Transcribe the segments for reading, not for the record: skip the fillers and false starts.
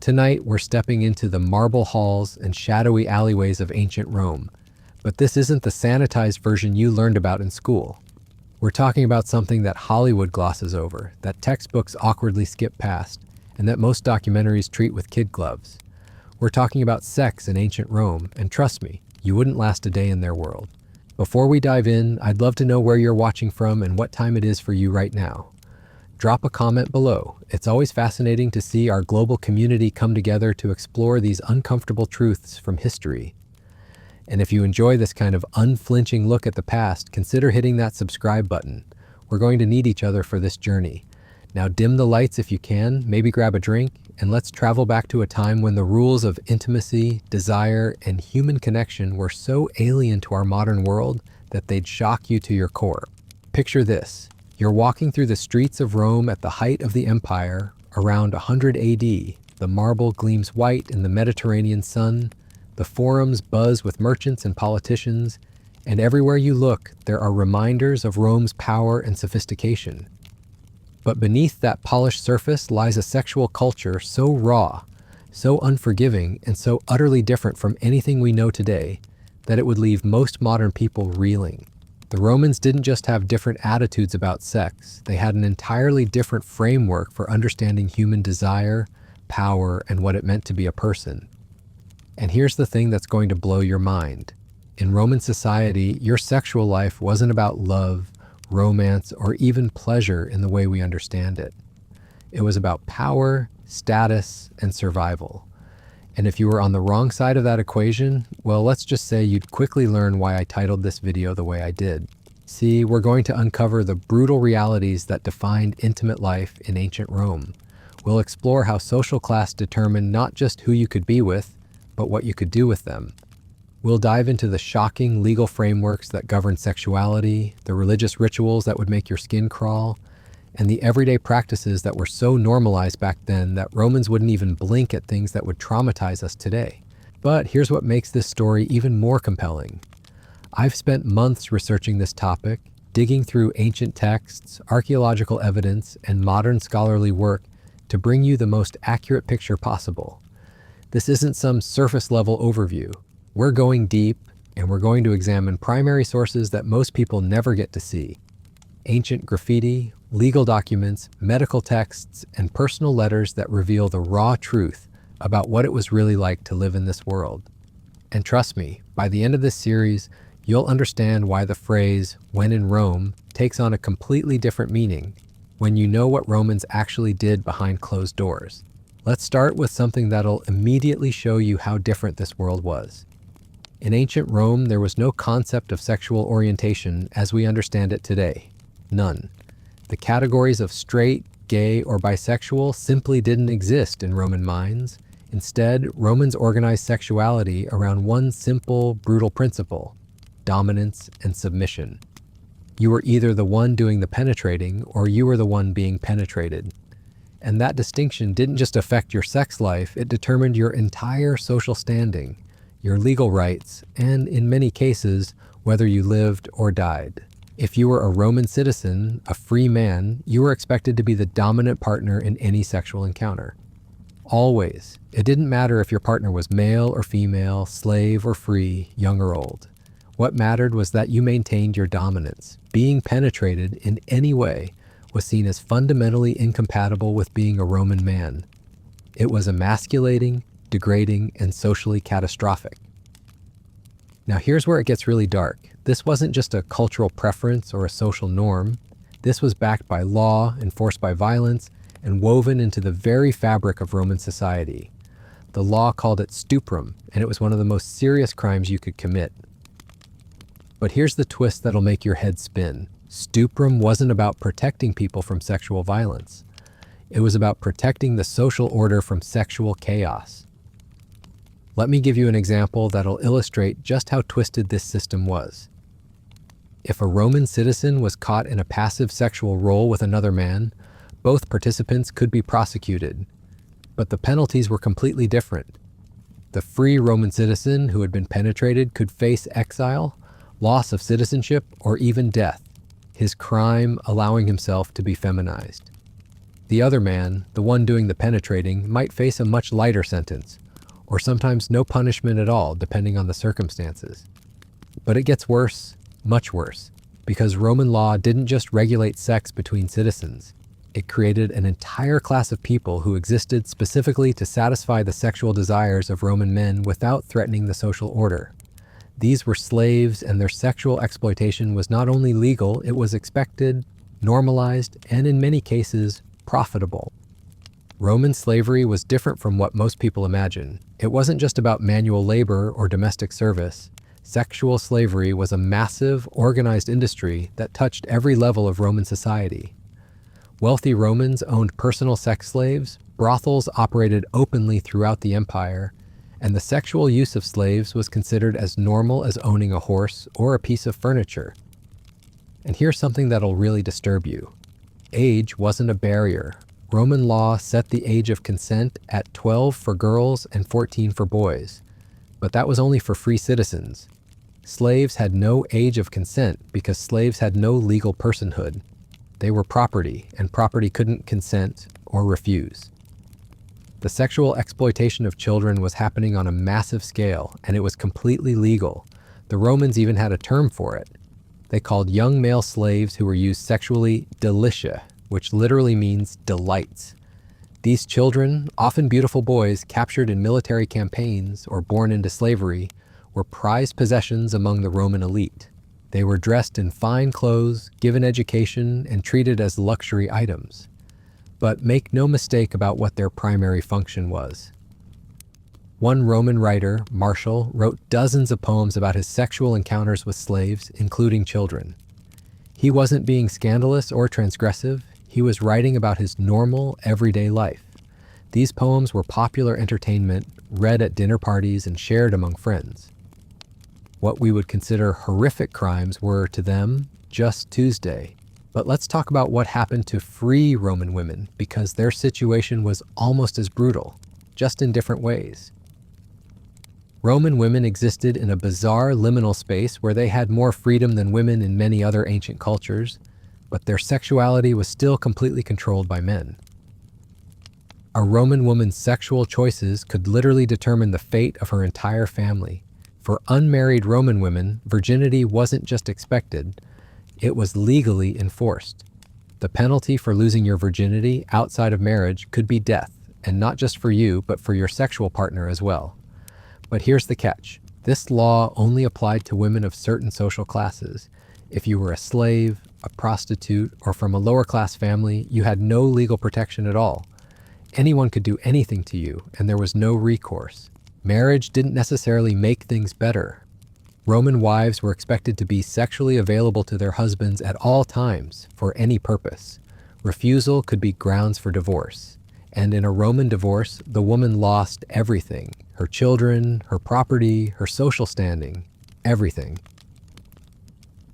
Tonight, we're stepping into the marble halls and shadowy alleyways of ancient Rome. But this isn't the sanitized version you learned about in school. We're talking about something that Hollywood glosses over, that textbooks awkwardly skip past, and that most documentaries treat with kid gloves. We're talking about sex in ancient Rome, and trust me, you wouldn't last a day in their world. Before we dive in, I'd love to know where you're watching from and what time it is for you right now. Drop a comment below. It's always fascinating to see our global community come together to explore these uncomfortable truths from history. And if you enjoy this kind of unflinching look at the past, consider hitting that subscribe button. We're going to need each other for this journey. Now dim the lights if you can, maybe grab a drink, and let's travel back to a time when the rules of intimacy, desire, and human connection were so alien to our modern world that they'd shock you to your core. Picture this. You're walking through the streets of Rome at the height of the empire, around 100 AD. The marble gleams white in the Mediterranean sun, the forums buzz with merchants and politicians, and everywhere you look, there are reminders of Rome's power and sophistication. But beneath that polished surface lies a sexual culture so raw, so unforgiving, and so utterly different from anything we know today that it would leave most modern people reeling. The Romans didn't just have different attitudes about sex, they had an entirely different framework for understanding human desire, power, and what it meant to be a person. And here's the thing that's going to blow your mind. In Roman society, your sexual life wasn't about love, romance, or even pleasure in the way we understand it. It was about power, status, and survival. And if you were on the wrong side of that equation, well, let's just say you'd quickly learn why I titled this video the way I did. See, we're going to uncover the brutal realities that defined intimate life in ancient Rome. We'll explore how social class determined not just who you could be with, but what you could do with them. We'll dive into the shocking legal frameworks that govern sexuality, the religious rituals that would make your skin crawl, and the everyday practices that were so normalized back then that Romans wouldn't even blink at things that would traumatize us today. But here's what makes this story even more compelling. I've spent months researching this topic, digging through ancient texts, archaeological evidence, and modern scholarly work to bring you the most accurate picture possible. This isn't some surface-level overview. We're going deep, and we're going to examine primary sources that most people never get to see. Ancient graffiti, legal documents, medical texts, and personal letters that reveal the raw truth about what it was really like to live in this world. And trust me, by the end of this series, you'll understand why the phrase, "when in Rome," takes on a completely different meaning when you know what Romans actually did behind closed doors. Let's start with something that'll immediately show you how different this world was. In ancient Rome, there was no concept of sexual orientation as we understand it today. None. The categories of straight, gay, or bisexual simply didn't exist in Roman minds. Instead, Romans organized sexuality around one simple, brutal principle: dominance and submission. You were either the one doing the penetrating, or you were the one being penetrated. And that distinction didn't just affect your sex life, it determined your entire social standing, your legal rights, and in many cases, whether you lived or died. If you were a Roman citizen, a free man, you were expected to be the dominant partner in any sexual encounter. Always. It didn't matter if your partner was male or female, slave or free, young or old. What mattered was that you maintained your dominance. Being penetrated in any way was seen as fundamentally incompatible with being a Roman man. It was emasculating, degrading, and socially catastrophic. Now here's where it gets really dark. This wasn't just a cultural preference or a social norm. This was backed by law, enforced by violence, and woven into the very fabric of Roman society. The law called it Stuprum, and it was one of the most serious crimes you could commit. But here's the twist that'll make your head spin. Stuprum wasn't about protecting people from sexual violence. It was about protecting the social order from sexual chaos. Let me give you an example that'll illustrate just how twisted this system was. If a Roman citizen was caught in a passive sexual role with another man, both participants could be prosecuted. But the penalties were completely different. The free Roman citizen who had been penetrated could face exile, loss of citizenship, or even death, his crime allowing himself to be feminized. The other man, the one doing the penetrating, might face a much lighter sentence, or sometimes no punishment at all, depending on the circumstances. But it gets worse, much worse, because Roman law didn't just regulate sex between citizens. It created an entire class of people who existed specifically to satisfy the sexual desires of Roman men without threatening the social order. These were slaves, and their sexual exploitation was not only legal, it was expected, normalized, and in many cases, profitable. Roman slavery was different from what most people imagine. It wasn't just about manual labor or domestic service. Sexual slavery was a massive, organized industry that touched every level of Roman society. Wealthy Romans owned personal sex slaves, brothels operated openly throughout the empire, and the sexual use of slaves was considered as normal as owning a horse or a piece of furniture. And here's something that'll really disturb you. Age wasn't a barrier. Roman law set the age of consent at 12 for girls and 14 for boys. But that was only for free citizens. Slaves had no age of consent because slaves had no legal personhood. They were property, and property couldn't consent or refuse. The sexual exploitation of children was happening on a massive scale, and it was completely legal. The Romans even had a term for it. They called young male slaves who were used sexually delicia, which literally means delights. These children, often beautiful boys captured in military campaigns or born into slavery, were prized possessions among the Roman elite. They were dressed in fine clothes, given education, and treated as luxury items. But make no mistake about what their primary function was. One Roman writer, Martial, wrote dozens of poems about his sexual encounters with slaves, including children. He wasn't being scandalous or transgressive. He was writing about his normal, everyday life. These poems were popular entertainment, read at dinner parties and shared among friends. What we would consider horrific crimes were, to them, just Tuesday. But let's talk about what happened to free Roman women, because their situation was almost as brutal, just in different ways. Roman women existed in a bizarre liminal space where they had more freedom than women in many other ancient cultures, but their sexuality was still completely controlled by men. A Roman woman's sexual choices could literally determine the fate of her entire family. For unmarried Roman women, virginity wasn't just expected, it was legally enforced. The penalty for losing your virginity outside of marriage could be death, and not just for you, but for your sexual partner as well. But here's the catch. This law only applied to women of certain social classes. If you were a slave, a prostitute, or from a lower class family, you had no legal protection at all. Anyone could do anything to you, and there was no recourse. Marriage didn't necessarily make things better. Roman wives were expected to be sexually available to their husbands at all times, for any purpose. Refusal could be grounds for divorce. And in a Roman divorce, the woman lost everything. Her children, her property, her social standing, everything.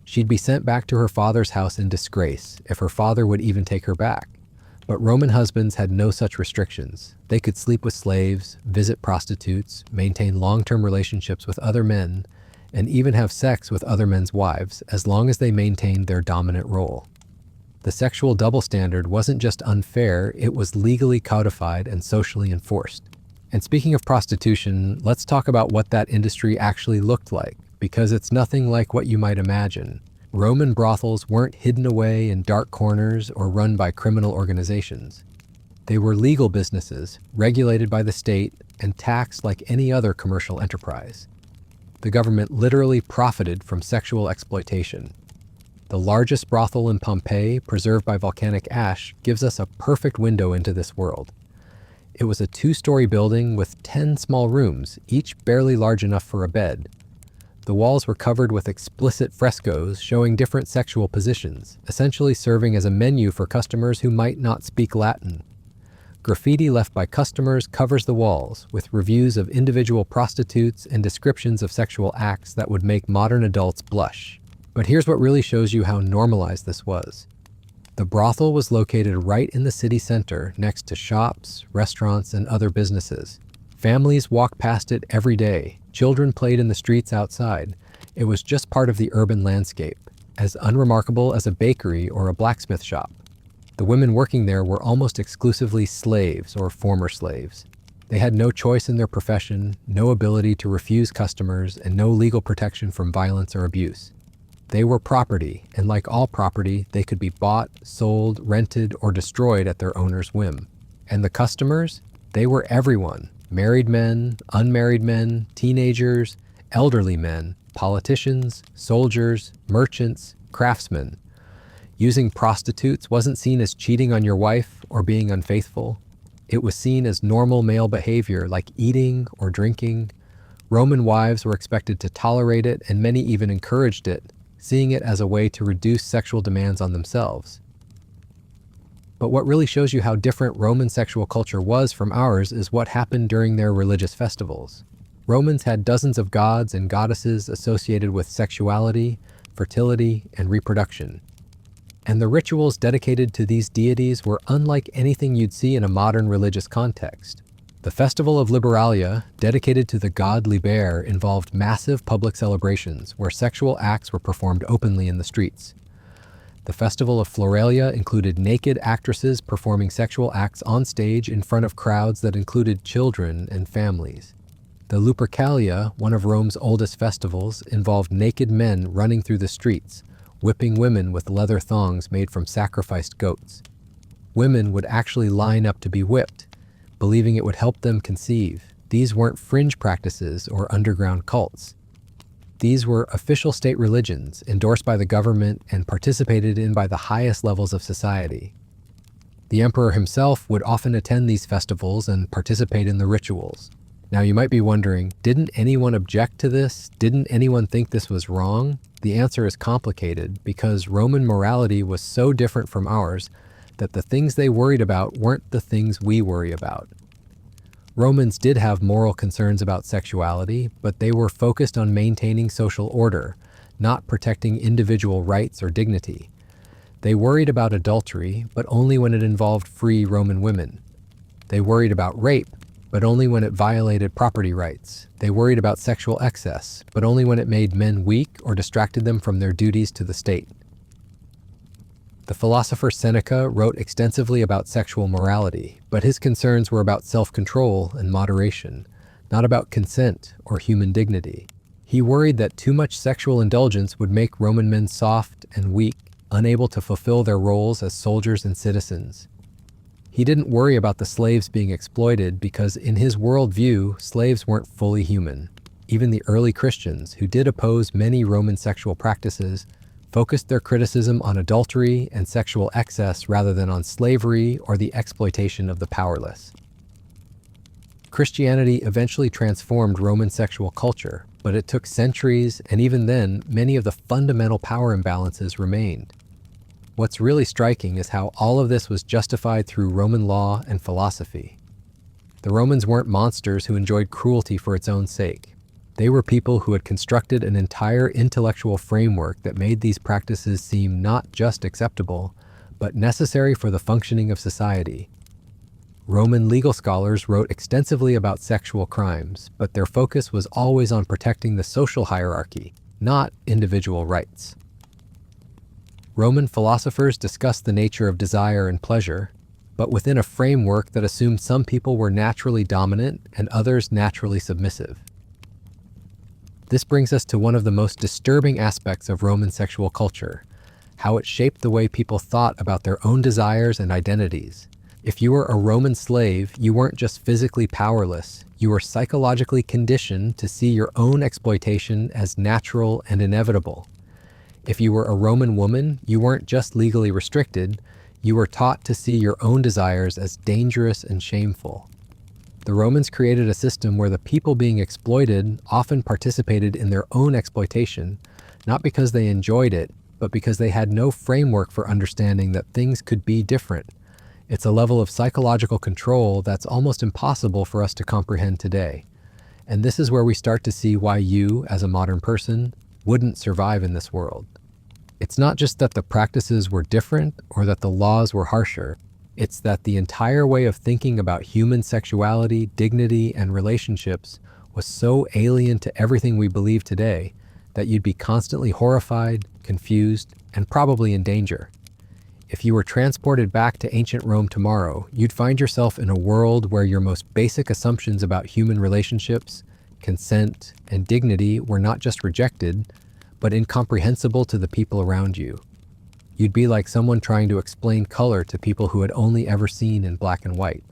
She'd be sent back to her father's house in disgrace, if her father would even take her back. But Roman husbands had no such restrictions. They could sleep with slaves, visit prostitutes, maintain long-term relationships with other men, and even have sex with other men's wives, as long as they maintained their dominant role. The sexual double standard wasn't just unfair, it was legally codified and socially enforced. And speaking of prostitution, let's talk about what that industry actually looked like, because it's nothing like what you might imagine. Roman brothels weren't hidden away in dark corners or run by criminal organizations. They were legal businesses, regulated by the state, and taxed like any other commercial enterprise. The government literally profited from sexual exploitation. The largest brothel in Pompeii, preserved by volcanic ash, gives us a perfect window into this world. It was a 2-story building with 10 small rooms, each barely large enough for a bed. The walls were covered with explicit frescoes showing different sexual positions, essentially serving as a menu for customers who might not speak Latin. Graffiti left by customers covers the walls, with reviews of individual prostitutes and descriptions of sexual acts that would make modern adults blush. But here's what really shows you how normalized this was. The brothel was located right in the city center, next to shops, restaurants, and other businesses. Families walked past it every day. Children played in the streets outside. It was just part of the urban landscape, as unremarkable as a bakery or a blacksmith shop. The women working there were almost exclusively slaves or former slaves. They had no choice in their profession, no ability to refuse customers, and no legal protection from violence or abuse. They were property, and like all property, they could be bought, sold, rented, or destroyed at their owner's whim. And the customers? They were everyone: married men, unmarried men, teenagers, elderly men, politicians, soldiers, merchants, craftsmen. Using prostitutes wasn't seen as cheating on your wife or being unfaithful. It was seen as normal male behavior like eating or drinking. Roman wives were expected to tolerate it, and many even encouraged it, seeing it as a way to reduce sexual demands on themselves. But what really shows you how different Roman sexual culture was from ours is what happened during their religious festivals. Romans had dozens of gods and goddesses associated with sexuality, fertility, and reproduction. And the rituals dedicated to these deities were unlike anything you'd see in a modern religious context. The Festival of Liberalia, dedicated to the god Liber, involved massive public celebrations where sexual acts were performed openly in the streets. The Festival of Floralia included naked actresses performing sexual acts on stage in front of crowds that included children and families. The Lupercalia, one of Rome's oldest festivals, involved naked men running through the streets, whipping women with leather thongs made from sacrificed goats. Women would actually line up to be whipped, believing it would help them conceive. These weren't fringe practices or underground cults. These were official state religions endorsed by the government and participated in by the highest levels of society. The emperor himself would often attend these festivals and participate in the rituals. Now you might be wondering, didn't anyone object to this? Didn't anyone think this was wrong? The answer is complicated because Roman morality was so different from ours that the things they worried about weren't the things we worry about. Romans did have moral concerns about sexuality, but they were focused on maintaining social order, not protecting individual rights or dignity. They worried about adultery, but only when it involved free Roman women. They worried about rape, but only when it violated property rights. They worried about sexual excess, but only when it made men weak or distracted them from their duties to the state. The philosopher Seneca wrote extensively about sexual morality, but his concerns were about self-control and moderation, not about consent or human dignity. He worried that too much sexual indulgence would make Roman men soft and weak, unable to fulfill their roles as soldiers and citizens. He didn't worry about the slaves being exploited because in his worldview, slaves weren't fully human. Even the early Christians, who did oppose many Roman sexual practices, focused their criticism on adultery and sexual excess rather than on slavery or the exploitation of the powerless. Christianity eventually transformed Roman sexual culture, but it took centuries, and even then, many of the fundamental power imbalances remained. What's really striking is how all of this was justified through Roman law and philosophy. The Romans weren't monsters who enjoyed cruelty for its own sake. They were people who had constructed an entire intellectual framework that made these practices seem not just acceptable, but necessary for the functioning of society. Roman legal scholars wrote extensively about sexual crimes, but their focus was always on protecting the social hierarchy, not individual rights. Roman philosophers discussed the nature of desire and pleasure, but within a framework that assumed some people were naturally dominant and others naturally submissive. This brings us to one of the most disturbing aspects of Roman sexual culture, how it shaped the way people thought about their own desires and identities. If you were a Roman slave, you weren't just physically powerless, you were psychologically conditioned to see your own exploitation as natural and inevitable. If you were a Roman woman, you weren't just legally restricted, you were taught to see your own desires as dangerous and shameful. The Romans created a system where the people being exploited often participated in their own exploitation, not because they enjoyed it, but because they had no framework for understanding that things could be different. It's a level of psychological control that's almost impossible for us to comprehend today. And this is where we start to see why you, as a modern person, wouldn't survive in this world. It's not just that the practices were different or that the laws were harsher. It's that the entire way of thinking about human sexuality, dignity, and relationships was so alien to everything we believe today that you'd be constantly horrified, confused, and probably in danger. If you were transported back to ancient Rome tomorrow, you'd find yourself in a world where your most basic assumptions about human relationships, consent, and dignity were not just rejected, but incomprehensible to the people around you. You'd be like someone trying to explain color to people who had only ever seen in black and white.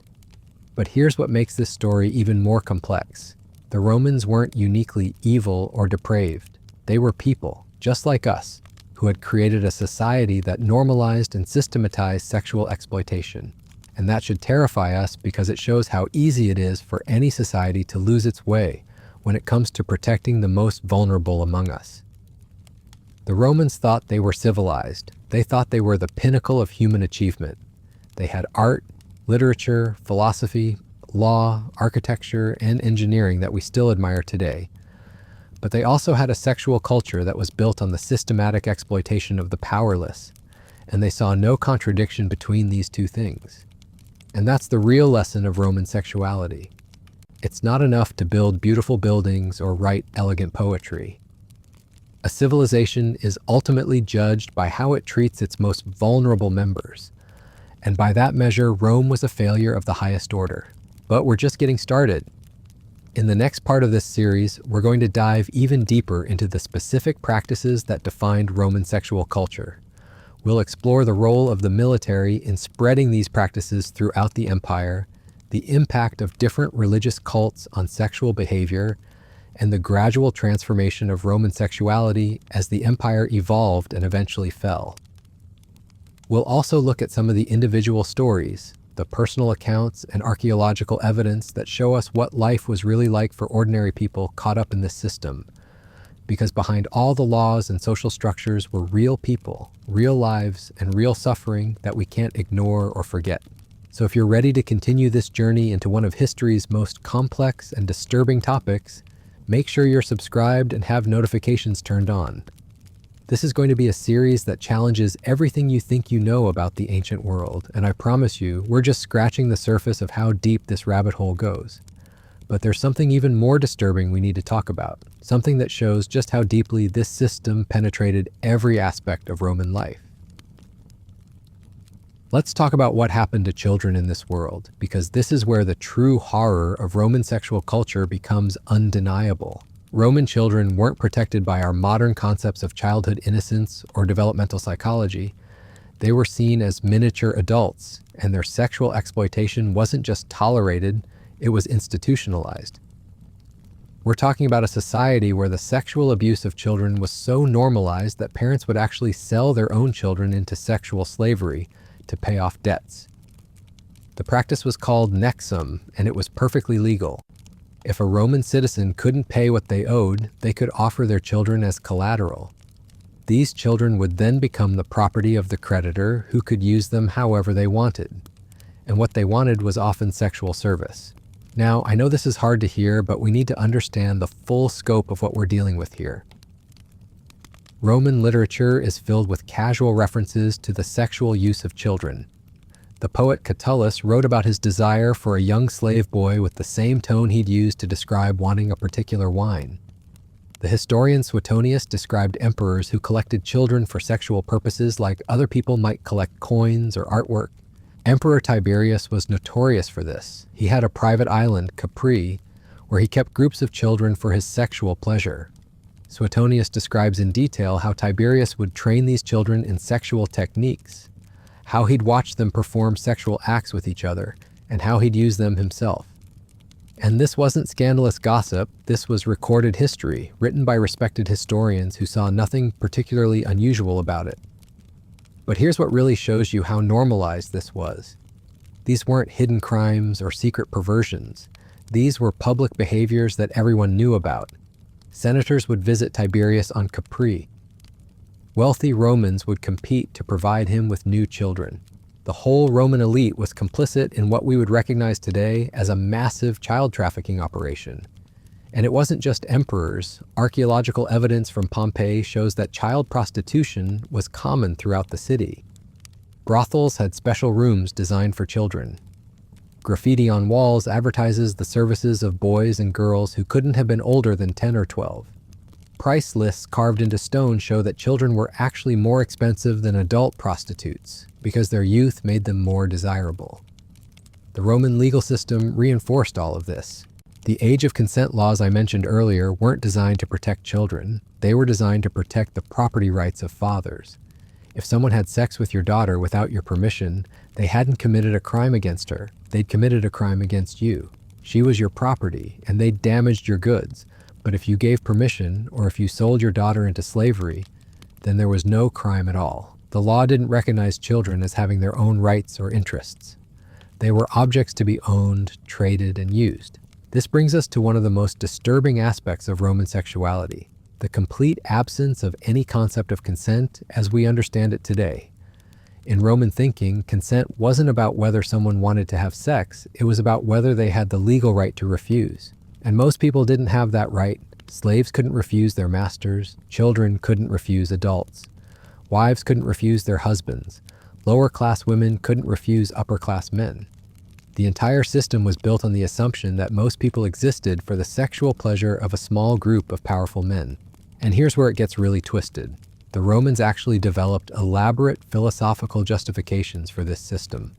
But here's what makes this story even more complex. The Romans weren't uniquely evil or depraved. They were people, just like us, who had created a society that normalized and systematized sexual exploitation. And that should terrify us because it shows how easy it is for any society to lose its way when it comes to protecting the most vulnerable among us. The Romans thought they were civilized. They thought they were the pinnacle of human achievement. They had art, literature, philosophy, law, architecture, and engineering that we still admire today. But they also had a sexual culture that was built on the systematic exploitation of the powerless, and they saw no contradiction between these two things. And that's the real lesson of Roman sexuality. It's not enough to build beautiful buildings or write elegant poetry. A civilization is ultimately judged by how it treats its most vulnerable members. And by that measure, Rome was a failure of the highest order. But we're just getting started. In the next part of this series, we're going to dive even deeper into the specific practices that defined Roman sexual culture. We'll explore the role of the military in spreading these practices throughout the empire, the impact of different religious cults on sexual behavior, and the gradual transformation of Roman sexuality as the empire evolved and eventually fell. We'll also look at some of the individual stories, the personal accounts and archaeological evidence that show us what life was really like for ordinary people caught up in this system. Because behind all the laws and social structures were real people, real lives, and real suffering that we can't ignore or forget. So if you're ready to continue this journey into one of history's most complex and disturbing topics, make sure you're subscribed and have notifications turned on. This is going to be a series that challenges everything you think you know about the ancient world, and I promise you, we're just scratching the surface of how deep this rabbit hole goes. But there's something even more disturbing we need to talk about, something that shows just how deeply this system penetrated every aspect of Roman life. Let's talk about what happened to children in this world, because this is where the true horror of Roman sexual culture becomes undeniable. Roman children weren't protected by our modern concepts of childhood innocence or developmental psychology. They were seen as miniature adults, and their sexual exploitation wasn't just tolerated, it was institutionalized. We're talking about a society where the sexual abuse of children was so normalized that parents would actually sell their own children into sexual slavery to pay off debts. The practice was called Nexum, and it was perfectly legal. If a Roman citizen couldn't pay what they owed, they could offer their children as collateral. These children would then become the property of the creditor, who could use them however they wanted. And what they wanted was often sexual service. Now, I know this is hard to hear, but we need to understand the full scope of what we're dealing with here. Roman literature is filled with casual references to the sexual use of children. The poet Catullus wrote about his desire for a young slave boy with the same tone he'd used to describe wanting a particular wine. The historian Suetonius described emperors who collected children for sexual purposes like other people might collect coins or artwork. Emperor Tiberius was notorious for this. He had a private island, Capri, where he kept groups of children for his sexual pleasure. Suetonius describes in detail how Tiberius would train these children in sexual techniques, how he'd watch them perform sexual acts with each other, and how he'd use them himself. And this wasn't scandalous gossip, this was recorded history, written by respected historians who saw nothing particularly unusual about it. But here's what really shows you how normalized this was. These weren't hidden crimes or secret perversions. These were public behaviors that everyone knew about. Senators would visit Tiberius on Capri. Wealthy Romans would compete to provide him with new children. The whole Roman elite was complicit in what we would recognize today as a massive child trafficking operation. And it wasn't just emperors. Archaeological evidence from Pompeii shows that child prostitution was common throughout the city. Brothels had special rooms designed for children. Graffiti on walls advertises the services of boys and girls who couldn't have been older than 10 or 12. price lists carved into stone show that children were actually more expensive than adult prostitutes because their youth made them more desirable. The Roman legal system reinforced all of this. The age of consent laws I mentioned earlier weren't designed to protect children. They were designed to protect the property rights of fathers. If someone had sex with your daughter without your permission, they hadn't committed a crime against her. They'd committed a crime against you. She was your property, and they damaged your goods. But if you gave permission, or if you sold your daughter into slavery, then there was no crime at all. The law didn't recognize children as having their own rights or interests. They were objects to be owned, traded, and used. This brings us to one of the most disturbing aspects of Roman sexuality, the complete absence of any concept of consent as we understand it today. In Roman thinking, consent wasn't about whether someone wanted to have sex, it was about whether they had the legal right to refuse. And most people didn't have that right. Slaves couldn't refuse their masters, children couldn't refuse adults, wives couldn't refuse their husbands, lower-class women couldn't refuse upper-class men. The entire system was built on the assumption that most people existed for the sexual pleasure of a small group of powerful men. And here's where it gets really twisted. The Romans actually developed elaborate philosophical justifications for this system.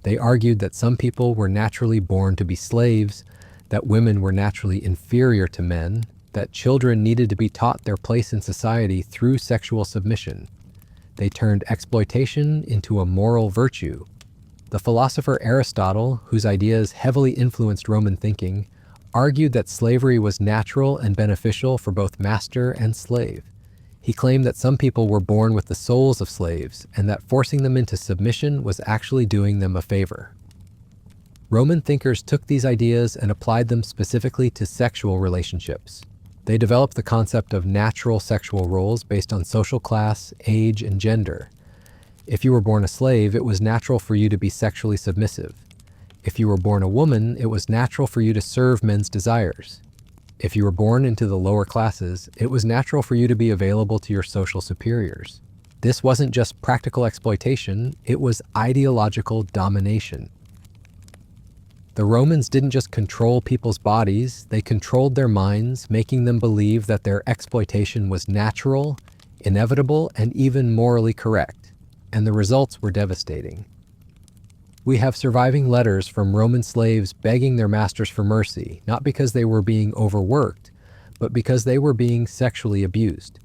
They argued that some people were naturally born to be slaves, that women were naturally inferior to men, that children needed to be taught their place in society through sexual submission. They turned exploitation into a moral virtue. The philosopher Aristotle, whose ideas heavily influenced Roman thinking, argued that slavery was natural and beneficial for both master and slave. He claimed that some people were born with the souls of slaves, and that forcing them into submission was actually doing them a favor. Roman thinkers took these ideas and applied them specifically to sexual relationships. They developed the concept of natural sexual roles based on social class, age, and gender. If you were born a slave, it was natural for you to be sexually submissive. If you were born a woman, it was natural for you to serve men's desires. If you were born into the lower classes, it was natural for you to be available to your social superiors. This wasn't just practical exploitation, it was ideological domination. The Romans didn't just control people's bodies, they controlled their minds, making them believe that their exploitation was natural, inevitable, and even morally correct. And the results were devastating. We have surviving letters from Roman slaves begging their masters for mercy, not because they were being overworked, but because they were being sexually abused.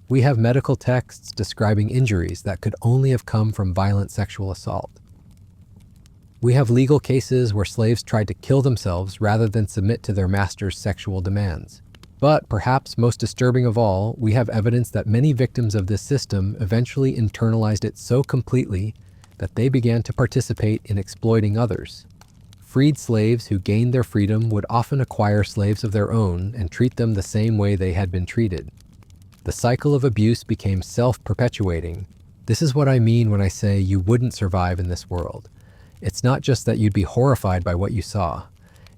We have medical texts describing injuries that could only have come from violent sexual assault. We have legal cases where slaves tried to kill themselves rather than submit to their master's sexual demands. But perhaps most disturbing of all, we have evidence that many victims of this system eventually internalized it so completely that they began to participate in exploiting others. Freed slaves who gained their freedom would often acquire slaves of their own and treat them the same way they had been treated. The cycle of abuse became self-perpetuating. This is what I mean when I say you wouldn't survive in this world. It's not just that you'd be horrified by what you saw.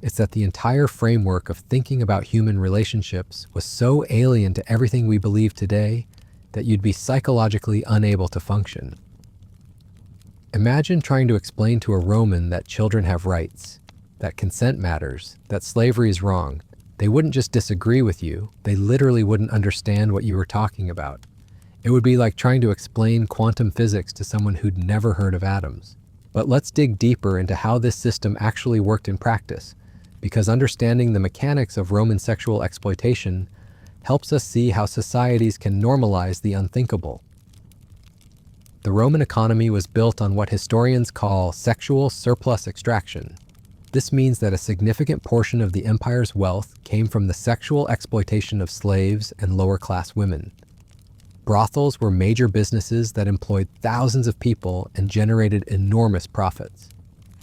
It's that the entire framework of thinking about human relationships was so alien to everything we believe today that you'd be psychologically unable to function. Imagine trying to explain to a Roman that children have rights, that consent matters, that slavery is wrong. They wouldn't just disagree with you, they literally wouldn't understand what you were talking about. It would be like trying to explain quantum physics to someone who'd never heard of atoms. But let's dig deeper into how this system actually worked in practice, because understanding the mechanics of Roman sexual exploitation helps us see how societies can normalize the unthinkable. The Roman economy was built on what historians call sexual surplus extraction. This means that a significant portion of the empire's wealth came from the sexual exploitation of slaves and lower-class women. Brothels were major businesses that employed thousands of people and generated enormous profits.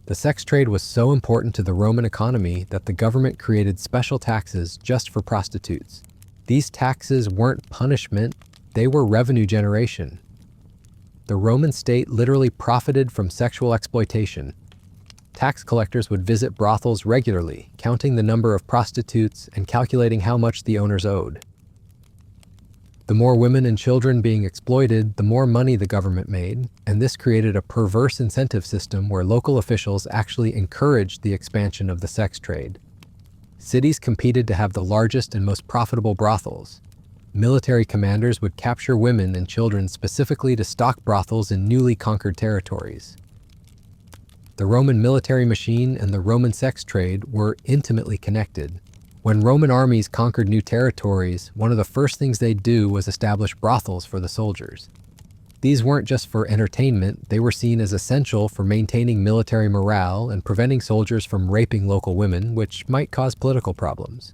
The sex trade was so important to the Roman economy that the government created special taxes just for prostitutes. These taxes weren't punishment, they were revenue generation. The Roman state literally profited from sexual exploitation. Tax collectors would visit brothels regularly, counting the number of prostitutes and calculating how much the owners owed. The more women and children being exploited, the more money the government made, and this created a perverse incentive system where local officials actually encouraged the expansion of the sex trade. Cities competed to have the largest and most profitable brothels. Military commanders would capture women and children specifically to stock brothels in newly conquered territories. The Roman military machine and the Roman sex trade were intimately connected. When Roman armies conquered new territories, one of the first things they'd do was establish brothels for the soldiers. These weren't just for entertainment, they were seen as essential for maintaining military morale and preventing soldiers from raping local women, which might cause political problems.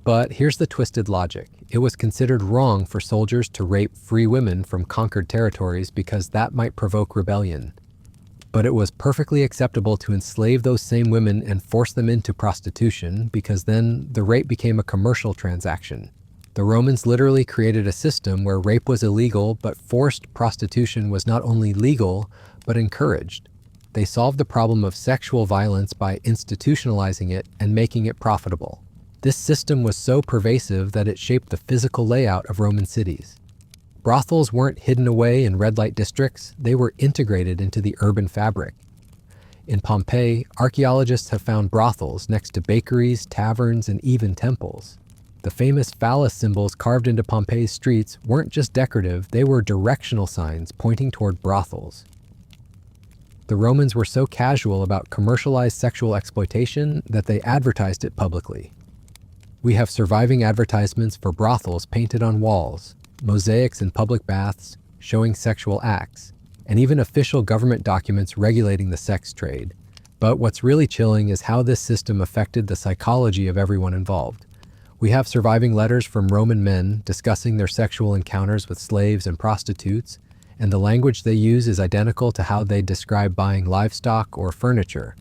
But here's the twisted logic. It was considered wrong for soldiers to rape free women from conquered territories because that might provoke rebellion. But it was perfectly acceptable to enslave those same women and force them into prostitution because then the rape became a commercial transaction. The Romans literally created a system where rape was illegal, but forced prostitution was not only legal, but encouraged. They solved the problem of sexual violence by institutionalizing it and making it profitable. This system was so pervasive that it shaped the physical layout of Roman cities. Brothels weren't hidden away in red light districts, they were integrated into the urban fabric. In Pompeii, archaeologists have found brothels next to bakeries, taverns, and even temples. The famous phallus symbols carved into Pompeii's streets weren't just decorative, they were directional signs pointing toward brothels. The Romans were so casual about commercialized sexual exploitation that they advertised it publicly. We have surviving advertisements for brothels painted on walls, mosaics in public baths showing sexual acts, and even official government documents regulating the sex trade. But what's really chilling is how this system affected the psychology of everyone involved. We have surviving letters from Roman men discussing their sexual encounters with slaves and prostitutes, and the language they use is identical to how they describe buying livestock or furniture.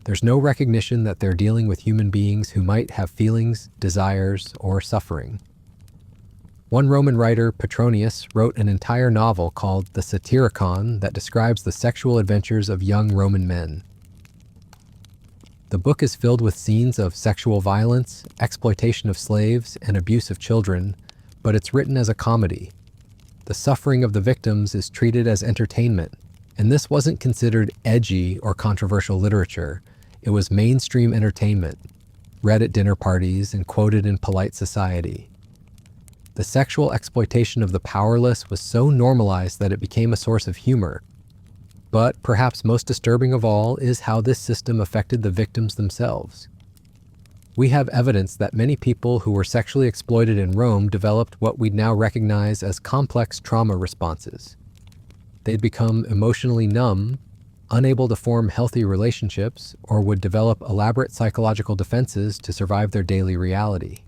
There's no recognition that they're dealing with human beings who might have feelings, desires, or suffering. One Roman writer, Petronius, wrote an entire novel called the Satyricon that describes the sexual adventures of young Roman men. The book is filled with scenes of sexual violence, exploitation of slaves, and abuse of children, but it's written as a comedy. The suffering of the victims is treated as entertainment, and this wasn't considered edgy or controversial literature. It was mainstream entertainment, read at dinner parties and quoted in polite society. The sexual exploitation of the powerless was so normalized that it became a source of humor. But perhaps most disturbing of all is how this system affected the victims themselves. We have evidence that many people who were sexually exploited in Rome developed what we'd now recognize as complex trauma responses. They'd become emotionally numb, unable to form healthy relationships, or would develop elaborate psychological defenses to survive their daily reality.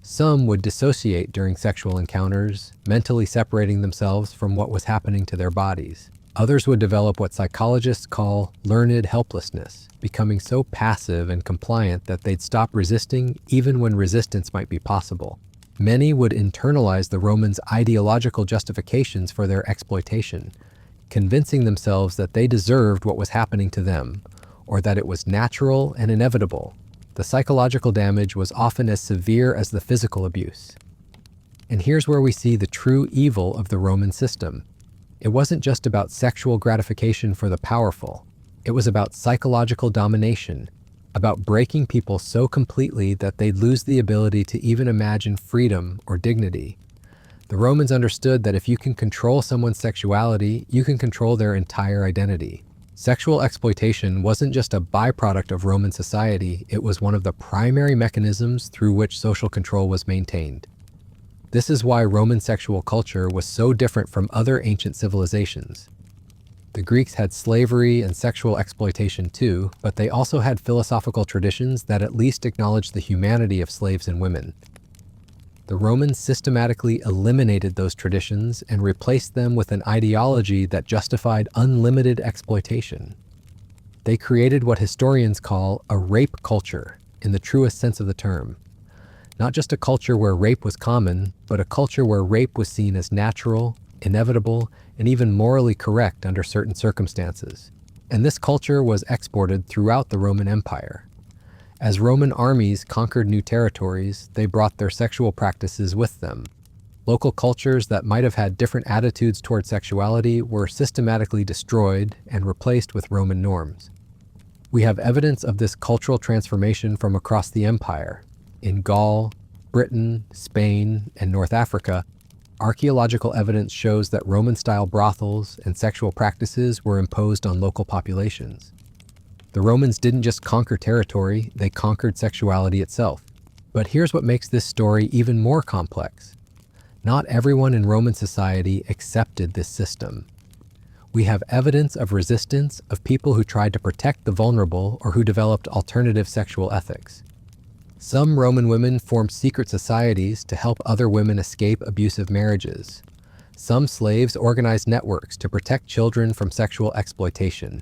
Some would dissociate during sexual encounters, mentally separating themselves from what was happening to their bodies. Others would develop what psychologists call learned helplessness, becoming so passive and compliant that they'd stop resisting even when resistance might be possible. Many would internalize the Romans' ideological justifications for their exploitation, convincing themselves that they deserved what was happening to them, or that it was natural and inevitable. The psychological damage was often as severe as the physical abuse. And here's where we see the true evil of the Roman system. It wasn't just about sexual gratification for the powerful. It was about psychological domination, about breaking people so completely that they'd lose the ability to even imagine freedom or dignity. The Romans understood that if you can control someone's sexuality, you can control their entire identity. Sexual exploitation wasn't just a byproduct of Roman society, it was one of the primary mechanisms through which social control was maintained. This is why Roman sexual culture was so different from other ancient civilizations. The Greeks had slavery and sexual exploitation too, but they also had philosophical traditions that at least acknowledged the humanity of slaves and women. The Romans systematically eliminated those traditions and replaced them with an ideology that justified unlimited exploitation. They created what historians call a rape culture, in the truest sense of the term. Not just a culture where rape was common, but a culture where rape was seen as natural, inevitable, and even morally correct under certain circumstances. And this culture was exported throughout the Roman Empire. As Roman armies conquered new territories, they brought their sexual practices with them. Local cultures that might have had different attitudes toward sexuality were systematically destroyed and replaced with Roman norms. We have evidence of this cultural transformation from across the empire. In Gaul, Britain, Spain, and North Africa, archaeological evidence shows that Roman-style brothels and sexual practices were imposed on local populations. The Romans didn't just conquer territory, they conquered sexuality itself. But here's what makes this story even more complex. Not everyone in Roman society accepted this system. We have evidence of resistance of people who tried to protect the vulnerable or who developed alternative sexual ethics. Some Roman women formed secret societies to help other women escape abusive marriages. Some slaves organized networks to protect children from sexual exploitation.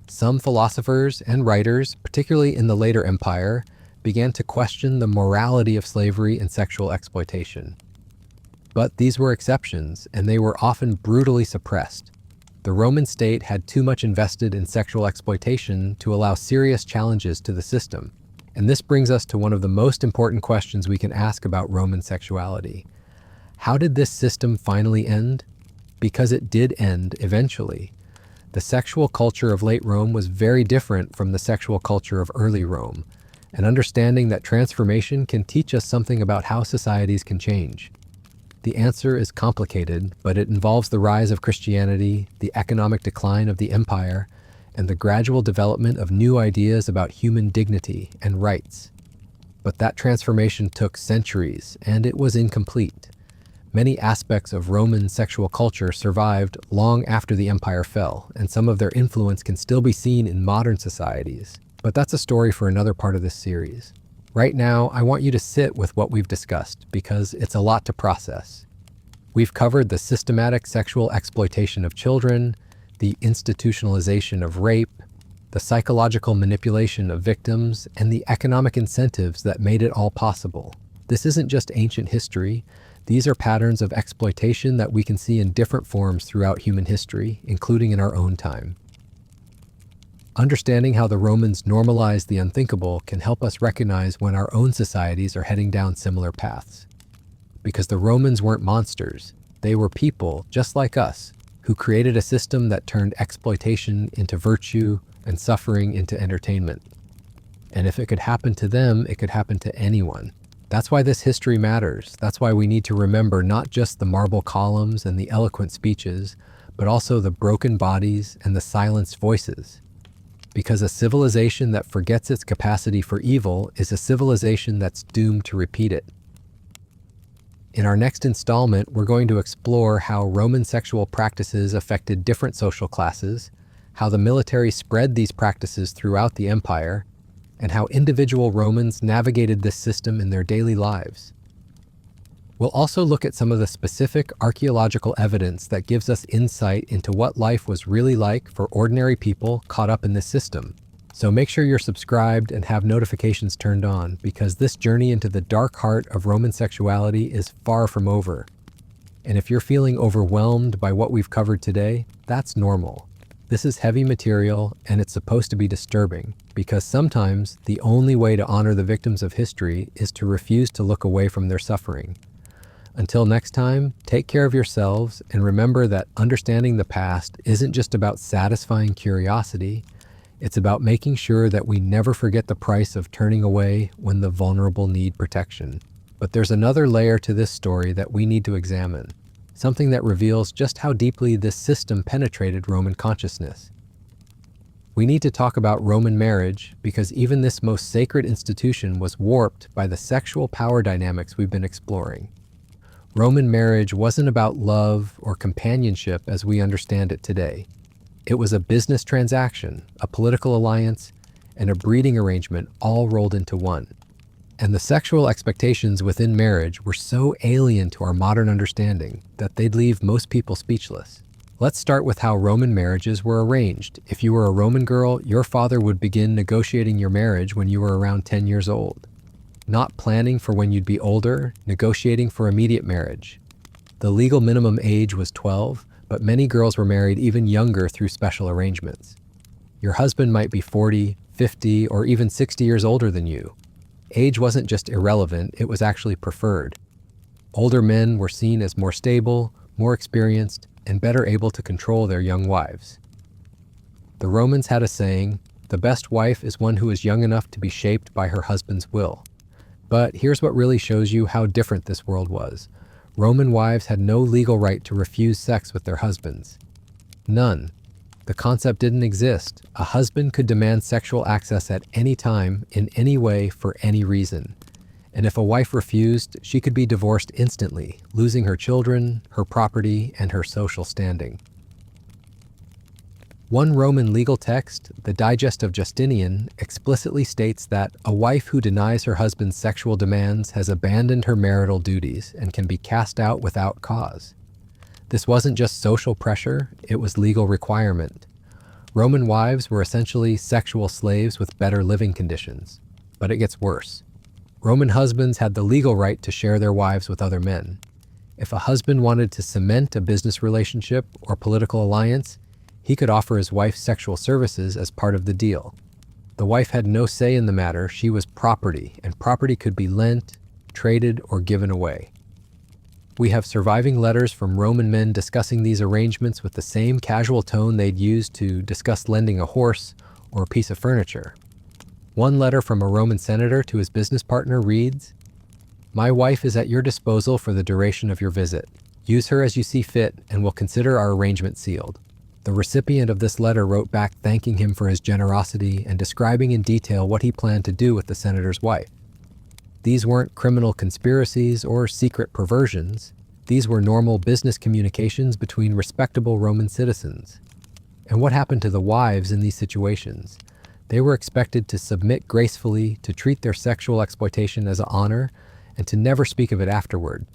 Some philosophers and writers, particularly in the later empire, began to question the morality of slavery and sexual exploitation. But these were exceptions, and they were often brutally suppressed. The Roman state had too much invested in sexual exploitation to allow serious challenges to the system. And this brings us to one of the most important questions we can ask about Roman sexuality. How did this system finally end? Because it did end eventually. The sexual culture of late Rome was very different from the sexual culture of early Rome, and understanding that transformation can teach us something about how societies can change. The answer is complicated, but it involves the rise of Christianity, the economic decline of the empire, and the gradual development of new ideas about human dignity and rights. But that transformation took centuries, and it was incomplete. Many aspects of Roman sexual culture survived long after the empire fell, and some of their influence can still be seen in modern societies. But that's a story for another part of this series. Right now, I want you to sit with what we've discussed, because it's a lot to process. We've covered the systematic sexual exploitation of children, the institutionalization of rape, the psychological manipulation of victims, and the economic incentives that made it all possible. This isn't just ancient history. These are patterns of exploitation that we can see in different forms throughout human history, including in our own time. Understanding how the Romans normalized the unthinkable can help us recognize when our own societies are heading down similar paths. Because the Romans weren't monsters. They were people, just like us, who created a system that turned exploitation into virtue and suffering into entertainment. And if it could happen to them, it could happen to anyone. That's why this history matters. That's why we need to remember not just the marble columns and the eloquent speeches, but also the broken bodies and the silenced voices. Because a civilization that forgets its capacity for evil is a civilization that's doomed to repeat it. In our next installment, we're going to explore how Roman sexual practices affected different social classes, how the military spread these practices throughout the empire, and how individual Romans navigated this system in their daily lives. We'll also look at some of the specific archaeological evidence that gives us insight into what life was really like for ordinary people caught up in this system. So make sure you're subscribed and have notifications turned on, because this journey into the dark heart of Roman sexuality is far from over. And if you're feeling overwhelmed by what we've covered today, that's normal. This is heavy material, and it's supposed to be disturbing, because sometimes the only way to honor the victims of history is to refuse to look away from their suffering. Until next time, take care of yourselves, and remember that understanding the past isn't just about satisfying curiosity. It's about making sure that we never forget the price of turning away when the vulnerable need protection. But there's another layer to this story that we need to examine, something that reveals just how deeply this system penetrated Roman consciousness. We need to talk about Roman marriage, because even this most sacred institution was warped by the sexual power dynamics we've been exploring. Roman marriage wasn't about love or companionship as we understand it today. It was a business transaction, a political alliance, and a breeding arrangement all rolled into one. And the sexual expectations within marriage were so alien to our modern understanding that they'd leave most people speechless. Let's start with how Roman marriages were arranged. If you were a Roman girl, your father would begin negotiating your marriage when you were around 10 years old. Not planning for when you'd be older, negotiating for immediate marriage. The legal minimum age was 12, but many girls were married even younger through special arrangements. Your husband might be 40, 50, or even 60 years older than you. Age wasn't just irrelevant, it was actually preferred. Older men were seen as more stable, more experienced, and better able to control their young wives. The Romans had a saying, "The best wife is one who is young enough to be shaped by her husband's will." But here's what really shows you how different this world was. Roman wives had no legal right to refuse sex with their husbands. None. The concept didn't exist. A husband could demand sexual access at any time, in any way, for any reason. And if a wife refused, she could be divorced instantly, losing her children, her property, and her social standing. One Roman legal text, the Digest of Justinian, explicitly states that a wife who denies her husband's sexual demands has abandoned her marital duties and can be cast out without cause. This wasn't just social pressure, it was legal requirement. Roman wives were essentially sexual slaves with better living conditions. But it gets worse. Roman husbands had the legal right to share their wives with other men. If a husband wanted to cement a business relationship or political alliance, he could offer his wife sexual services as part of the deal. The wife had no say in the matter, she was property, and property could be lent, traded, or given away. We have surviving letters from Roman men discussing these arrangements with the same casual tone they'd used to discuss lending a horse or a piece of furniture. One letter from a Roman senator to his business partner reads, "My wife is at your disposal for the duration of your visit. Use her as you see fit, and we'll consider our arrangement sealed." The recipient of this letter wrote back thanking him for his generosity and describing in detail what he planned to do with the senator's wife. These weren't criminal conspiracies or secret perversions. These were normal business communications between respectable Roman citizens. And what happened to the wives in these situations? They were expected to submit gracefully, to treat their sexual exploitation as an honor, and to never speak of it afterward.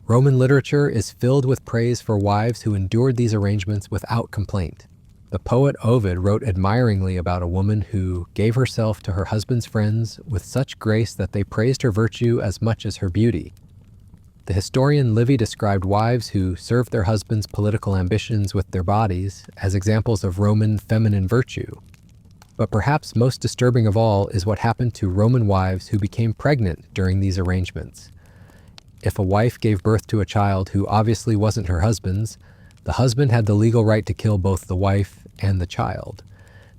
Roman literature is filled with praise for wives who endured these arrangements without complaint. The poet Ovid wrote admiringly about a woman who gave herself to her husband's friends with such grace that they praised her virtue as much as her beauty. The historian Livy described wives who served their husbands' political ambitions with their bodies as examples of Roman feminine virtue. But perhaps most disturbing of all is what happened to Roman wives who became pregnant during these arrangements. If a wife gave birth to a child who obviously wasn't her husband's, the husband had the legal right to kill both the wife and the child.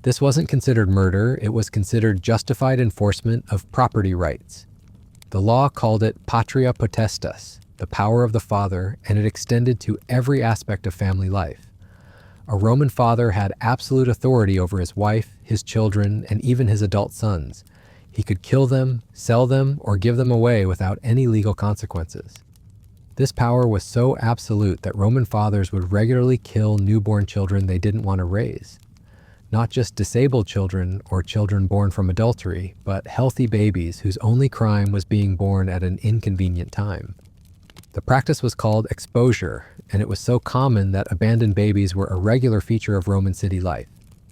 This wasn't considered murder, it was considered justified enforcement of property rights. The law called it patria potestas, the power of the father, and it extended to every aspect of family life. A Roman father had absolute authority over his wife, his children, and even his adult sons. He could kill them, sell them, or give them away without any legal consequences. This power was so absolute that Roman fathers would regularly kill newborn children they didn't want to raise. Not just disabled children or children born from adultery, but healthy babies whose only crime was being born at an inconvenient time. The practice was called exposure, and it was so common that abandoned babies were a regular feature of Roman city life.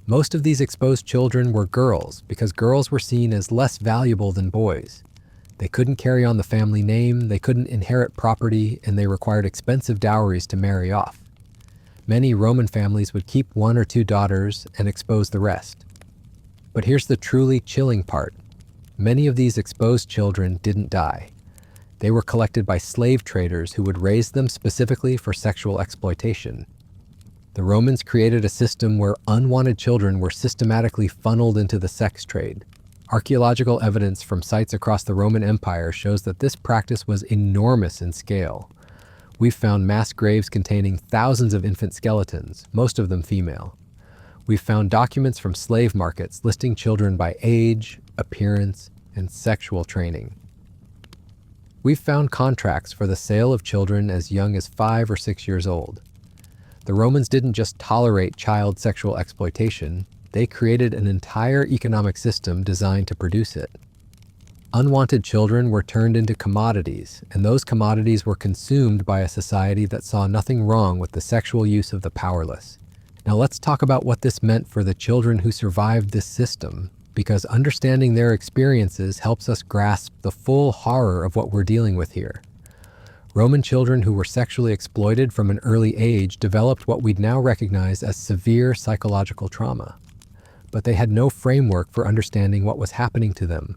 Most of these exposed children were girls because girls were seen as less valuable than boys. They couldn't carry on the family name, they couldn't inherit property, and they required expensive dowries to marry off. Many Roman families would keep one or two daughters and expose the rest. But here's the truly chilling part. Many of these exposed children didn't die. They were collected by slave traders who would raise them specifically for sexual exploitation. The Romans created a system where unwanted children were systematically funneled into the sex trade. Archaeological evidence from sites across the Roman Empire shows that this practice was enormous in scale. We've found mass graves containing thousands of infant skeletons, most of them female. We've found documents from slave markets listing children by age, appearance, and sexual training. We've found contracts for the sale of children as young as 5 or 6 years old. The Romans didn't just tolerate child sexual exploitation, they created an entire economic system designed to produce it. Unwanted children were turned into commodities, and those commodities were consumed by a society that saw nothing wrong with the sexual use of the powerless. Now let's talk about what this meant for the children who survived this system, because understanding their experiences helps us grasp the full horror of what we're dealing with here. Roman children who were sexually exploited from an early age developed what we'd now recognize as severe psychological trauma. But they had no framework for understanding what was happening to them,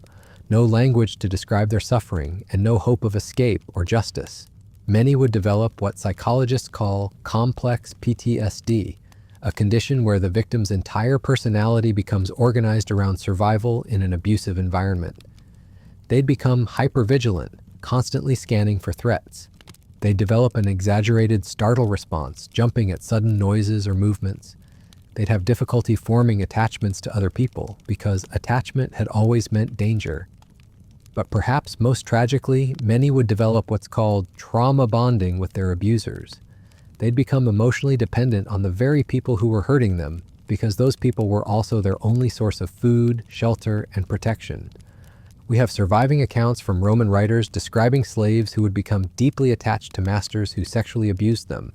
no language to describe their suffering, and no hope of escape or justice. Many would develop what psychologists call complex PTSD, a condition where the victim's entire personality becomes organized around survival in an abusive environment. They'd become hypervigilant, constantly scanning for threats. They'd develop an exaggerated startle response, jumping at sudden noises or movements. They'd have difficulty forming attachments to other people because attachment had always meant danger. But perhaps most tragically, many would develop what's called trauma bonding with their abusers. They'd become emotionally dependent on the very people who were hurting them because those people were also their only source of food, shelter, and protection. We have surviving accounts from Roman writers describing slaves who would become deeply attached to masters who sexually abused them.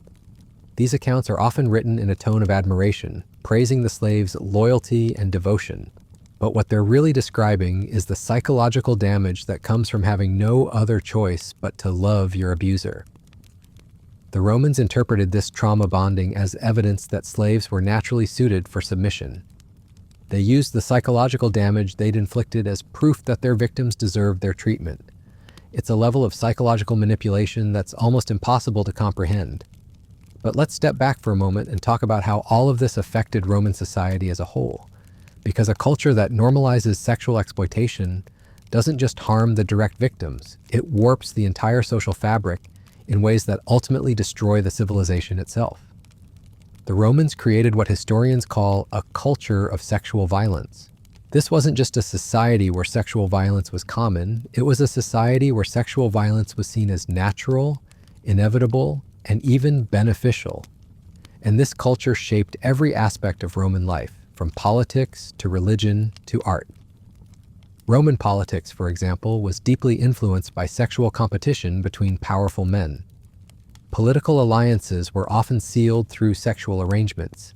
These accounts are often written in a tone of admiration, praising the slave's loyalty and devotion. But what they're really describing is the psychological damage that comes from having no other choice but to love your abuser. The Romans interpreted this trauma bonding as evidence that slaves were naturally suited for submission. They used the psychological damage they'd inflicted as proof that their victims deserved their treatment. It's a level of psychological manipulation that's almost impossible to comprehend. But let's step back for a moment and talk about how all of this affected Roman society as a whole. Because a culture that normalizes sexual exploitation doesn't just harm the direct victims, it warps the entire social fabric in ways that ultimately destroy the civilization itself. The Romans created what historians call a culture of sexual violence. This wasn't just a society where sexual violence was common, it was a society where sexual violence was seen as natural, inevitable, and even beneficial. And this culture shaped every aspect of Roman life, from politics to religion to art. Roman politics, for example, was deeply influenced by sexual competition between powerful men. Political alliances were often sealed through sexual arrangements.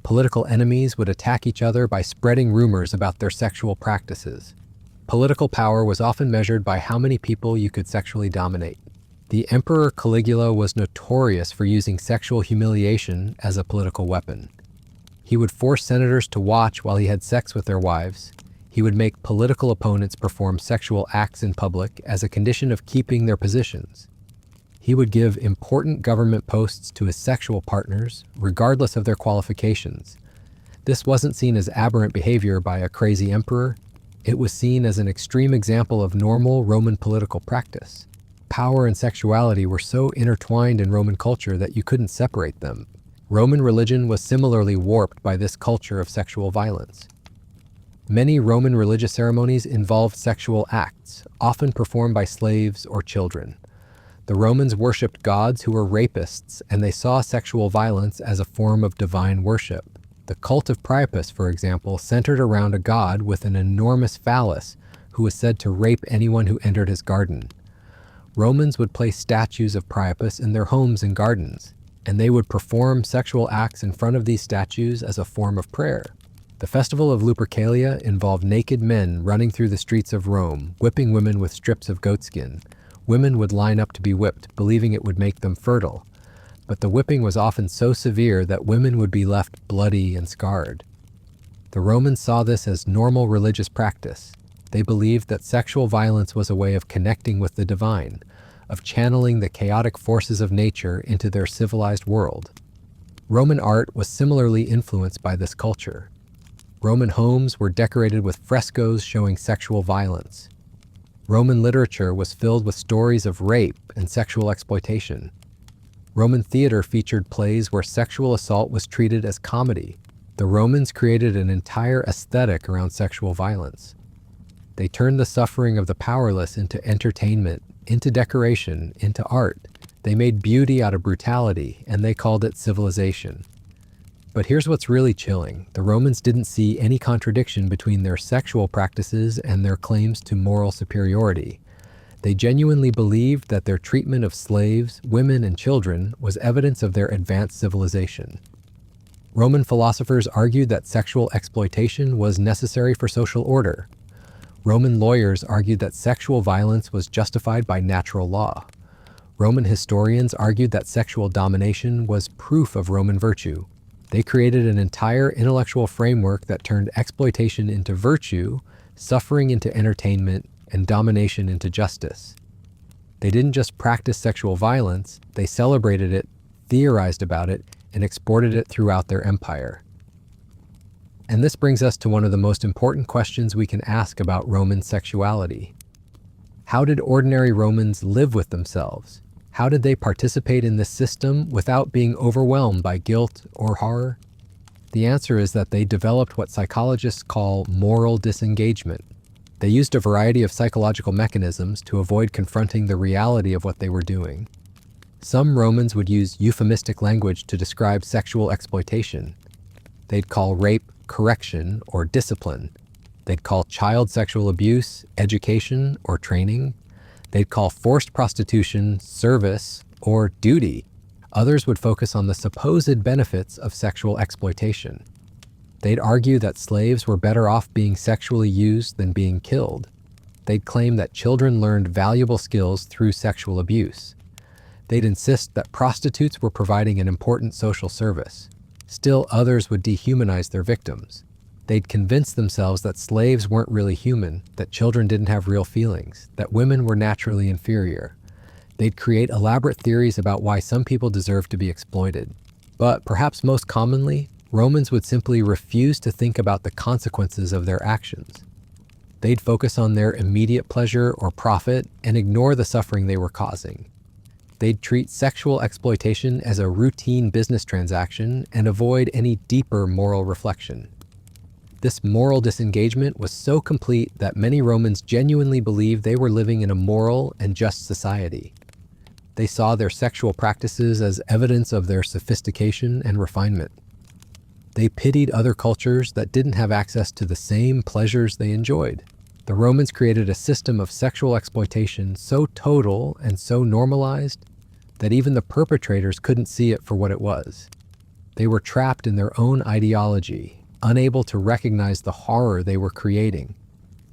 Political enemies would attack each other by spreading rumors about their sexual practices. Political power was often measured by how many people you could sexually dominate. The Emperor Caligula was notorious for using sexual humiliation as a political weapon. He would force senators to watch while he had sex with their wives. He would make political opponents perform sexual acts in public as a condition of keeping their positions. He would give important government posts to his sexual partners, regardless of their qualifications. This wasn't seen as aberrant behavior by a crazy emperor. It was seen as an extreme example of normal Roman political practice. Power and sexuality were so intertwined in Roman culture that you couldn't separate them. Roman religion was similarly warped by this culture of sexual violence. Many Roman religious ceremonies involved sexual acts, often performed by slaves or children. The Romans worshipped gods who were rapists, and they saw sexual violence as a form of divine worship. The cult of Priapus, for example, centered around a god with an enormous phallus who was said to rape anyone who entered his garden. Romans would place statues of Priapus in their homes and gardens, and they would perform sexual acts in front of these statues as a form of prayer. The festival of Lupercalia involved naked men running through the streets of Rome, whipping women with strips of goatskin. Women would line up to be whipped, believing it would make them fertile. But the whipping was often so severe that women would be left bloody and scarred. The Romans saw this as normal religious practice. They believed that sexual violence was a way of connecting with the divine, of channeling the chaotic forces of nature into their civilized world. Roman art was similarly influenced by this culture. Roman homes were decorated with frescoes showing sexual violence. Roman literature was filled with stories of rape and sexual exploitation. Roman theater featured plays where sexual assault was treated as comedy. The Romans created an entire aesthetic around sexual violence. They turned the suffering of the powerless into entertainment, into decoration, into art. They made beauty out of brutality, and they called it civilization. But here's what's really chilling. The Romans didn't see any contradiction between their sexual practices and their claims to moral superiority. They genuinely believed that their treatment of slaves, women, and children was evidence of their advanced civilization. Roman philosophers argued that sexual exploitation was necessary for social order. Roman lawyers argued that sexual violence was justified by natural law. Roman historians argued that sexual domination was proof of Roman virtue. They created an entire intellectual framework that turned exploitation into virtue, suffering into entertainment, and domination into justice. They didn't just practice sexual violence, they celebrated it, theorized about it, and exported it throughout their empire. And this brings us to one of the most important questions we can ask about Roman sexuality. How did ordinary Romans live with themselves? How did they participate in this system without being overwhelmed by guilt or horror? The answer is that they developed what psychologists call moral disengagement. They used a variety of psychological mechanisms to avoid confronting the reality of what they were doing. Some Romans would use euphemistic language to describe sexual exploitation. They'd call rape correction or discipline. They'd call child sexual abuse education or training. They'd call forced prostitution service or duty. Others would focus on the supposed benefits of sexual exploitation. They'd argue that slaves were better off being sexually used than being killed. They'd claim that children learned valuable skills through sexual abuse. They'd insist that prostitutes were providing an important social service. Still, others would dehumanize their victims. They'd convince themselves that slaves weren't really human, that children didn't have real feelings, that women were naturally inferior. They'd create elaborate theories about why some people deserve to be exploited. But perhaps most commonly, Romans would simply refuse to think about the consequences of their actions. They'd focus on their immediate pleasure or profit and ignore the suffering they were causing. They'd treat sexual exploitation as a routine business transaction and avoid any deeper moral reflection. This moral disengagement was so complete that many Romans genuinely believed they were living in a moral and just society. They saw their sexual practices as evidence of their sophistication and refinement. They pitied other cultures that didn't have access to the same pleasures they enjoyed. The Romans created a system of sexual exploitation so total and so normalized that even the perpetrators couldn't see it for what it was. They were trapped in their own ideology, unable to recognize the horror they were creating.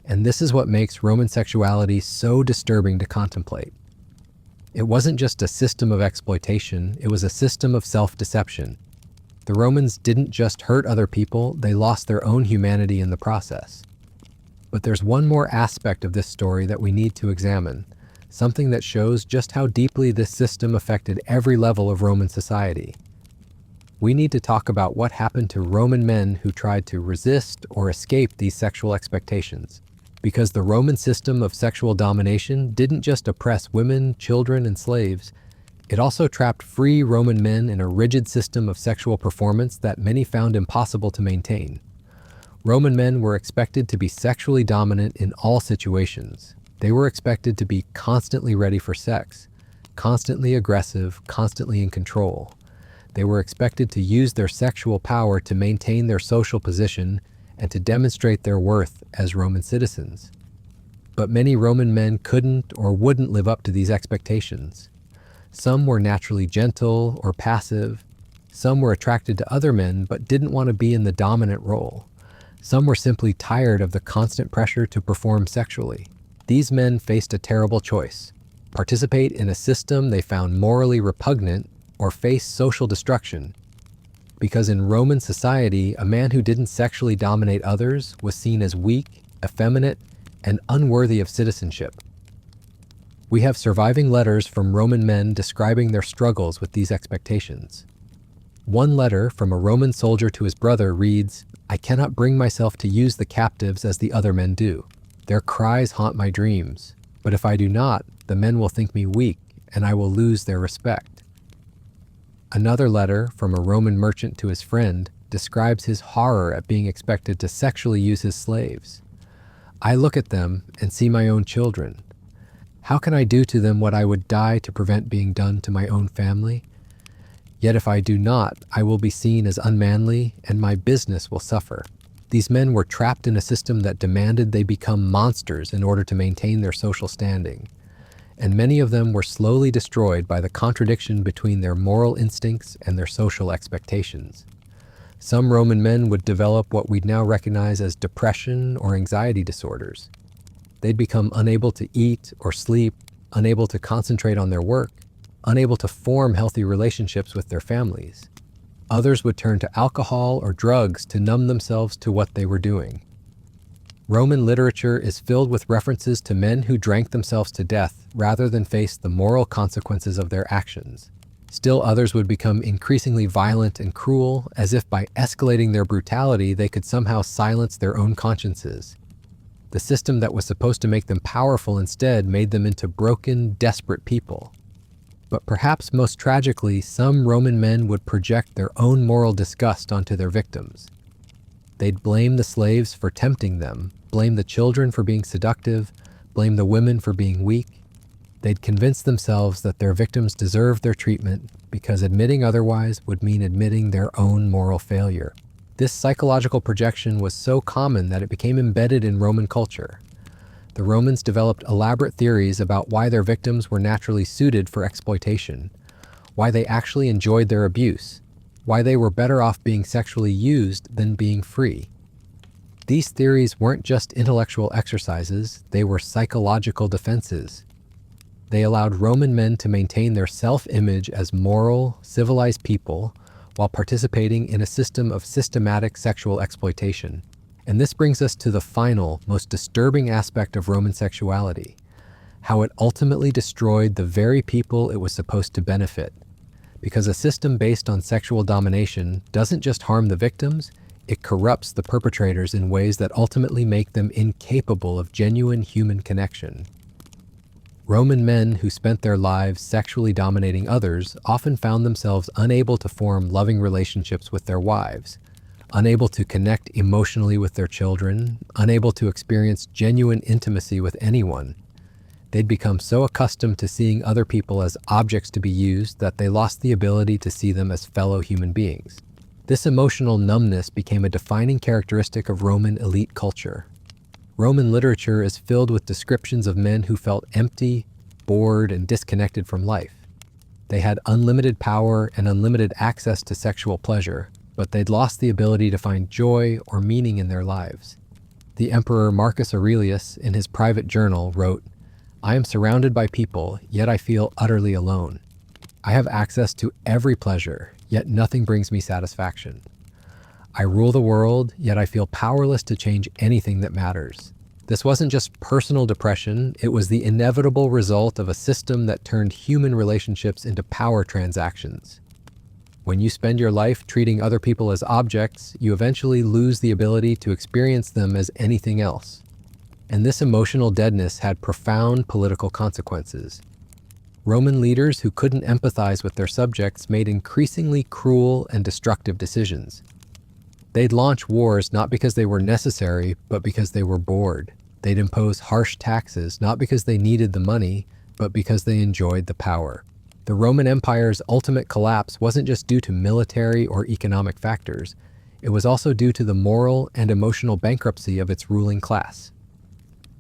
And this is what makes Roman sexuality so disturbing to contemplate. It wasn't just a system of exploitation, it was a system of self-deception. The Romans didn't just hurt other people, they lost their own humanity in the process. But there's one more aspect of this story that we need to examine, something that shows just how deeply this system affected every level of Roman society. We need to talk about what happened to Roman men who tried to resist or escape these sexual expectations. Because the Roman system of sexual domination didn't just oppress women, children, and slaves, it also trapped free Roman men in a rigid system of sexual performance that many found impossible to maintain. Roman men were expected to be sexually dominant in all situations. They were expected to be constantly ready for sex, constantly aggressive, constantly in control. They were expected to use their sexual power to maintain their social position and to demonstrate their worth as Roman citizens. But many Roman men couldn't or wouldn't live up to these expectations. Some were naturally gentle or passive. Some were attracted to other men but didn't want to be in the dominant role. Some were simply tired of the constant pressure to perform sexually. These men faced a terrible choice: participate in a system they found morally repugnant or face social destruction. Because in Roman society, a man who didn't sexually dominate others was seen as weak, effeminate, and unworthy of citizenship. We have surviving letters from Roman men describing their struggles with these expectations. One letter from a Roman soldier to his brother reads, "I cannot bring myself to use the captives as the other men do. Their cries haunt my dreams, but if I do not, the men will think me weak, and I will lose their respect." Another letter from a Roman merchant to his friend describes his horror at being expected to sexually use his slaves. "I look at them and see my own children. How can I do to them what I would die to prevent being done to my own family? Yet if I do not, I will be seen as unmanly and my business will suffer." These men were trapped in a system that demanded they become monsters in order to maintain their social standing. And many of them were slowly destroyed by the contradiction between their moral instincts and their social expectations. Some Roman men would develop what we'd now recognize as depression or anxiety disorders. They'd become unable to eat or sleep, unable to concentrate on their work, unable to form healthy relationships with their families. Others would turn to alcohol or drugs to numb themselves to what they were doing. Roman literature is filled with references to men who drank themselves to death rather than face the moral consequences of their actions. Still others would become increasingly violent and cruel, as if by escalating their brutality they could somehow silence their own consciences. The system that was supposed to make them powerful instead made them into broken, desperate people. But perhaps most tragically, some Roman men would project their own moral disgust onto their victims. They'd blame the slaves for tempting them, blame the children for being seductive, blame the women for being weak. They'd convince themselves that their victims deserved their treatment because admitting otherwise would mean admitting their own moral failure. This psychological projection was so common that it became embedded in Roman culture. The Romans developed elaborate theories about why their victims were naturally suited for exploitation, why they actually enjoyed their abuse, why they were better off being sexually used than being free. These theories weren't just intellectual exercises, they were psychological defenses. They allowed Roman men to maintain their self-image as moral, civilized people while participating in a system of systematic sexual exploitation. And this brings us to the final, most disturbing aspect of Roman sexuality, how it ultimately destroyed the very people it was supposed to benefit. Because a system based on sexual domination doesn't just harm the victims, it corrupts the perpetrators in ways that ultimately make them incapable of genuine human connection. Roman men who spent their lives sexually dominating others often found themselves unable to form loving relationships with their wives, unable to connect emotionally with their children, unable to experience genuine intimacy with anyone. They'd become so accustomed to seeing other people as objects to be used that they lost the ability to see them as fellow human beings. This emotional numbness became a defining characteristic of Roman elite culture. Roman literature is filled with descriptions of men who felt empty, bored, and disconnected from life. They had unlimited power and unlimited access to sexual pleasure, but they'd lost the ability to find joy or meaning in their lives. The Emperor Marcus Aurelius, in his private journal, wrote, "I am surrounded by people, yet I feel utterly alone. I have access to every pleasure, yet nothing brings me satisfaction. I rule the world, yet I feel powerless to change anything that matters." This wasn't just personal depression, it was the inevitable result of a system that turned human relationships into power transactions. When you spend your life treating other people as objects, you eventually lose the ability to experience them as anything else. And this emotional deadness had profound political consequences. Roman leaders who couldn't empathize with their subjects made increasingly cruel and destructive decisions. They'd launch wars not because they were necessary, but because they were bored. They'd impose harsh taxes not because they needed the money, but because they enjoyed the power. The Roman Empire's ultimate collapse wasn't just due to military or economic factors, it was also due to the moral and emotional bankruptcy of its ruling class.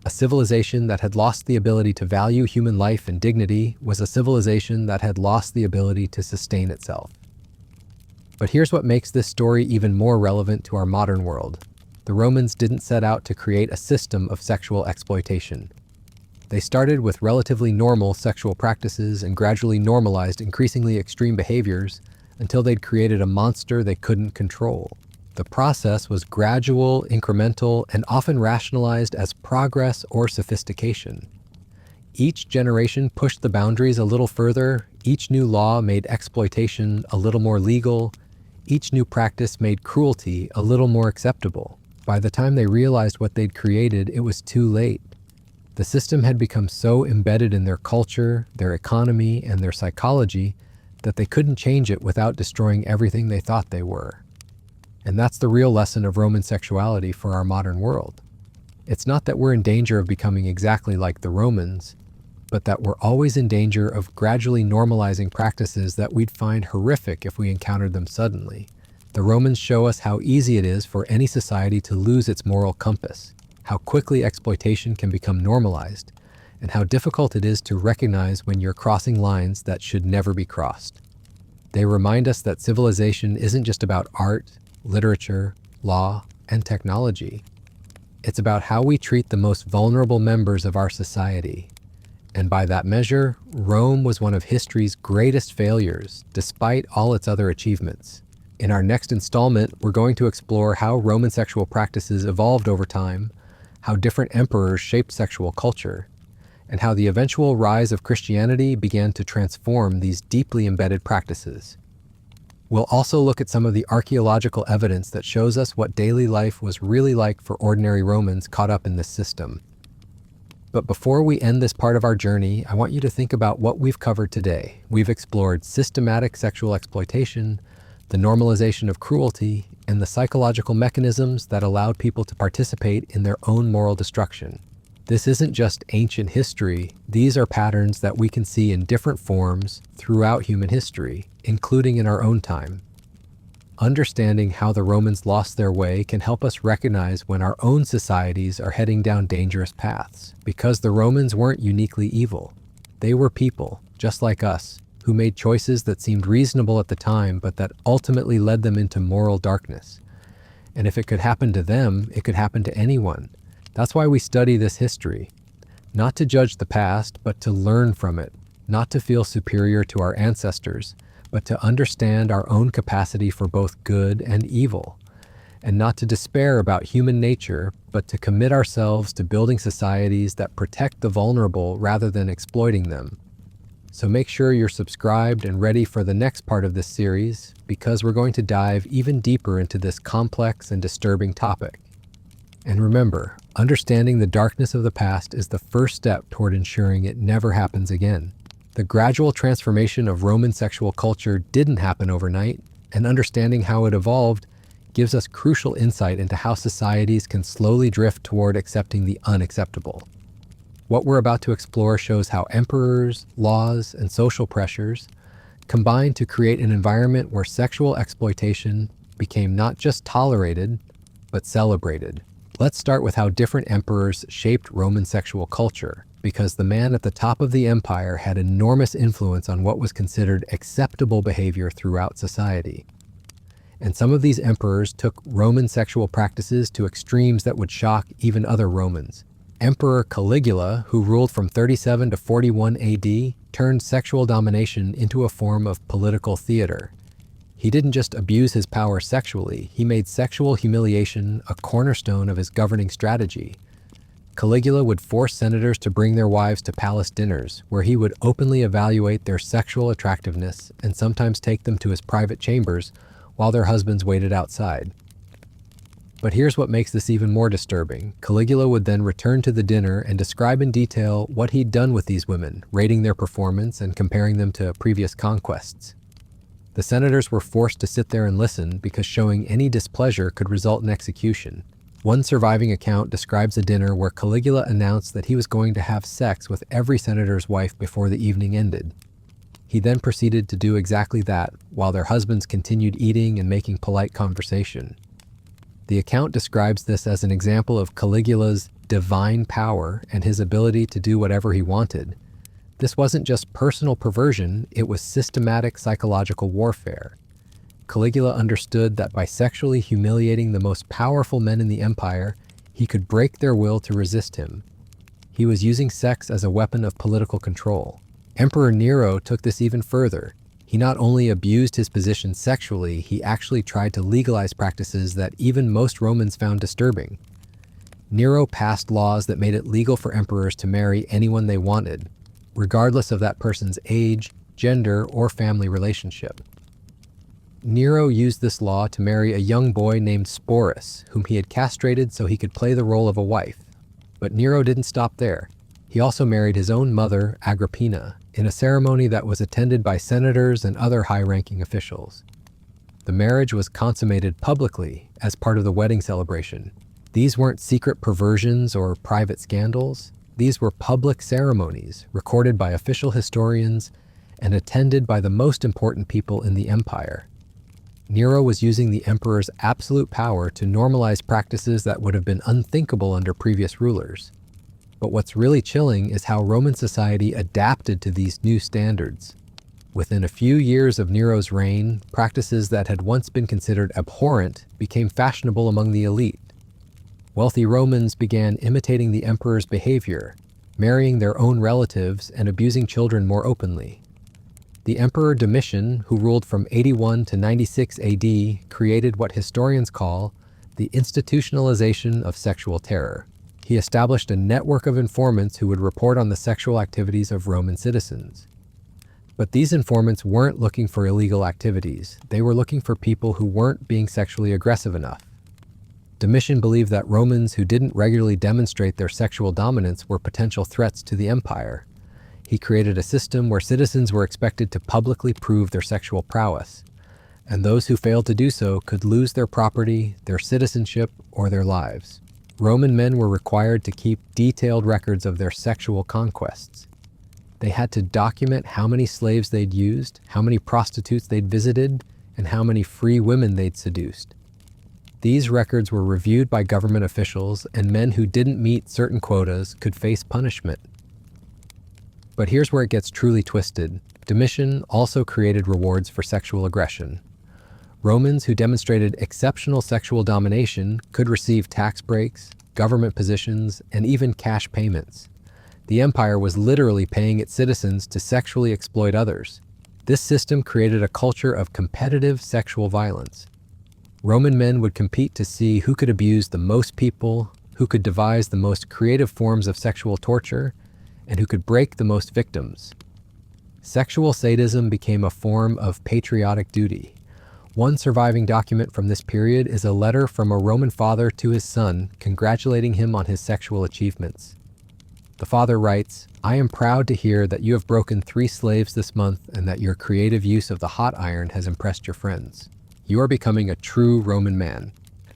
A civilization that had lost the ability to value human life and dignity was a civilization that had lost the ability to sustain itself. But here's what makes this story even more relevant to our modern world. The Romans didn't set out to create a system of sexual exploitation. They started with relatively normal sexual practices and gradually normalized increasingly extreme behaviors until they'd created a monster they couldn't control. The process was gradual, incremental, and often rationalized as progress or sophistication. Each generation pushed the boundaries a little further, each new law made exploitation a little more legal, each new practice made cruelty a little more acceptable. By the time they realized what they'd created, it was too late. The system had become so embedded in their culture, their economy, and their psychology that they couldn't change it without destroying everything they thought they were. And that's the real lesson of Roman sexuality for our modern world. It's not that we're in danger of becoming exactly like the Romans, but that we're always in danger of gradually normalizing practices that we'd find horrific if we encountered them suddenly. The Romans show us how easy it is for any society to lose its moral compass, how quickly exploitation can become normalized, and how difficult it is to recognize when you're crossing lines that should never be crossed. They remind us that civilization isn't just about art, literature, law, and technology. It's about how we treat the most vulnerable members of our society. And by that measure, Rome was one of history's greatest failures, despite all its other achievements. In our next installment, we're going to explore how Roman sexual practices evolved over time, how different emperors shaped sexual culture, and how the eventual rise of Christianity began to transform these deeply embedded practices. We'll also look at some of the archaeological evidence that shows us what daily life was really like for ordinary Romans caught up in this system. But before we end this part of our journey, I want you to think about what we've covered today. We've explored systematic sexual exploitation, the normalization of cruelty, and the psychological mechanisms that allowed people to participate in their own moral destruction. This isn't just ancient history. These are patterns that we can see in different forms throughout human history, including in our own time. Understanding how the Romans lost their way can help us recognize when our own societies are heading down dangerous paths, because the Romans weren't uniquely evil. They were people, just like us, who made choices that seemed reasonable at the time, but that ultimately led them into moral darkness. And if it could happen to them, it could happen to anyone. That's why we study this history. Not to judge the past, but to learn from it. Not to feel superior to our ancestors, but to understand our own capacity for both good and evil. And not to despair about human nature, but to commit ourselves to building societies that protect the vulnerable rather than exploiting them. So make sure you're subscribed and ready for the next part of this series, because we're going to dive even deeper into this complex and disturbing topic. And remember, understanding the darkness of the past is the first step toward ensuring it never happens again. The gradual transformation of Roman sexual culture didn't happen overnight, and understanding how it evolved gives us crucial insight into how societies can slowly drift toward accepting the unacceptable. What we're about to explore shows how emperors, laws, and social pressures combined to create an environment where sexual exploitation became not just tolerated, but celebrated. Let's start with how different emperors shaped Roman sexual culture, because the man at the top of the empire had enormous influence on what was considered acceptable behavior throughout society. And some of these emperors took Roman sexual practices to extremes that would shock even other Romans. Emperor Caligula, who ruled from 37 to 41 AD, turned sexual domination into a form of political theater. He didn't just abuse his power sexually, he made sexual humiliation a cornerstone of his governing strategy. Caligula would force senators to bring their wives to palace dinners, where he would openly evaluate their sexual attractiveness and sometimes take them to his private chambers while their husbands waited outside. But here's what makes this even more disturbing. Caligula would then return to the dinner and describe in detail what he'd done with these women, rating their performance and comparing them to previous conquests. The senators were forced to sit there and listen because showing any displeasure could result in execution. One surviving account describes a dinner where Caligula announced that he was going to have sex with every senator's wife before the evening ended. He then proceeded to do exactly that, while their husbands continued eating and making polite conversation. The account describes this as an example of Caligula's divine power and his ability to do whatever he wanted. This wasn't just personal perversion, it was systematic psychological warfare. Caligula understood that by sexually humiliating the most powerful men in the empire, he could break their will to resist him. He was using sex as a weapon of political control. Emperor Nero took this even further. He not only abused his position sexually, he actually tried to legalize practices that even most Romans found disturbing. Nero passed laws that made it legal for emperors to marry anyone they wanted, regardless of that person's age, gender, or family relationship. Nero used this law to marry a young boy named Sporus, whom he had castrated so he could play the role of a wife. But Nero didn't stop there. He also married his own mother, Agrippina, in a ceremony that was attended by senators and other high-ranking officials. The marriage was consummated publicly as part of the wedding celebration. These weren't secret perversions or private scandals. These were public ceremonies recorded by official historians and attended by the most important people in the empire. Nero was using the emperor's absolute power to normalize practices that would have been unthinkable under previous rulers. But what's really chilling is how Roman society adapted to these new standards. Within a few years of Nero's reign, practices that had once been considered abhorrent became fashionable among the elite. Wealthy Romans began imitating the emperor's behavior, marrying their own relatives and abusing children more openly. The Emperor Domitian, who ruled from 81 to 96 AD, created what historians call the institutionalization of sexual terror. He established a network of informants who would report on the sexual activities of Roman citizens. But these informants weren't looking for illegal activities. They were looking for people who weren't being sexually aggressive enough. Domitian believed that Romans who didn't regularly demonstrate their sexual dominance were potential threats to the empire. He created a system where citizens were expected to publicly prove their sexual prowess, and those who failed to do so could lose their property, their citizenship, or their lives. Roman men were required to keep detailed records of their sexual conquests. They had to document how many slaves they'd used, how many prostitutes they'd visited, and how many free women they'd seduced. These records were reviewed by government officials, and men who didn't meet certain quotas could face punishment. But here's where it gets truly twisted. Domitian also created rewards for sexual aggression. Romans who demonstrated exceptional sexual domination could receive tax breaks, government positions, and even cash payments. The empire was literally paying its citizens to sexually exploit others. This system created a culture of competitive sexual violence. Roman men would compete to see who could abuse the most people, who could devise the most creative forms of sexual torture, and who could break the most victims. Sexual sadism became a form of patriotic duty. One surviving document from this period is a letter from a Roman father to his son, congratulating him on his sexual achievements. The father writes, "I am proud to hear that you have broken 3 slaves this month and that your creative use of the hot iron has impressed your friends. You are becoming a true Roman man."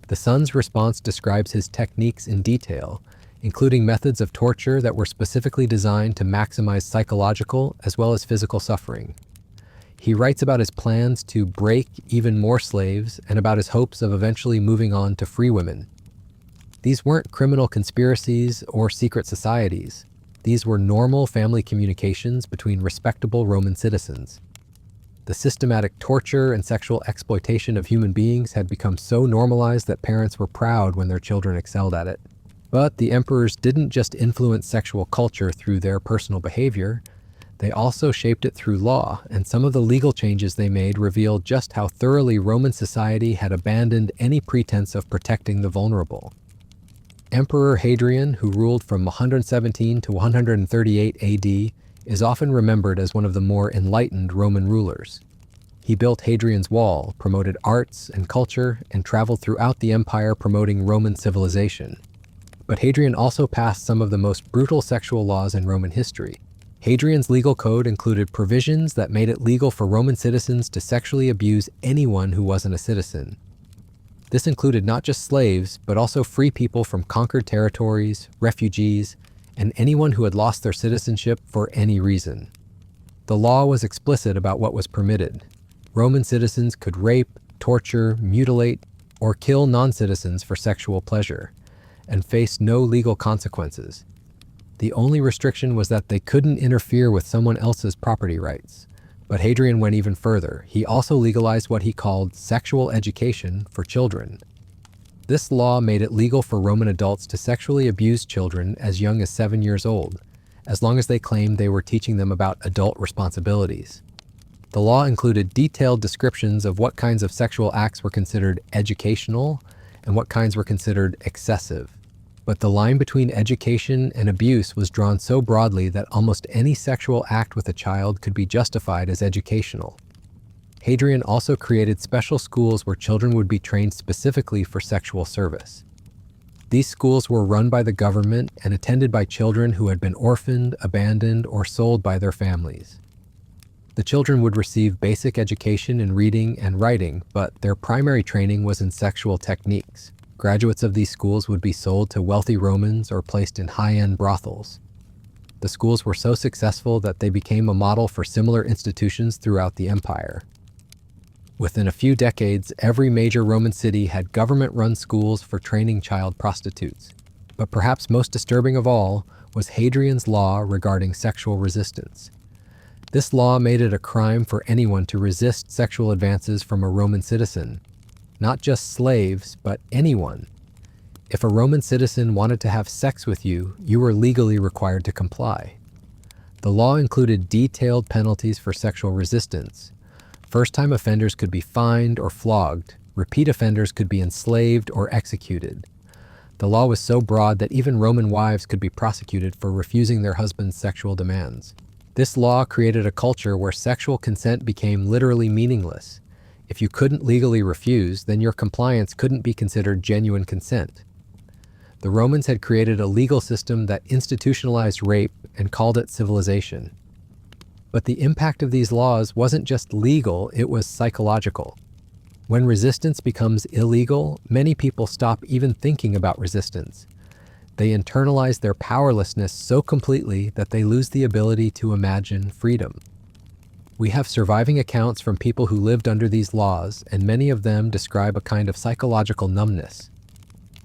The son's response describes his techniques in detail, including methods of torture that were specifically designed to maximize psychological as well as physical suffering. He writes about his plans to break even more slaves and about his hopes of eventually moving on to free women. These weren't criminal conspiracies or secret societies. These were normal family communications between respectable Roman citizens. The systematic torture and sexual exploitation of human beings had become so normalized that parents were proud when their children excelled at it. But the emperors didn't just influence sexual culture through their personal behavior, they also shaped it through law, and some of the legal changes they made revealed just how thoroughly Roman society had abandoned any pretense of protecting the vulnerable. Emperor Hadrian, who ruled from 117 to 138 AD, is often remembered as one of the more enlightened Roman rulers. He built Hadrian's Wall, promoted arts and culture, and traveled throughout the empire promoting Roman civilization. But Hadrian also passed some of the most brutal sexual laws in Roman history. Hadrian's legal code included provisions that made it legal for Roman citizens to sexually abuse anyone who wasn't a citizen. This included not just slaves, but also free people from conquered territories, refugees, and anyone who had lost their citizenship for any reason. The law was explicit about what was permitted. Roman citizens could rape, torture, mutilate, or kill non-citizens for sexual pleasure, and faced no legal consequences. The only restriction was that they couldn't interfere with someone else's property rights. But Hadrian went even further. He also legalized what he called sexual education for children. This law made it legal for Roman adults to sexually abuse children as young as 7 years old, as long as they claimed they were teaching them about adult responsibilities. The law included detailed descriptions of what kinds of sexual acts were considered educational and what kinds were considered excessive. But the line between education and abuse was drawn so broadly that almost any sexual act with a child could be justified as educational. Hadrian also created special schools where children would be trained specifically for sexual service. These schools were run by the government and attended by children who had been orphaned, abandoned, or sold by their families. The children would receive basic education in reading and writing, but their primary training was in sexual techniques. Graduates of these schools would be sold to wealthy Romans or placed in high-end brothels. The schools were so successful that they became a model for similar institutions throughout the empire. Within a few decades, every major Roman city had government-run schools for training child prostitutes. But perhaps most disturbing of all was Hadrian's law regarding sexual resistance. This law made it a crime for anyone to resist sexual advances from a Roman citizen. Not just slaves, but anyone. If a Roman citizen wanted to have sex with you, you were legally required to comply. The law included detailed penalties for sexual resistance. First-time offenders could be fined or flogged. Repeat offenders could be enslaved or executed. The law was so broad that even Roman wives could be prosecuted for refusing their husband's sexual demands. This law created a culture where sexual consent became literally meaningless. If you couldn't legally refuse, then your compliance couldn't be considered genuine consent. The Romans had created a legal system that institutionalized rape and called it civilization. But the impact of these laws wasn't just legal, it was psychological. When resistance becomes illegal, many people stop even thinking about resistance. They internalize their powerlessness so completely that they lose the ability to imagine freedom. We have surviving accounts from people who lived under these laws, and many of them describe a kind of psychological numbness.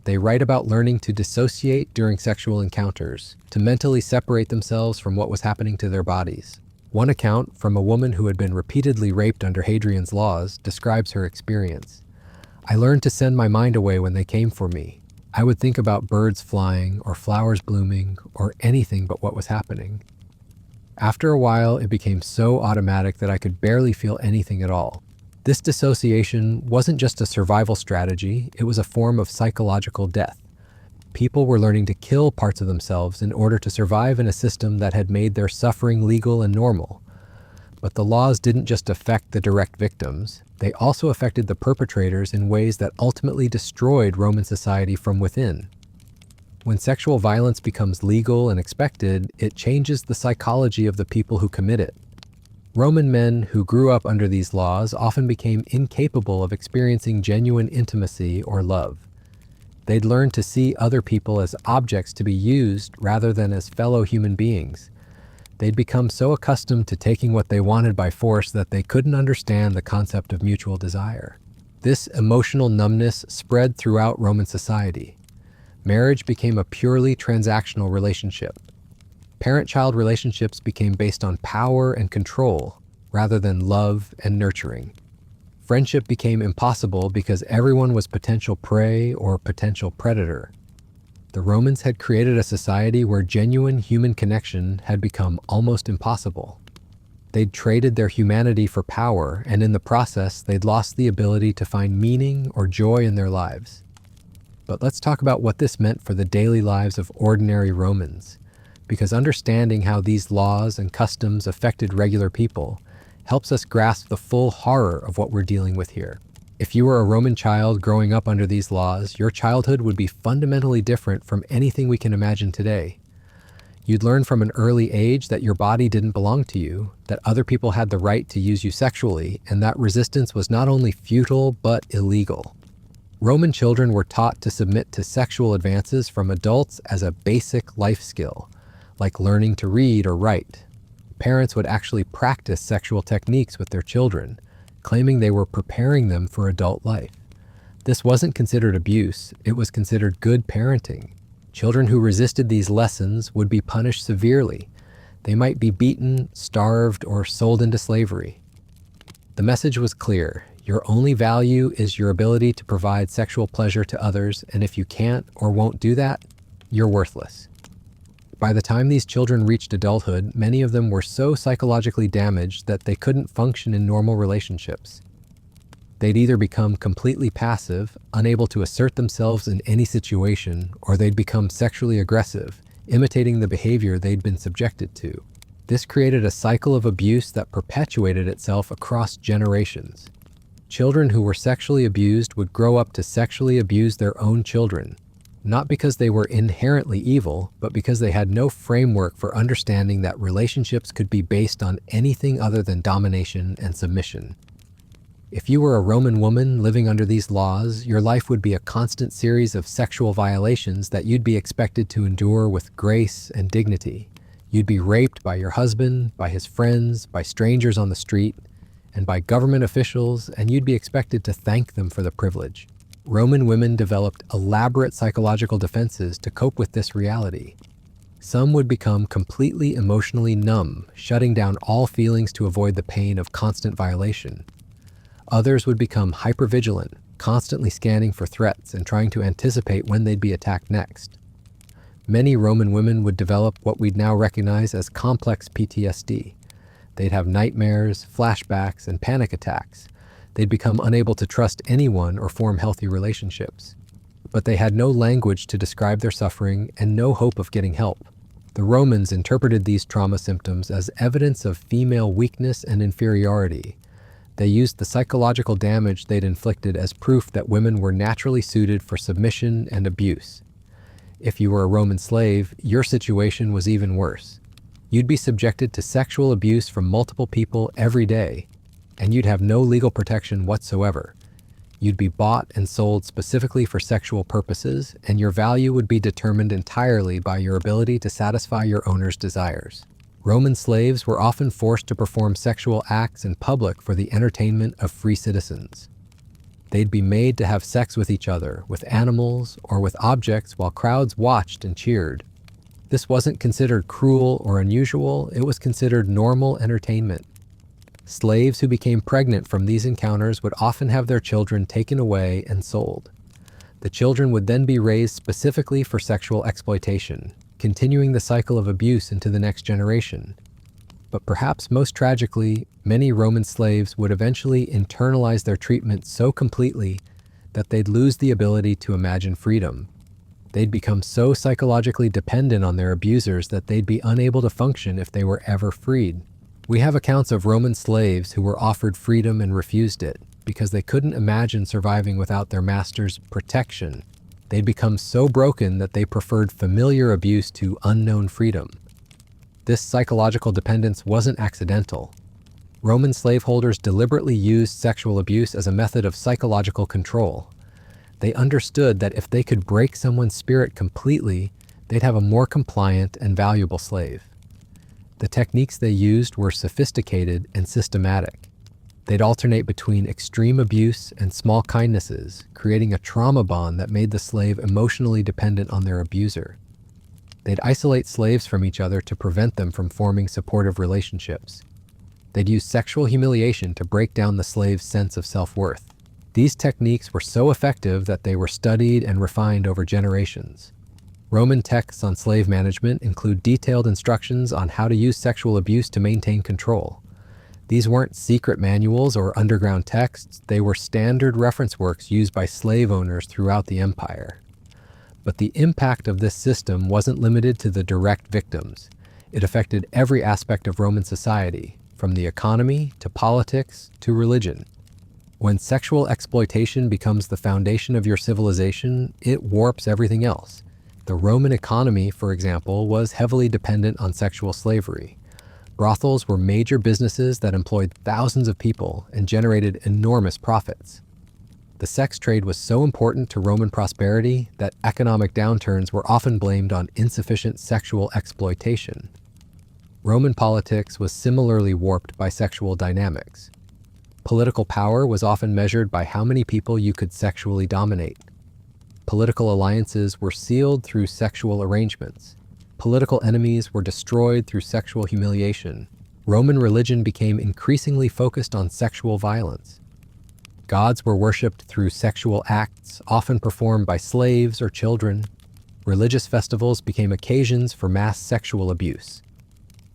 They write about learning to dissociate during sexual encounters, to mentally separate themselves from what was happening to their bodies. One account, from a woman who had been repeatedly raped under Hadrian's laws, describes her experience. "I learned to send my mind away when they came for me. I would think about birds flying, or flowers blooming, or anything but what was happening. After a while, it became so automatic that I could barely feel anything at all." This dissociation wasn't just a survival strategy, it was a form of psychological death. People were learning to kill parts of themselves in order to survive in a system that had made their suffering legal and normal. But the laws didn't just affect the direct victims, they also affected the perpetrators in ways that ultimately destroyed Roman society from within. When sexual violence becomes legal and expected, it changes the psychology of the people who commit it. Roman men who grew up under these laws often became incapable of experiencing genuine intimacy or love. They'd learn to see other people as objects to be used rather than as fellow human beings. They'd become so accustomed to taking what they wanted by force that they couldn't understand the concept of mutual desire. This emotional numbness spread throughout Roman society. Marriage became a purely transactional relationship. Parent-child relationships became based on power and control rather than love and nurturing. Friendship became impossible because everyone was potential prey or potential predator. The Romans had created a society where genuine human connection had become almost impossible. They'd traded their humanity for power, and in the process, they'd lost the ability to find meaning or joy in their lives. But let's talk about what this meant for the daily lives of ordinary Romans, because understanding how these laws and customs affected regular people helps us grasp the full horror of what we're dealing with here. If you were a Roman child growing up under these laws, your childhood would be fundamentally different from anything we can imagine today. You'd learn from an early age that your body didn't belong to you, that other people had the right to use you sexually, and that resistance was not only futile but illegal. Roman children were taught to submit to sexual advances from adults as a basic life skill, like learning to read or write. Parents would actually practice sexual techniques with their children, claiming they were preparing them for adult life. This wasn't considered abuse, it was considered good parenting. Children who resisted these lessons would be punished severely. They might be beaten, starved, or sold into slavery. The message was clear. Your only value is your ability to provide sexual pleasure to others, and if you can't or won't do that, you're worthless. By the time these children reached adulthood, many of them were so psychologically damaged that they couldn't function in normal relationships. They'd either become completely passive, unable to assert themselves in any situation, or they'd become sexually aggressive, imitating the behavior they'd been subjected to. This created a cycle of abuse that perpetuated itself across generations. Children who were sexually abused would grow up to sexually abuse their own children, not because they were inherently evil, but because they had no framework for understanding that relationships could be based on anything other than domination and submission. If you were a Roman woman living under these laws, your life would be a constant series of sexual violations that you'd be expected to endure with grace and dignity. You'd be raped by your husband, by his friends, by strangers on the street, and by government officials, and you'd be expected to thank them for the privilege. Roman women developed elaborate psychological defenses to cope with this reality. Some would become completely emotionally numb, shutting down all feelings to avoid the pain of constant violation. Others would become hypervigilant, constantly scanning for threats and trying to anticipate when they'd be attacked next. Many Roman women would develop what we'd now recognize as complex PTSD. They'd have nightmares, flashbacks, and panic attacks. They'd become unable to trust anyone or form healthy relationships. But they had no language to describe their suffering and no hope of getting help. The Romans interpreted these trauma symptoms as evidence of female weakness and inferiority. They used the psychological damage they'd inflicted as proof that women were naturally suited for submission and abuse. If you were a Roman slave, your situation was even worse. You'd be subjected to sexual abuse from multiple people every day, and you'd have no legal protection whatsoever. You'd be bought and sold specifically for sexual purposes, and your value would be determined entirely by your ability to satisfy your owner's desires. Roman slaves were often forced to perform sexual acts in public for the entertainment of free citizens. They'd be made to have sex with each other, with animals, or with objects while crowds watched and cheered. This wasn't considered cruel or unusual, it was considered normal entertainment. Slaves who became pregnant from these encounters would often have their children taken away and sold. The children would then be raised specifically for sexual exploitation, continuing the cycle of abuse into the next generation. But perhaps most tragically, many Roman slaves would eventually internalize their treatment so completely that they'd lose the ability to imagine freedom. They'd become so psychologically dependent on their abusers that they'd be unable to function if they were ever freed. We have accounts of Roman slaves who were offered freedom and refused it because they couldn't imagine surviving without their master's protection. They'd become so broken that they preferred familiar abuse to unknown freedom. This psychological dependence wasn't accidental. Roman slaveholders deliberately used sexual abuse as a method of psychological control. They understood that if they could break someone's spirit completely, they'd have a more compliant and valuable slave. The techniques they used were sophisticated and systematic. They'd alternate between extreme abuse and small kindnesses, creating a trauma bond that made the slave emotionally dependent on their abuser. They'd isolate slaves from each other to prevent them from forming supportive relationships. They'd use sexual humiliation to break down the slave's sense of self-worth. These techniques were so effective that they were studied and refined over generations. Roman texts on slave management include detailed instructions on how to use sexual abuse to maintain control. These weren't secret manuals or underground texts, they were standard reference works used by slave owners throughout the empire. But the impact of this system wasn't limited to the direct victims. It affected every aspect of Roman society, from the economy to politics to religion. When sexual exploitation becomes the foundation of your civilization, it warps everything else. The Roman economy, for example, was heavily dependent on sexual slavery. Brothels were major businesses that employed thousands of people and generated enormous profits. The sex trade was so important to Roman prosperity that economic downturns were often blamed on insufficient sexual exploitation. Roman politics was similarly warped by sexual dynamics. Political power was often measured by how many people you could sexually dominate. Political alliances were sealed through sexual arrangements. Political enemies were destroyed through sexual humiliation. Roman religion became increasingly focused on sexual violence. Gods were worshipped through sexual acts, often performed by slaves or children. Religious festivals became occasions for mass sexual abuse.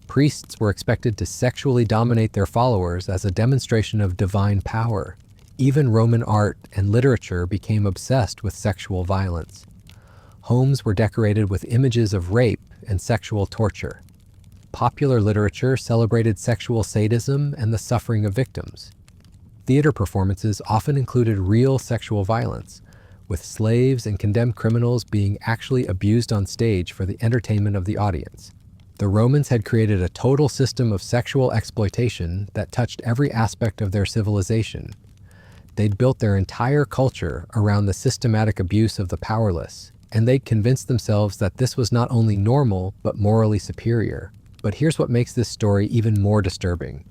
Priests were expected to sexually dominate their followers as a demonstration of divine power. Even Roman art and literature became obsessed with sexual violence. Homes were decorated with images of rape and sexual torture. Popular literature celebrated sexual sadism and the suffering of victims. Theater performances often included real sexual violence, with slaves and condemned criminals being actually abused on stage for the entertainment of the audience. The Romans had created a total system of sexual exploitation that touched every aspect of their civilization. They'd built their entire culture around the systematic abuse of the powerless, and they'd convinced themselves that this was not only normal, but morally superior. But here's what makes this story even more disturbing.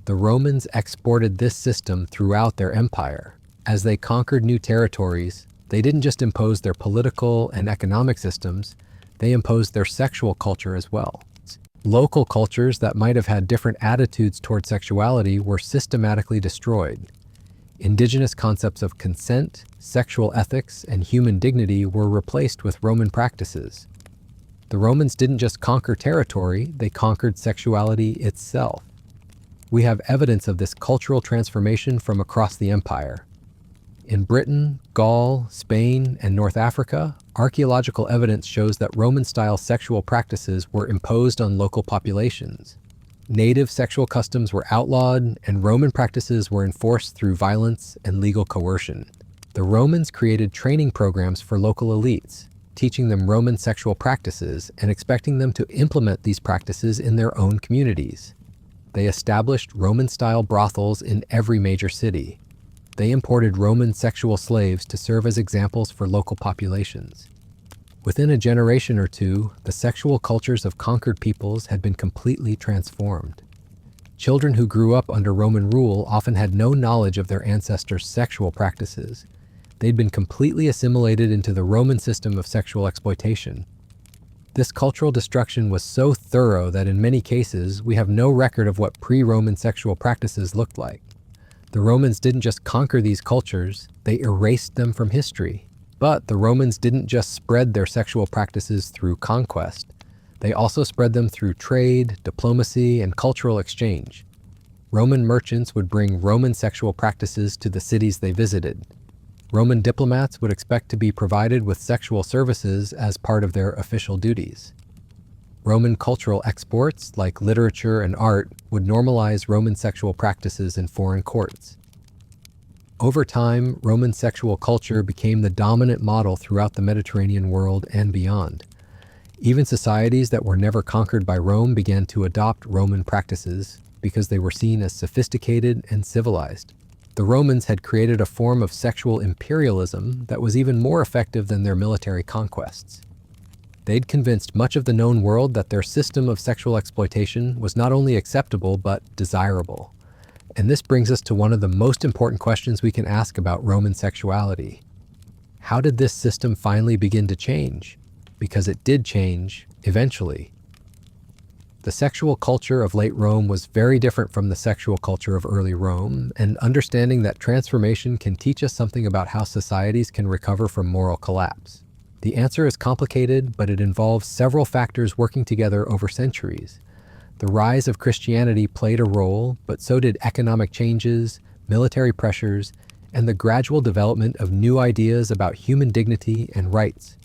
The Romans exported this system throughout their empire. As they conquered new territories, they didn't just impose their political and economic systems, they imposed their sexual culture as well. Local cultures that might have had different attitudes toward sexuality were systematically destroyed. Indigenous concepts of consent, sexual ethics, and human dignity were replaced with Roman practices. The Romans didn't just conquer territory, they conquered sexuality itself. We have evidence of this cultural transformation from across the empire. In Britain, Gaul, Spain, and North Africa, Archaeological evidence shows that Roman-style sexual practices were imposed on local populations. Native sexual customs were outlawed, and Roman practices were enforced through violence and legal coercion. The Romans created training programs for local elites, teaching them Roman sexual practices and expecting them to implement these practices in their own communities. They established Roman-style brothels in every major city. They imported Roman sexual slaves to serve as examples for local populations. Within a generation or two, the sexual cultures of conquered peoples had been completely transformed. Children who grew up under Roman rule often had no knowledge of their ancestors' sexual practices. They'd been completely assimilated into the Roman system of sexual exploitation. This cultural destruction was so thorough that in many cases, we have no record of what pre-Roman sexual practices looked like. The Romans didn't just conquer these cultures, they erased them from history. But the Romans didn't just spread their sexual practices through conquest. They also spread them through trade, diplomacy, and cultural exchange. Roman merchants would bring Roman sexual practices to the cities they visited. Roman diplomats would expect to be provided with sexual services as part of their official duties. Roman cultural exports, like literature and art, would normalize Roman sexual practices in foreign courts. Over time, Roman sexual culture became the dominant model throughout the Mediterranean world and beyond. Even societies that were never conquered by Rome began to adopt Roman practices because they were seen as sophisticated and civilized. The Romans had created a form of sexual imperialism that was even more effective than their military conquests. They'd convinced much of the known world that their system of sexual exploitation was not only acceptable but desirable. And this brings us to one of the most important questions we can ask about Roman sexuality. How did this system finally begin to change? Because it did change, eventually. The sexual culture of late Rome was very different from the sexual culture of early Rome, and understanding that transformation can teach us something about how societies can recover from moral collapse. The answer is complicated, but it involves several factors working together over centuries. The rise of Christianity played a role, but so did economic changes, military pressures, and the gradual development of new ideas about human dignity and rights.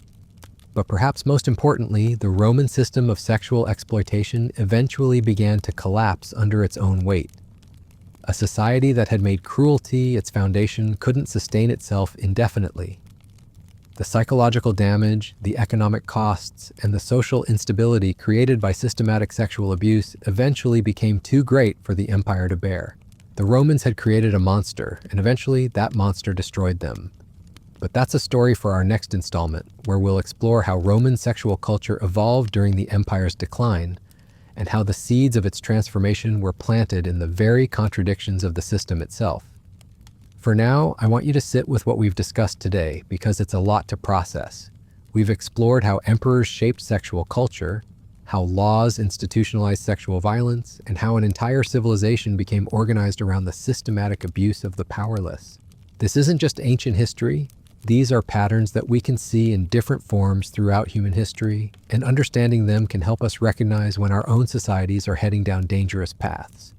But perhaps most importantly, the Roman system of sexual exploitation eventually began to collapse under its own weight. A society that had made cruelty its foundation couldn't sustain itself indefinitely. The psychological damage, the economic costs, and the social instability created by systematic sexual abuse eventually became too great for the empire to bear. The Romans had created a monster, and eventually that monster destroyed them. But that's a story for our next installment, where we'll explore how Roman sexual culture evolved during the empire's decline, and how the seeds of its transformation were planted in the very contradictions of the system itself. For now, I want you to sit with what we've discussed today because it's a lot to process. We've explored how emperors shaped sexual culture, how laws institutionalized sexual violence, and how an entire civilization became organized around the systematic abuse of the powerless. This isn't just ancient history. These are patterns that we can see in different forms throughout human history, and understanding them can help us recognize when our own societies are heading down dangerous paths.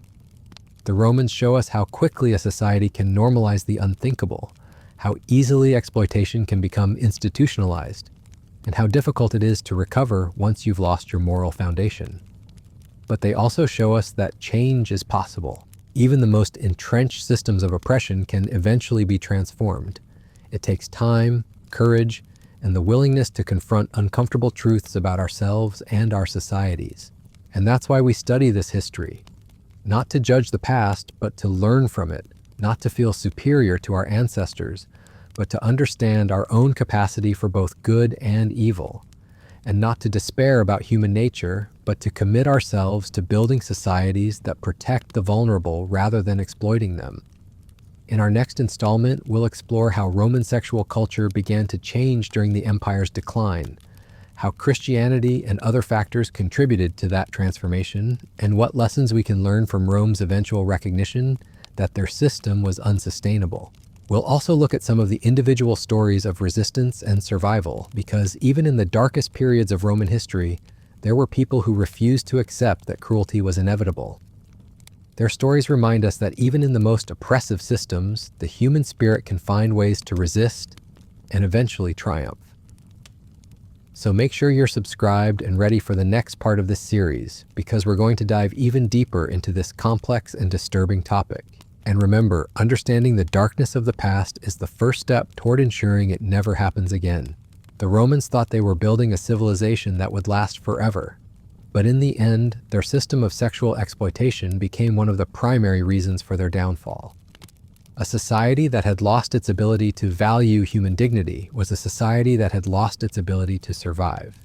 The Romans show us how quickly a society can normalize the unthinkable, how easily exploitation can become institutionalized, and how difficult it is to recover once you've lost your moral foundation. But they also show us that change is possible. Even the most entrenched systems of oppression can eventually be transformed. It takes time, courage, and the willingness to confront uncomfortable truths about ourselves and our societies. And that's why we study this history. Not to judge the past, but to learn from it, not to feel superior to our ancestors, but to understand our own capacity for both good and evil, and not to despair about human nature, but to commit ourselves to building societies that protect the vulnerable rather than exploiting them. In our next installment, we'll explore how Roman sexual culture began to change during the empire's decline, how Christianity and other factors contributed to that transformation, and what lessons we can learn from Rome's eventual recognition that their system was unsustainable. We'll also look at some of the individual stories of resistance and survival, because even in the darkest periods of Roman history, there were people who refused to accept that cruelty was inevitable. Their stories remind us that even in the most oppressive systems, the human spirit can find ways to resist and eventually triumph. So make sure you're subscribed and ready for the next part of this series, because we're going to dive even deeper into this complex and disturbing topic. And remember, understanding the darkness of the past is the first step toward ensuring it never happens again. The Romans thought they were building a civilization that would last forever. But in the end, their system of sexual exploitation became one of the primary reasons for their downfall. A society that had lost its ability to value human dignity was a society that had lost its ability to survive.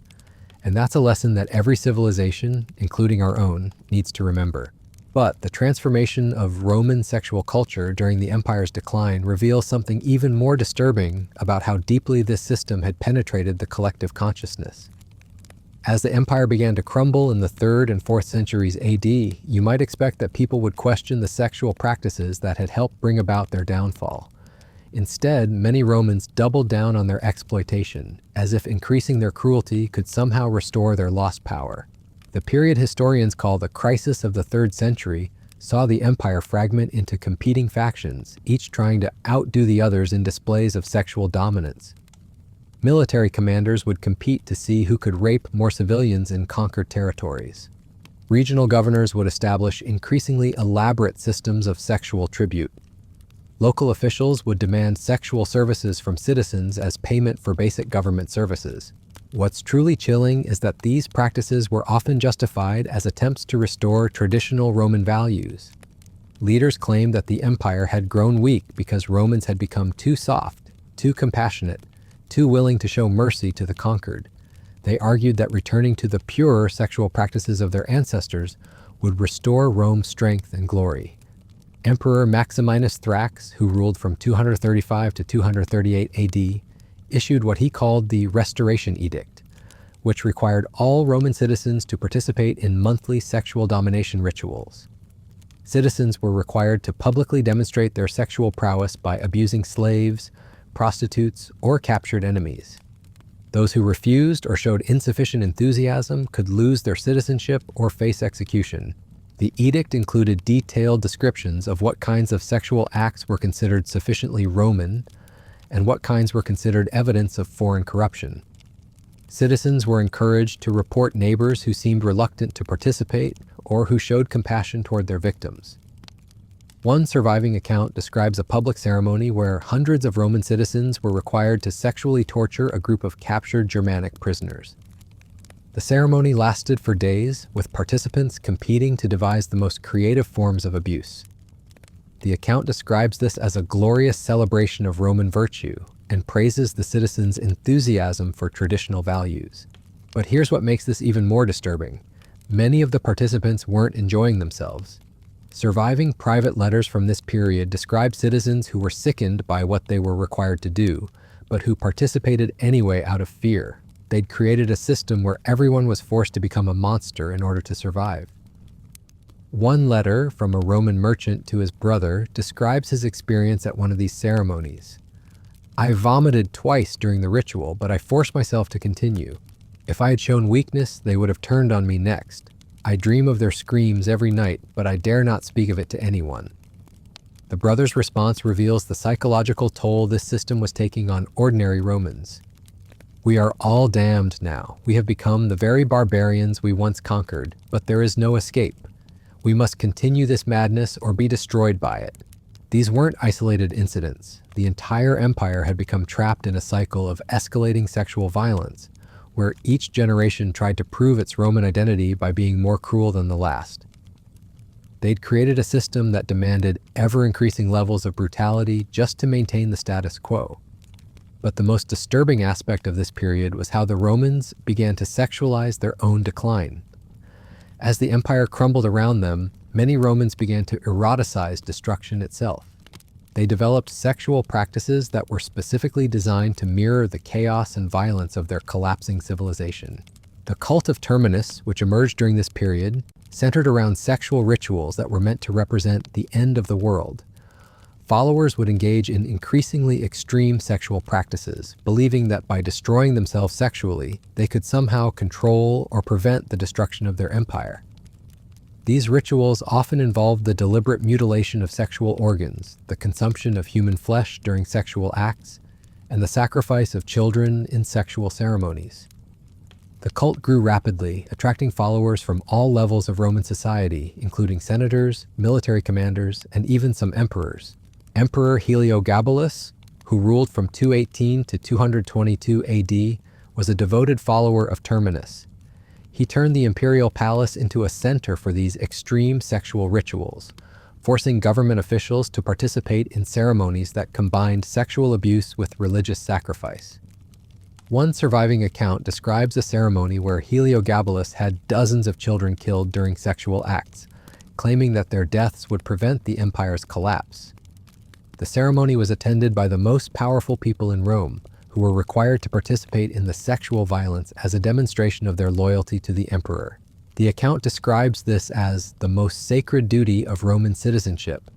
And that's a lesson that every civilization, including our own, needs to remember. But the transformation of Roman sexual culture during the empire's decline reveals something even more disturbing about how deeply this system had penetrated the collective consciousness. As the empire began to crumble in the 3rd and 4th centuries AD, you might expect that people would question the sexual practices that had helped bring about their downfall. Instead, many Romans doubled down on their exploitation, as if increasing their cruelty could somehow restore their lost power. The period historians call the crisis of the 3rd century saw the empire fragment into competing factions, each trying to outdo the others in displays of sexual dominance. Military commanders would compete to see who could rape more civilians in conquered territories. Regional governors would establish increasingly elaborate systems of sexual tribute. Local officials would demand sexual services from citizens as payment for basic government services. What's truly chilling is that these practices were often justified as attempts to restore traditional Roman values. Leaders claimed that the empire had grown weak because Romans had become too soft, too compassionate, too willing to show mercy to the conquered. They argued that returning to the purer sexual practices of their ancestors would restore Rome's strength and glory. Emperor Maximinus Thrax, who ruled from 235 to 238 AD, issued what he called the Restoration Edict, which required all Roman citizens to participate in monthly sexual domination rituals. Citizens were required to publicly demonstrate their sexual prowess by abusing slaves, prostitutes, or captured enemies. Those who refused or showed insufficient enthusiasm could lose their citizenship or face execution. The edict included detailed descriptions of what kinds of sexual acts were considered sufficiently Roman and what kinds were considered evidence of foreign corruption. Citizens were encouraged to report neighbors who seemed reluctant to participate or who showed compassion toward their victims. One surviving account describes a public ceremony where hundreds of Roman citizens were required to sexually torture a group of captured Germanic prisoners. The ceremony lasted for days, with participants competing to devise the most creative forms of abuse. The account describes this as a glorious celebration of Roman virtue and praises the citizens' enthusiasm for traditional values. But here's what makes this even more disturbing. Many of the participants weren't enjoying themselves. Surviving private letters from this period describe citizens who were sickened by what they were required to do, but who participated anyway out of fear. They'd created a system where everyone was forced to become a monster in order to survive. One letter from a Roman merchant to his brother describes his experience at one of these ceremonies. "I vomited twice during the ritual, but I forced myself to continue. If I had shown weakness, they would have turned on me next. I dream of their screams every night, but I dare not speak of it to anyone." The brother's response reveals the psychological toll this system was taking on ordinary Romans. "We are all damned now. We have become the very barbarians we once conquered, but there is no escape. We must continue this madness or be destroyed by it." These weren't isolated incidents. The entire empire had become trapped in a cycle of escalating sexual violence, where each generation tried to prove its Roman identity by being more cruel than the last. They'd created a system that demanded ever-increasing levels of brutality just to maintain the status quo. But the most disturbing aspect of this period was how the Romans began to sexualize their own decline. As the empire crumbled around them, many Romans began to eroticize destruction itself. They developed sexual practices that were specifically designed to mirror the chaos and violence of their collapsing civilization. The cult of Terminus, which emerged during this period, centered around sexual rituals that were meant to represent the end of the world. Followers would engage in increasingly extreme sexual practices, believing that by destroying themselves sexually, they could somehow control or prevent the destruction of their empire. These rituals often involved the deliberate mutilation of sexual organs, the consumption of human flesh during sexual acts, and the sacrifice of children in sexual ceremonies. The cult grew rapidly, attracting followers from all levels of Roman society, including senators, military commanders, and even some emperors. Emperor Heliogabalus, who ruled from 218 to 222 AD, was a devoted follower of Terminus. He turned the imperial palace into a center for these extreme sexual rituals, forcing government officials to participate in ceremonies that combined sexual abuse with religious sacrifice. One surviving account describes a ceremony where Heliogabalus had dozens of children killed during sexual acts, claiming that their deaths would prevent the empire's collapse. The ceremony was attended by the most powerful people in Rome, who were required to participate in the sexual violence as a demonstration of their loyalty to the emperor. The account describes this as the most sacred duty of Roman citizenship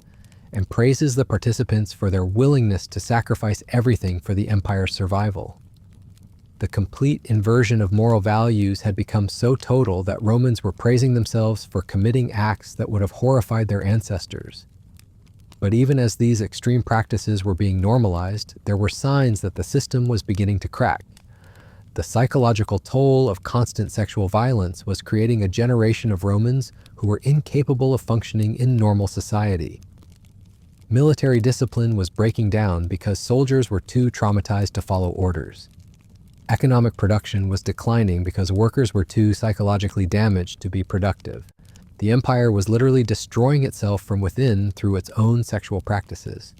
and praises the participants for their willingness to sacrifice everything for the empire's survival. The complete inversion of moral values had become so total that Romans were praising themselves for committing acts that would have horrified their ancestors. But even as these extreme practices were being normalized, there were signs that the system was beginning to crack. The psychological toll of constant sexual violence was creating a generation of Romans who were incapable of functioning in normal society. Military discipline was breaking down because soldiers were too traumatized to follow orders. Economic production was declining because workers were too psychologically damaged to be productive. The empire was literally destroying itself from within through its own sexual practices.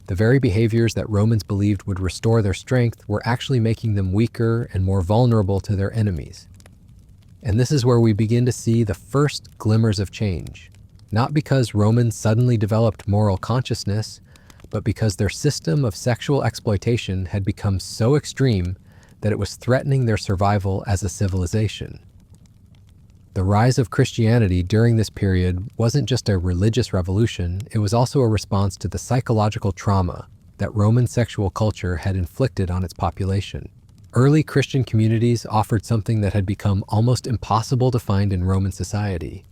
The very behaviors that Romans believed would restore their strength were actually making them weaker and more vulnerable to their enemies. And this is where we begin to see the first glimmers of change, not because Romans suddenly developed moral consciousness, but because their system of sexual exploitation had become so extreme that it was threatening their survival as a civilization. The rise of Christianity during this period wasn't just a religious revolution, it was also a response to the psychological trauma that Roman sexual culture had inflicted on its population. Early Christian communities offered something that had become almost impossible to find in Roman society: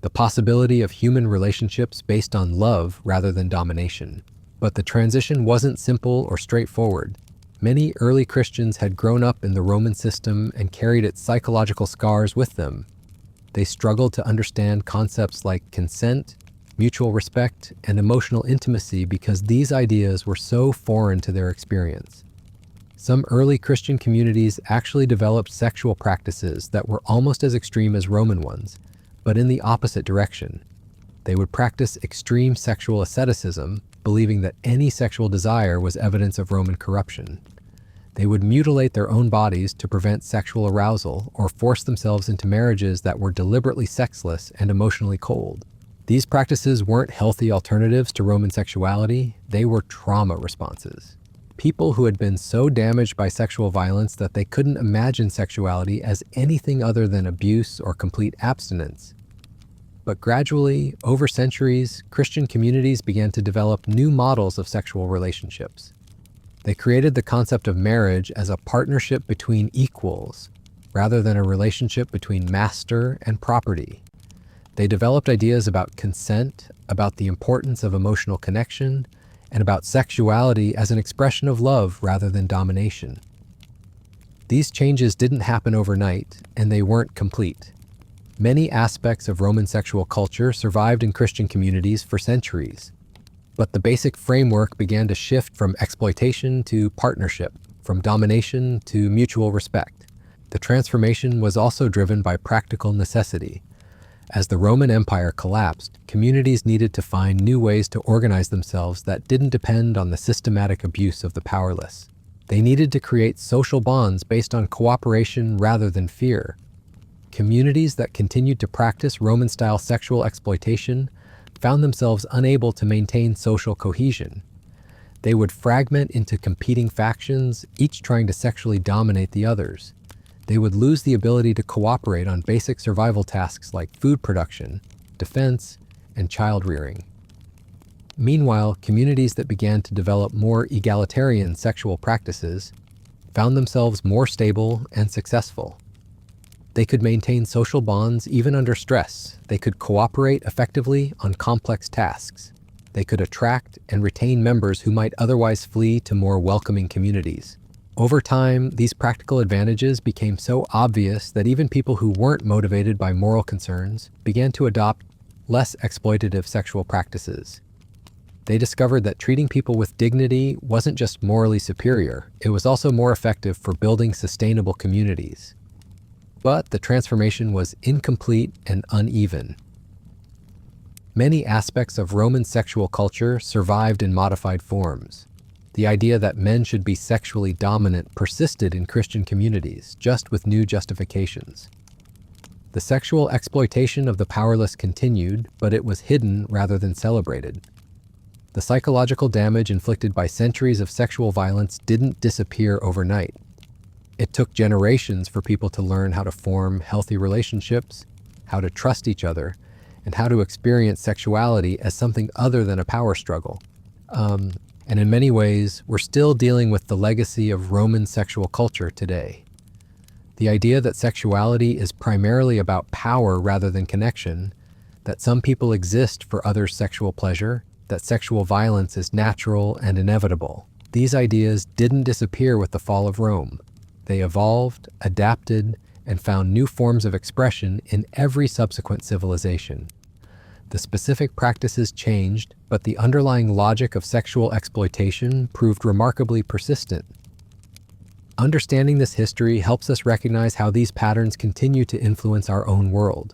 the possibility of human relationships based on love rather than domination. But the transition wasn't simple or straightforward. Many early Christians had grown up in the Roman system and carried its psychological scars with them. They struggled to understand concepts like consent, mutual respect, and emotional intimacy because these ideas were so foreign to their experience. Some early Christian communities actually developed sexual practices that were almost as extreme as Roman ones, but in the opposite direction. They would practice extreme sexual asceticism, believing that any sexual desire was evidence of Roman corruption. They would mutilate their own bodies to prevent sexual arousal or force themselves into marriages that were deliberately sexless and emotionally cold. These practices weren't healthy alternatives to Roman sexuality, they were trauma responses. People who had been so damaged by sexual violence that they couldn't imagine sexuality as anything other than abuse or complete abstinence. But gradually, over centuries, Christian communities began to develop new models of sexual relationships. They created the concept of marriage as a partnership between equals, rather than a relationship between master and property. They developed ideas about consent, about the importance of emotional connection, and about sexuality as an expression of love rather than domination. These changes didn't happen overnight, and they weren't complete. Many aspects of Roman sexual culture survived in Christian communities for centuries. But the basic framework began to shift from exploitation to partnership, from domination to mutual respect. The transformation was also driven by practical necessity. As the Roman Empire collapsed, communities needed to find new ways to organize themselves that didn't depend on the systematic abuse of the powerless. They needed to create social bonds based on cooperation rather than fear. Communities that continued to practice Roman-style sexual exploitation found themselves unable to maintain social cohesion. They would fragment into competing factions, each trying to sexually dominate the others. They would lose the ability to cooperate on basic survival tasks like food production, defense, and child rearing. Meanwhile, communities that began to develop more egalitarian sexual practices found themselves more stable and successful. They could maintain social bonds even under stress. They could cooperate effectively on complex tasks. They could attract and retain members who might otherwise flee to more welcoming communities. Over time, these practical advantages became so obvious that even people who weren't motivated by moral concerns began to adopt less exploitative sexual practices. They discovered that treating people with dignity wasn't just morally superior, it was also more effective for building sustainable communities. But the transformation was incomplete and uneven. Many aspects of Roman sexual culture survived in modified forms. The idea that men should be sexually dominant persisted in Christian communities, just with new justifications. The sexual exploitation of the powerless continued, but it was hidden rather than celebrated. The psychological damage inflicted by centuries of sexual violence didn't disappear overnight. It took generations for people to learn how to form healthy relationships, how to trust each other, and how to experience sexuality as something other than a power struggle. And in many ways, we're still dealing with the legacy of Roman sexual culture today. The idea that sexuality is primarily about power rather than connection, that some people exist for others' sexual pleasure, that sexual violence is natural and inevitable. These ideas didn't disappear with the fall of Rome. They evolved, adapted, and found new forms of expression in every subsequent civilization. The specific practices changed, but the underlying logic of sexual exploitation proved remarkably persistent. Understanding this history helps us recognize how these patterns continue to influence our own world.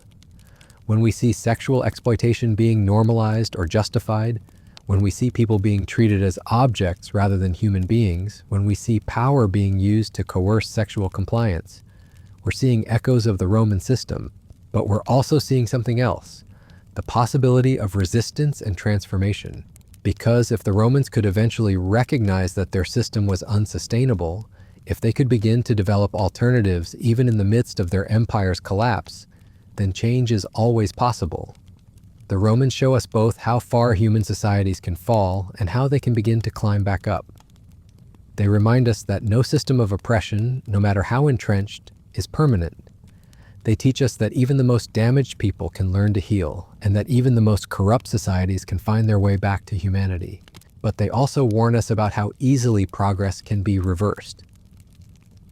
When we see sexual exploitation being normalized or justified, when we see people being treated as objects rather than human beings, when we see power being used to coerce sexual compliance, we're seeing echoes of the Roman system, but we're also seeing something else, the possibility of resistance and transformation. Because if the Romans could eventually recognize that their system was unsustainable, if they could begin to develop alternatives even in the midst of their empire's collapse, then change is always possible. The Romans show us both how far human societies can fall and how they can begin to climb back up. They remind us that no system of oppression, no matter how entrenched, is permanent. They teach us that even the most damaged people can learn to heal, and that even the most corrupt societies can find their way back to humanity. But they also warn us about how easily progress can be reversed.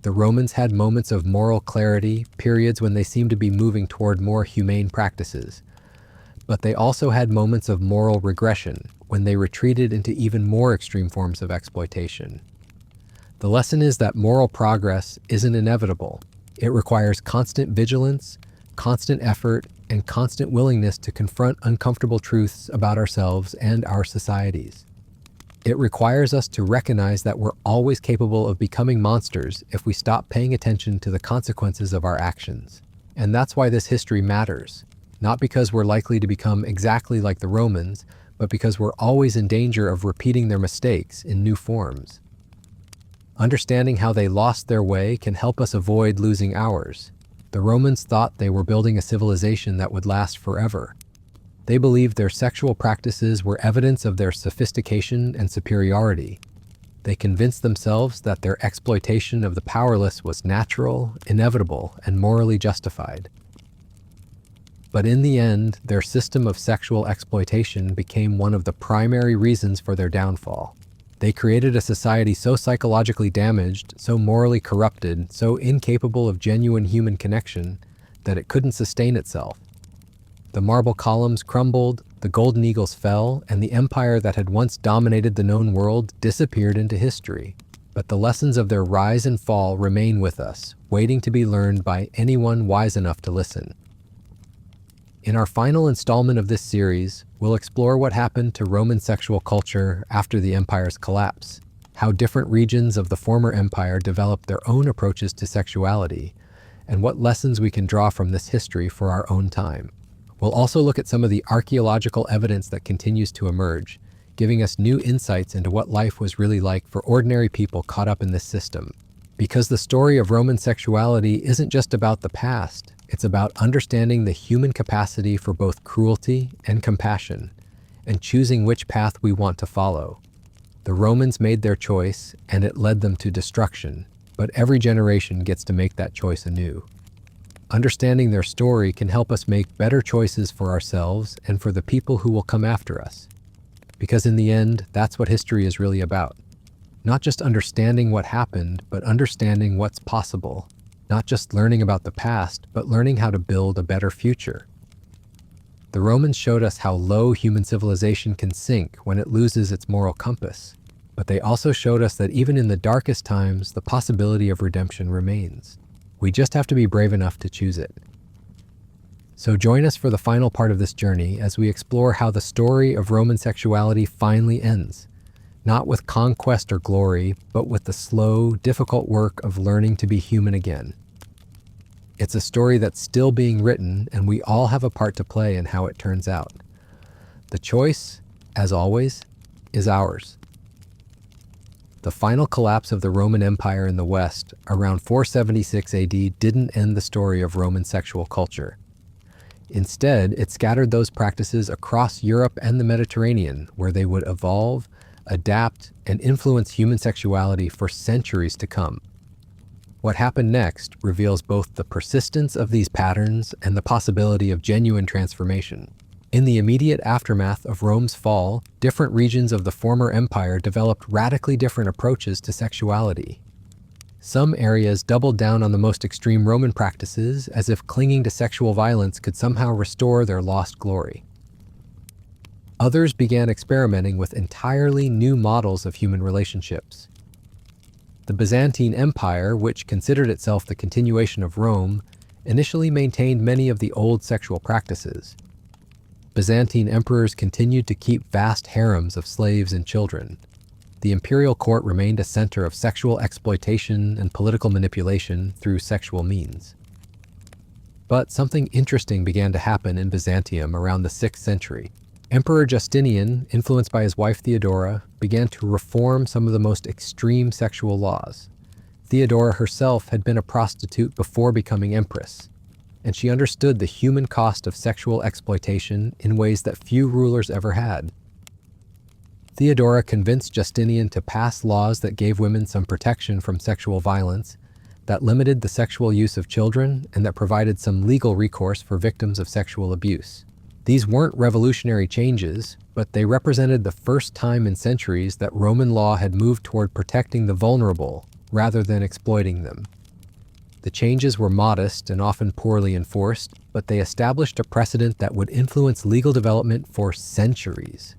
The Romans had moments of moral clarity, periods when they seemed to be moving toward more humane practices. But they also had moments of moral regression, when they retreated into even more extreme forms of exploitation. The lesson is that moral progress isn't inevitable. It requires constant vigilance, constant effort, and constant willingness to confront uncomfortable truths about ourselves and our societies. It requires us to recognize that we're always capable of becoming monsters if we stop paying attention to the consequences of our actions. And that's why this history matters. Not because we're likely to become exactly like the Romans, but because we're always in danger of repeating their mistakes in new forms. Understanding how they lost their way can help us avoid losing ours. The Romans thought they were building a civilization that would last forever. They believed their sexual practices were evidence of their sophistication and superiority. They convinced themselves that their exploitation of the powerless was natural, inevitable, and morally justified. But in the end, their system of sexual exploitation became one of the primary reasons for their downfall. They created a society so psychologically damaged, so morally corrupted, so incapable of genuine human connection, that it couldn't sustain itself. The marble columns crumbled, the golden eagles fell, and the empire that had once dominated the known world disappeared into history. But the lessons of their rise and fall remain with us, waiting to be learned by anyone wise enough to listen. In our final installment of this series, we'll explore what happened to Roman sexual culture after the empire's collapse, how different regions of the former empire developed their own approaches to sexuality, and what lessons we can draw from this history for our own time. We'll also look at some of the archaeological evidence that continues to emerge, giving us new insights into what life was really like for ordinary people caught up in this system. Because the story of Roman sexuality isn't just about the past, it's about understanding the human capacity for both cruelty and compassion, and choosing which path we want to follow. The Romans made their choice, and it led them to destruction, but every generation gets to make that choice anew. Understanding their story can help us make better choices for ourselves and for the people who will come after us. Because in the end, that's what history is really about. Not just understanding what happened, but understanding what's possible. Not just learning about the past, but learning how to build a better future. The Romans showed us how low human civilization can sink when it loses its moral compass. But they also showed us that even in the darkest times, the possibility of redemption remains. We just have to be brave enough to choose it. So join us for the final part of this journey as we explore how the story of Roman sexuality finally ends. Not with conquest or glory, but with the slow, difficult work of learning to be human again. It's a story that's still being written, and we all have a part to play in how it turns out. The choice, as always, is ours. The final collapse of the Roman Empire in the West, around 476 AD, didn't end the story of Roman sexual culture. Instead, it scattered those practices across Europe and the Mediterranean, where they would evolve, adapt, and influence human sexuality for centuries to come. What happened next reveals both the persistence of these patterns and the possibility of genuine transformation. In the immediate aftermath of Rome's fall, different regions of the former empire developed radically different approaches to sexuality. Some areas doubled down on the most extreme Roman practices, as if clinging to sexual violence could somehow restore their lost glory. Others began experimenting with entirely new models of human relationships. The Byzantine Empire, which considered itself the continuation of Rome, initially maintained many of the old sexual practices. Byzantine emperors continued to keep vast harems of slaves and children. The imperial court remained a center of sexual exploitation and political manipulation through sexual means. But something interesting began to happen in Byzantium around the 6th century. Emperor Justinian, influenced by his wife Theodora, began to reform some of the most extreme sexual laws. Theodora herself had been a prostitute before becoming empress, and she understood the human cost of sexual exploitation in ways that few rulers ever had. Theodora convinced Justinian to pass laws that gave women some protection from sexual violence, that limited the sexual use of children, and that provided some legal recourse for victims of sexual abuse. These weren't revolutionary changes, but they represented the first time in centuries that Roman law had moved toward protecting the vulnerable rather than exploiting them. The changes were modest and often poorly enforced, but they established a precedent that would influence legal development for centuries.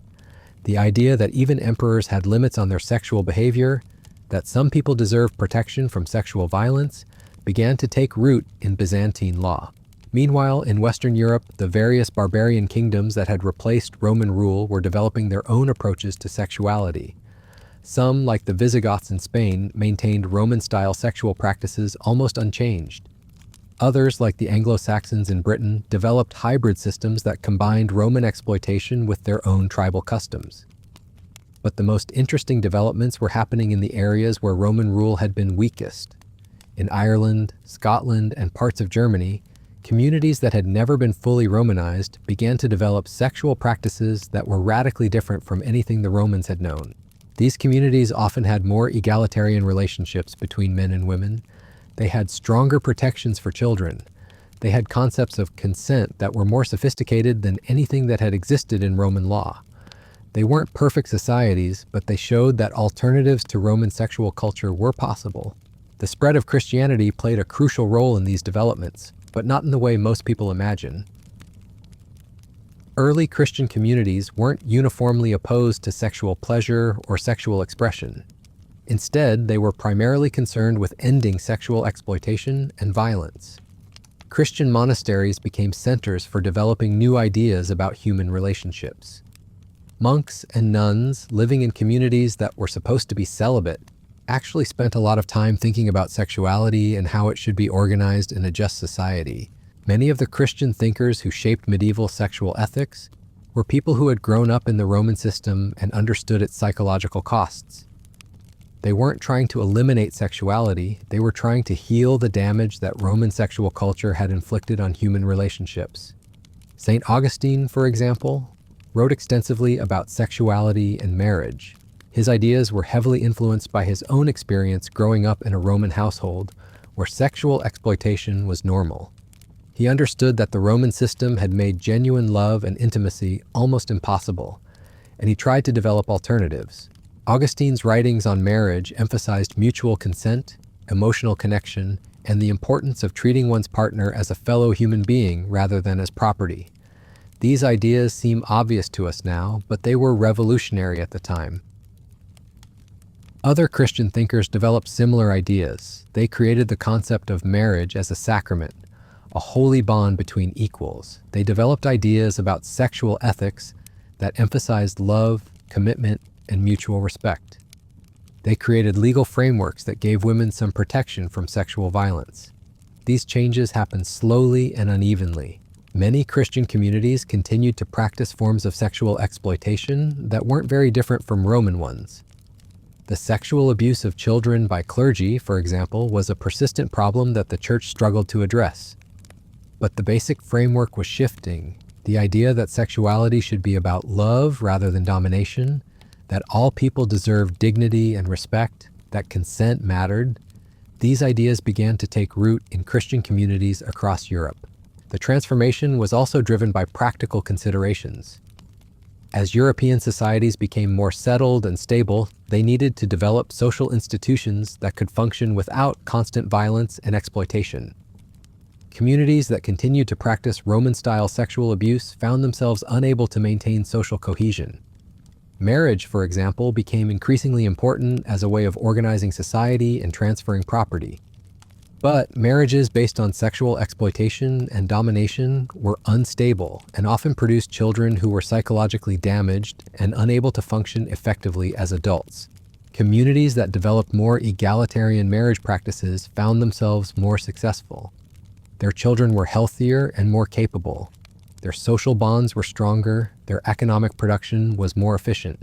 The idea that even emperors had limits on their sexual behavior, that some people deserved protection from sexual violence, began to take root in Byzantine law. Meanwhile, in Western Europe, the various barbarian kingdoms that had replaced Roman rule were developing their own approaches to sexuality. Some, like the Visigoths in Spain, maintained Roman-style sexual practices almost unchanged. Others, like the Anglo-Saxons in Britain, developed hybrid systems that combined Roman exploitation with their own tribal customs. But the most interesting developments were happening in the areas where Roman rule had been weakest. In Ireland, Scotland, and parts of Germany, communities that had never been fully Romanized began to develop sexual practices that were radically different from anything the Romans had known. These communities often had more egalitarian relationships between men and women. They had stronger protections for children. They had concepts of consent that were more sophisticated than anything that had existed in Roman law. They weren't perfect societies, but they showed that alternatives to Roman sexual culture were possible. The spread of Christianity played a crucial role in these developments, but not in the way most people imagine. Early Christian communities weren't uniformly opposed to sexual pleasure or sexual expression. Instead, they were primarily concerned with ending sexual exploitation and violence. Christian monasteries became centers for developing new ideas about human relationships. Monks and nuns living in communities that were supposed to be celibate actually spent a lot of time thinking about sexuality and how it should be organized in a just society. Many of the Christian thinkers who shaped medieval sexual ethics were people who had grown up in the Roman system and understood its psychological costs. They weren't trying to eliminate sexuality, they were trying to heal the damage that Roman sexual culture had inflicted on human relationships. St. Augustine, for example, wrote extensively about sexuality and marriage. His ideas were heavily influenced by his own experience growing up in a Roman household where sexual exploitation was normal. He understood that the Roman system had made genuine love and intimacy almost impossible, and he tried to develop alternatives. Augustine's writings on marriage emphasized mutual consent, emotional connection, and the importance of treating one's partner as a fellow human being rather than as property. These ideas seem obvious to us now, but they were revolutionary at the time. Other Christian thinkers developed similar ideas. They created the concept of marriage as a sacrament, a holy bond between equals. They developed ideas about sexual ethics that emphasized love, commitment, and mutual respect. They created legal frameworks that gave women some protection from sexual violence. These changes happened slowly and unevenly. Many Christian communities continued to practice forms of sexual exploitation that weren't very different from Roman ones. The sexual abuse of children by clergy, for example, was a persistent problem that the church struggled to address. But the basic framework was shifting. The idea that sexuality should be about love rather than domination, that all people deserve dignity and respect, that consent mattered, these ideas began to take root in Christian communities across Europe. The transformation was also driven by practical considerations. As European societies became more settled and stable, they needed to develop social institutions that could function without constant violence and exploitation. Communities that continued to practice Roman-style sexual abuse found themselves unable to maintain social cohesion. Marriage, for example, became increasingly important as a way of organizing society and transferring property. But marriages based on sexual exploitation and domination were unstable and often produced children who were psychologically damaged and unable to function effectively as adults. Communities that developed more egalitarian marriage practices found themselves more successful. Their children were healthier and more capable. Their social bonds were stronger. Their economic production was more efficient.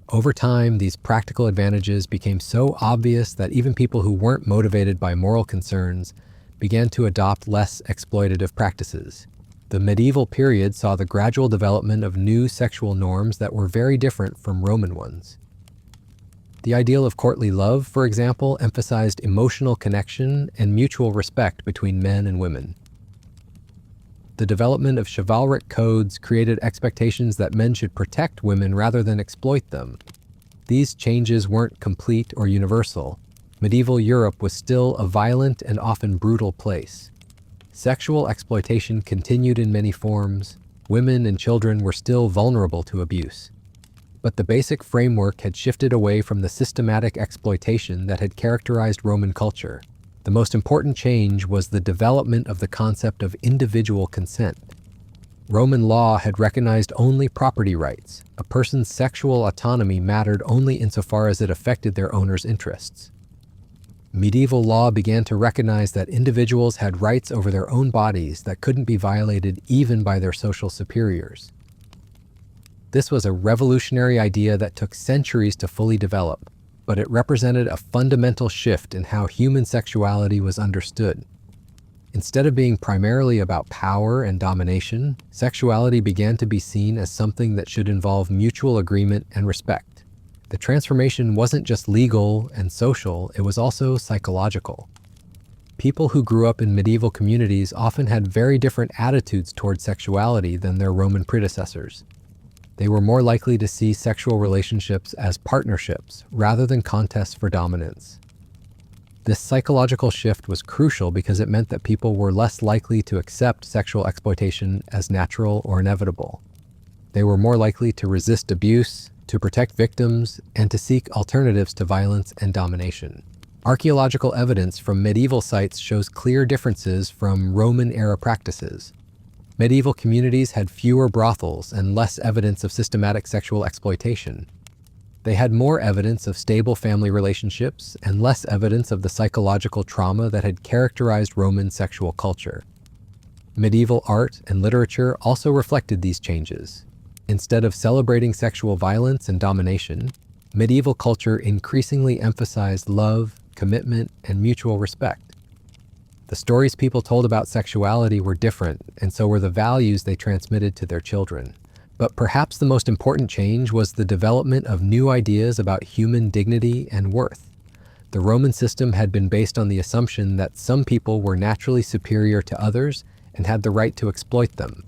Over time, these practical advantages became so obvious that even people who weren't motivated by moral concerns began to adopt less exploitative practices. The medieval period saw the gradual development of new sexual norms that were very different from Roman ones. The ideal of courtly love, for example, emphasized emotional connection and mutual respect between men and women. The development of chivalric codes created expectations that men should protect women rather than exploit them. These changes weren't complete or universal. Medieval Europe was still a violent and often brutal place. Sexual exploitation continued in many forms. Women and children were still vulnerable to abuse. But the basic framework had shifted away from the systematic exploitation that had characterized Roman culture. The most important change was the development of the concept of individual consent. Roman law had recognized only property rights. A person's sexual autonomy mattered only insofar as it affected their owner's interests. Medieval law began to recognize that individuals had rights over their own bodies that couldn't be violated even by their social superiors. This was a revolutionary idea that took centuries to fully develop, but it represented a fundamental shift in how human sexuality was understood. Instead of being primarily about power and domination, sexuality began to be seen as something that should involve mutual agreement and respect. The transformation wasn't just legal and social, it was also psychological. People who grew up in medieval communities often had very different attitudes toward sexuality than their Roman predecessors. They were more likely to see sexual relationships as partnerships rather than contests for dominance. This psychological shift was crucial because it meant that people were less likely to accept sexual exploitation as natural or inevitable. They were more likely to resist abuse, to protect victims, and to seek alternatives to violence and domination. Archaeological evidence from medieval sites shows clear differences from Roman-era practices. Medieval communities had fewer brothels and less evidence of systematic sexual exploitation. They had more evidence of stable family relationships and less evidence of the psychological trauma that had characterized Roman sexual culture. Medieval art and literature also reflected these changes. Instead of celebrating sexual violence and domination, medieval culture increasingly emphasized love, commitment, and mutual respect. The stories people told about sexuality were different, and so were the values they transmitted to their children. But perhaps the most important change was the development of new ideas about human dignity and worth. The Roman system had been based on the assumption that some people were naturally superior to others and had the right to exploit them.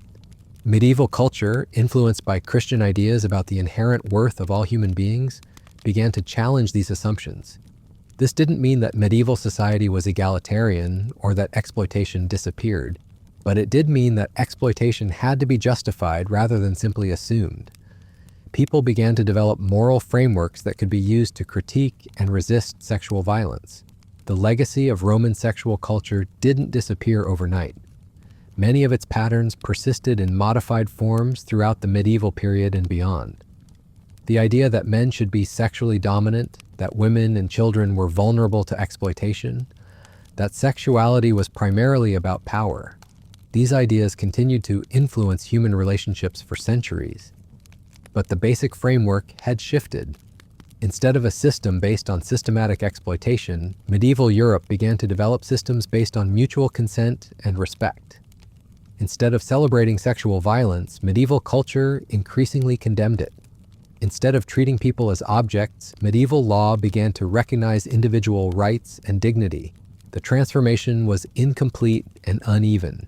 Medieval culture, influenced by Christian ideas about the inherent worth of all human beings, began to challenge these assumptions. This didn't mean that medieval society was egalitarian or that exploitation disappeared, but it did mean that exploitation had to be justified rather than simply assumed. People began to develop moral frameworks that could be used to critique and resist sexual violence. The legacy of Roman sexual culture didn't disappear overnight. Many of its patterns persisted in modified forms throughout the medieval period and beyond. The idea that men should be sexually dominant, that women and children were vulnerable to exploitation, that sexuality was primarily about power. These ideas continued to influence human relationships for centuries. But the basic framework had shifted. Instead of a system based on systematic exploitation, medieval Europe began to develop systems based on mutual consent and respect. Instead of celebrating sexual violence, medieval culture increasingly condemned it. Instead of treating people as objects, medieval law began to recognize individual rights and dignity. The transformation was incomplete and uneven.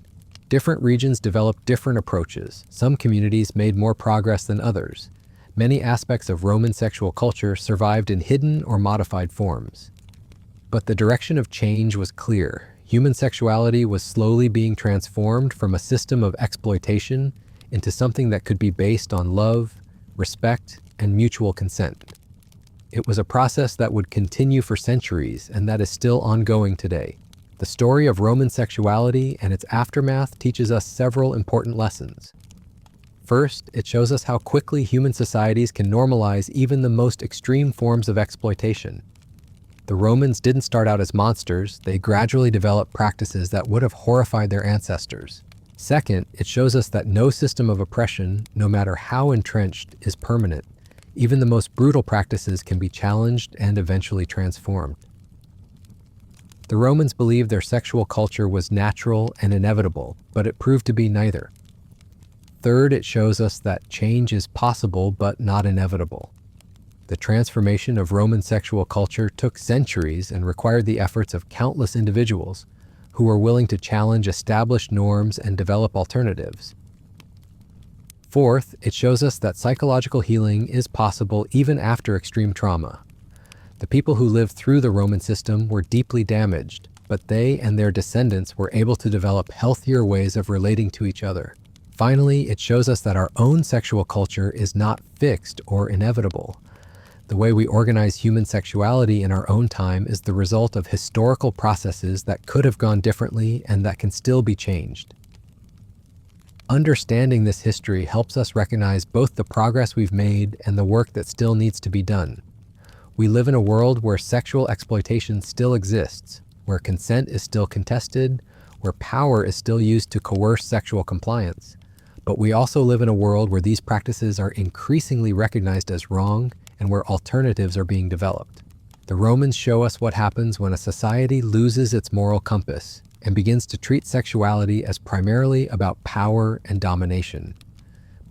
Different regions developed different approaches. Some communities made more progress than others. Many aspects of Roman sexual culture survived in hidden or modified forms. But the direction of change was clear. Human sexuality was slowly being transformed from a system of exploitation into something that could be based on love, respect, and mutual consent. It was a process that would continue for centuries and that is still ongoing today. The story of Roman sexuality and its aftermath teaches us several important lessons. First, it shows us how quickly human societies can normalize even the most extreme forms of exploitation. The Romans didn't start out as monsters, they gradually developed practices that would have horrified their ancestors. Second, it shows us that no system of oppression, no matter how entrenched, is permanent. Even the most brutal practices can be challenged and eventually transformed. The Romans believed their sexual culture was natural and inevitable, but it proved to be neither. Third, it shows us that change is possible but not inevitable. The transformation of Roman sexual culture took centuries and required the efforts of countless individuals who were willing to challenge established norms and develop alternatives. Fourth, it shows us that psychological healing is possible even after extreme trauma. The people who lived through the Roman system were deeply damaged, but they and their descendants were able to develop healthier ways of relating to each other. Finally, it shows us that our own sexual culture is not fixed or inevitable. The way we organize human sexuality in our own time is the result of historical processes that could have gone differently and that can still be changed. Understanding this history helps us recognize both the progress we've made and the work that still needs to be done. We live in a world where sexual exploitation still exists, where consent is still contested, where power is still used to coerce sexual compliance. But we also live in a world where these practices are increasingly recognized as wrong and where alternatives are being developed. The Romans show us what happens when a society loses its moral compass and begins to treat sexuality as primarily about power and domination.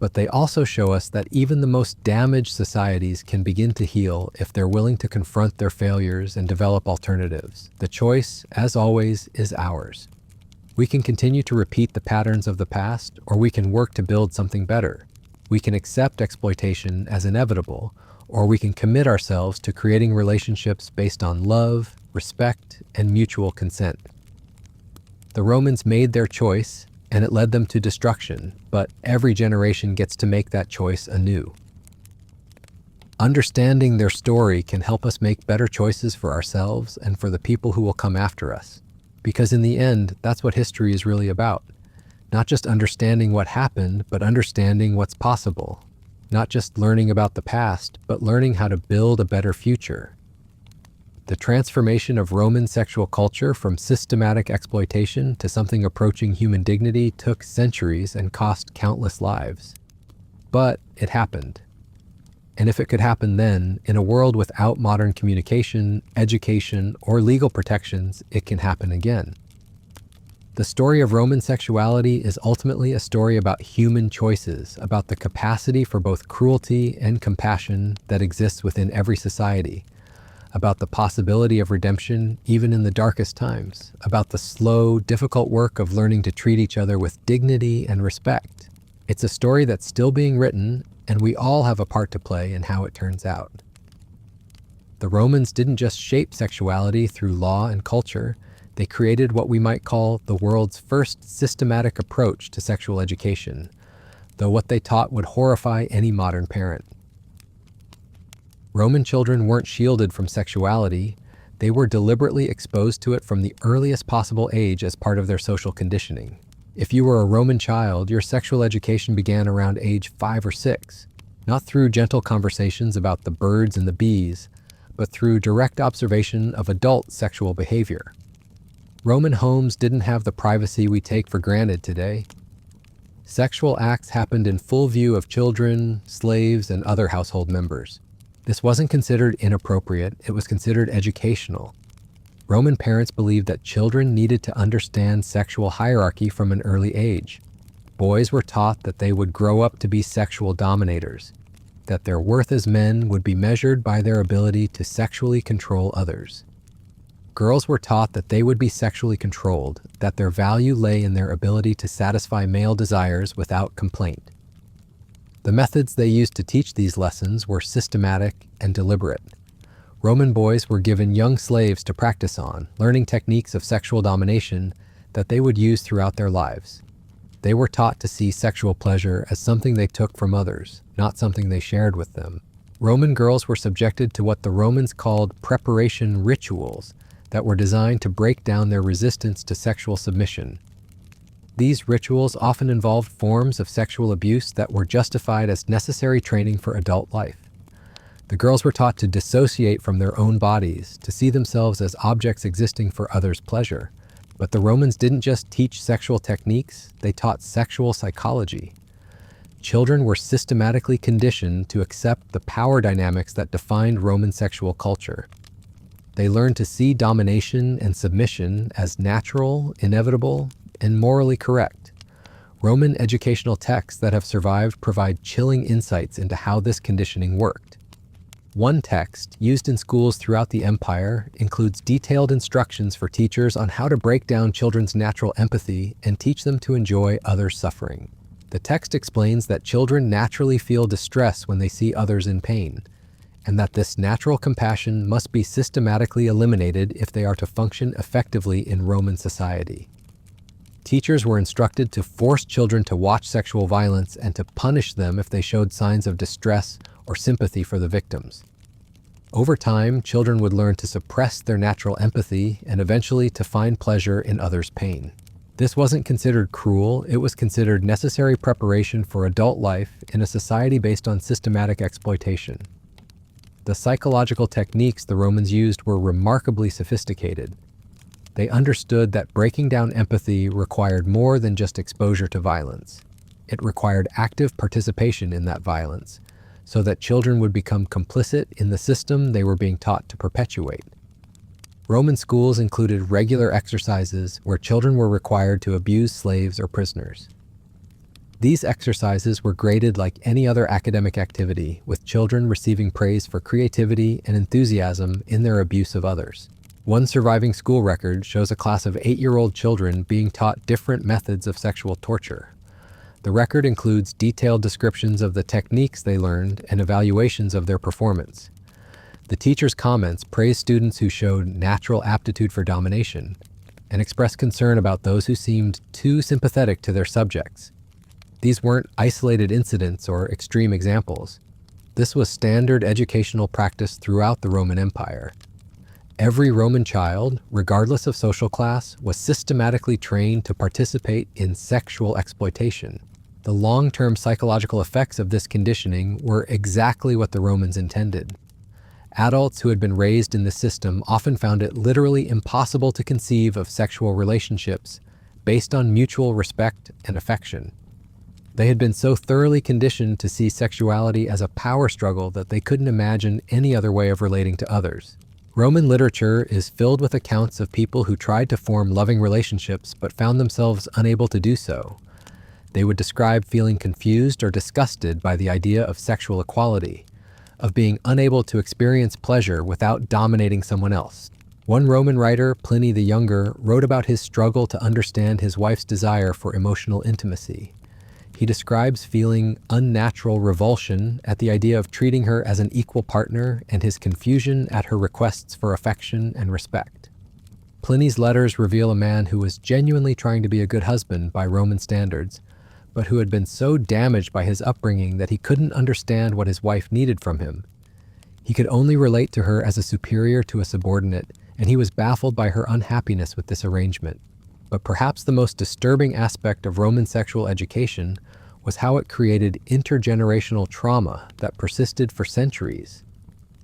But they also show us that even the most damaged societies can begin to heal if they're willing to confront their failures and develop alternatives. The choice, as always, is ours. We can continue to repeat the patterns of the past, or we can work to build something better. We can accept exploitation as inevitable, or we can commit ourselves to creating relationships based on love, respect, and mutual consent. The Romans made their choice, and it led them to destruction, but every generation gets to make that choice anew. Understanding their story can help us make better choices for ourselves and for the people who will come after us. Because in the end, that's what history is really about. Not just understanding what happened, but understanding what's possible. Not just learning about the past, but learning how to build a better future. The transformation of Roman sexual culture from systematic exploitation to something approaching human dignity took centuries and cost countless lives. But it happened. And if it could happen then, in a world without modern communication, education, or legal protections, it can happen again. The story of Roman sexuality is ultimately a story about human choices, about the capacity for both cruelty and compassion that exists within every society, about the possibility of redemption even in the darkest times, about the slow, difficult work of learning to treat each other with dignity and respect. It's a story that's still being written, and we all have a part to play in how it turns out. The Romans didn't just shape sexuality through law and culture, they created what we might call the world's first systematic approach to sexual education, though what they taught would horrify any modern parent. Roman children weren't shielded from sexuality, they were deliberately exposed to it from the earliest possible age as part of their social conditioning. If you were a Roman child, your sexual education began around age 5 or 6, not through gentle conversations about the birds and the bees, but through direct observation of adult sexual behavior. Roman homes didn't have the privacy we take for granted today. Sexual acts happened in full view of children, slaves, and other household members. This wasn't considered inappropriate, it was considered educational. Roman parents believed that children needed to understand sexual hierarchy from an early age. Boys were taught that they would grow up to be sexual dominators, that their worth as men would be measured by their ability to sexually control others. Girls were taught that they would be sexually controlled, that their value lay in their ability to satisfy male desires without complaint. The methods they used to teach these lessons were systematic and deliberate. Roman boys were given young slaves to practice on, learning techniques of sexual domination that they would use throughout their lives. They were taught to see sexual pleasure as something they took from others, not something they shared with them. Roman girls were subjected to what the Romans called preparation rituals that were designed to break down their resistance to sexual submission. These rituals often involved forms of sexual abuse that were justified as necessary training for adult life. The girls were taught to dissociate from their own bodies, to see themselves as objects existing for others' pleasure. But the Romans didn't just teach sexual techniques, they taught sexual psychology. Children were systematically conditioned to accept the power dynamics that defined Roman sexual culture. They learned to see domination and submission as natural, inevitable, and morally correct. Roman educational texts that have survived provide chilling insights into how this conditioning worked. One text, used in schools throughout the empire, includes detailed instructions for teachers on how to break down children's natural empathy and teach them to enjoy others' suffering. The text explains that children naturally feel distress when they see others in pain, and that this natural compassion must be systematically eliminated if they are to function effectively in Roman society. Teachers were instructed to force children to watch sexual violence and to punish them if they showed signs of distress or sympathy for the victims. Over time, children would learn to suppress their natural empathy and eventually to find pleasure in others' pain. This wasn't considered cruel, it was considered necessary preparation for adult life in a society based on systematic exploitation. The psychological techniques the Romans used were remarkably sophisticated. They understood that breaking down empathy required more than just exposure to violence. It required active participation in that violence, so that children would become complicit in the system they were being taught to perpetuate. Roman schools included regular exercises where children were required to abuse slaves or prisoners. These exercises were graded like any other academic activity, with children receiving praise for creativity and enthusiasm in their abuse of others. One surviving school record shows a class of 8-year-old children being taught different methods of sexual torture. The record includes detailed descriptions of the techniques they learned and evaluations of their performance. The teacher's comments praised students who showed natural aptitude for domination and expressed concern about those who seemed too sympathetic to their subjects. These weren't isolated incidents or extreme examples. This was standard educational practice throughout the Roman Empire. Every Roman child, regardless of social class, was systematically trained to participate in sexual exploitation. The long-term psychological effects of this conditioning were exactly what the Romans intended. Adults who had been raised in this system often found it literally impossible to conceive of sexual relationships based on mutual respect and affection. They had been so thoroughly conditioned to see sexuality as a power struggle that they couldn't imagine any other way of relating to others. Roman literature is filled with accounts of people who tried to form loving relationships but found themselves unable to do so. They would describe feeling confused or disgusted by the idea of sexual equality, of being unable to experience pleasure without dominating someone else. One Roman writer, Pliny the Younger, wrote about his struggle to understand his wife's desire for emotional intimacy. He describes feeling unnatural revulsion at the idea of treating her as an equal partner and his confusion at her requests for affection and respect. Pliny's letters reveal a man who was genuinely trying to be a good husband by Roman standards, but who had been so damaged by his upbringing that he couldn't understand what his wife needed from him. He could only relate to her as a superior to a subordinate, and he was baffled by her unhappiness with this arrangement. But perhaps the most disturbing aspect of Roman sexual education was how it created intergenerational trauma that persisted for centuries.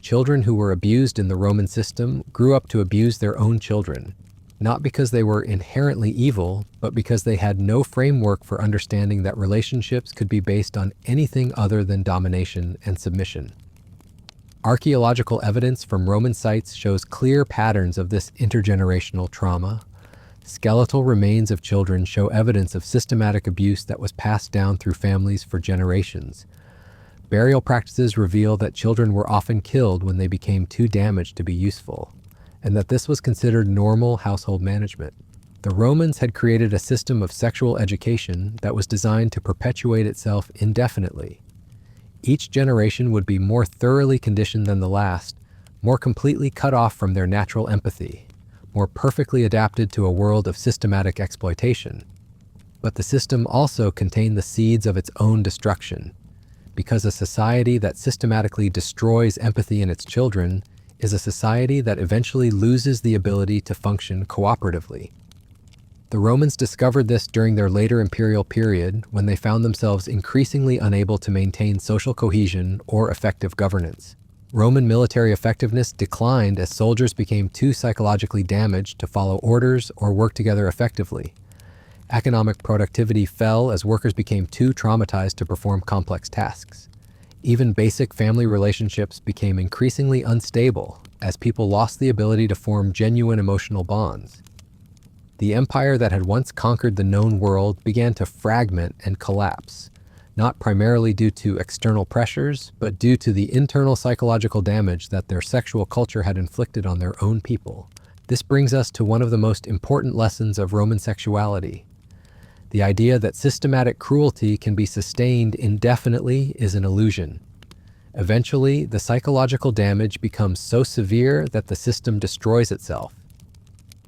Children who were abused in the Roman system grew up to abuse their own children, not because they were inherently evil, but because they had no framework for understanding that relationships could be based on anything other than domination and submission. Archaeological evidence from Roman sites shows clear patterns of this intergenerational trauma. Skeletal remains of children show evidence of systematic abuse that was passed down through families for generations. Burial practices reveal that children were often killed when they became too damaged to be useful, and that this was considered normal household management. The Romans had created a system of sexual education that was designed to perpetuate itself indefinitely. Each generation would be more thoroughly conditioned than the last, more completely cut off from their natural empathy, more perfectly adapted to a world of systematic exploitation. But the system also contained the seeds of its own destruction, because a society that systematically destroys empathy in its children is a society that eventually loses the ability to function cooperatively. The Romans discovered this during their later imperial period when they found themselves increasingly unable to maintain social cohesion or effective governance. Roman military effectiveness declined as soldiers became too psychologically damaged to follow orders or work together effectively. Economic productivity fell as workers became too traumatized to perform complex tasks. Even basic family relationships became increasingly unstable as people lost the ability to form genuine emotional bonds. The empire that had once conquered the known world began to fragment and collapse, not primarily due to external pressures, but due to the internal psychological damage that their sexual culture had inflicted on their own people. This brings us to one of the most important lessons of Roman sexuality. The idea that systematic cruelty can be sustained indefinitely is an illusion. Eventually, the psychological damage becomes so severe that the system destroys itself.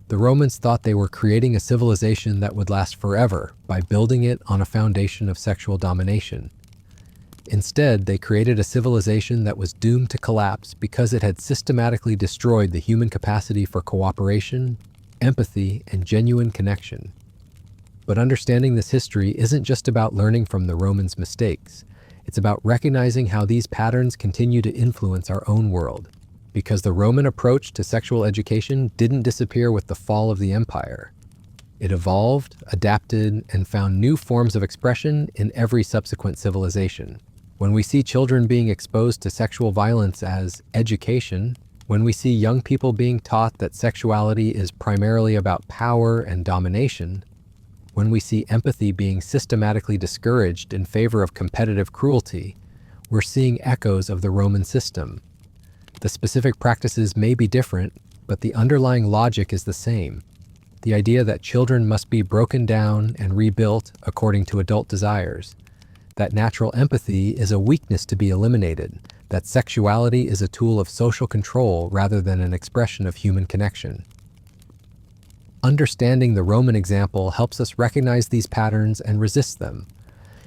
The Romans thought they were creating a civilization that would last forever by building it on a foundation of sexual domination. Instead, they created a civilization that was doomed to collapse because it had systematically destroyed the human capacity for cooperation, empathy, and genuine connection. But understanding this history isn't just about learning from the Romans' mistakes. It's about recognizing how these patterns continue to influence our own world. Because the Roman approach to sexual education didn't disappear with the fall of the empire. It evolved, adapted, and found new forms of expression in every subsequent civilization. When we see children being exposed to sexual violence as education, when we see young people being taught that sexuality is primarily about power and domination, when we see empathy being systematically discouraged in favor of competitive cruelty, we're seeing echoes of the Roman system. The specific practices may be different, but the underlying logic is the same. The idea that children must be broken down and rebuilt according to adult desires, that natural empathy is a weakness to be eliminated, that sexuality is a tool of social control rather than an expression of human connection. Understanding the Roman example helps us recognize these patterns and resist them.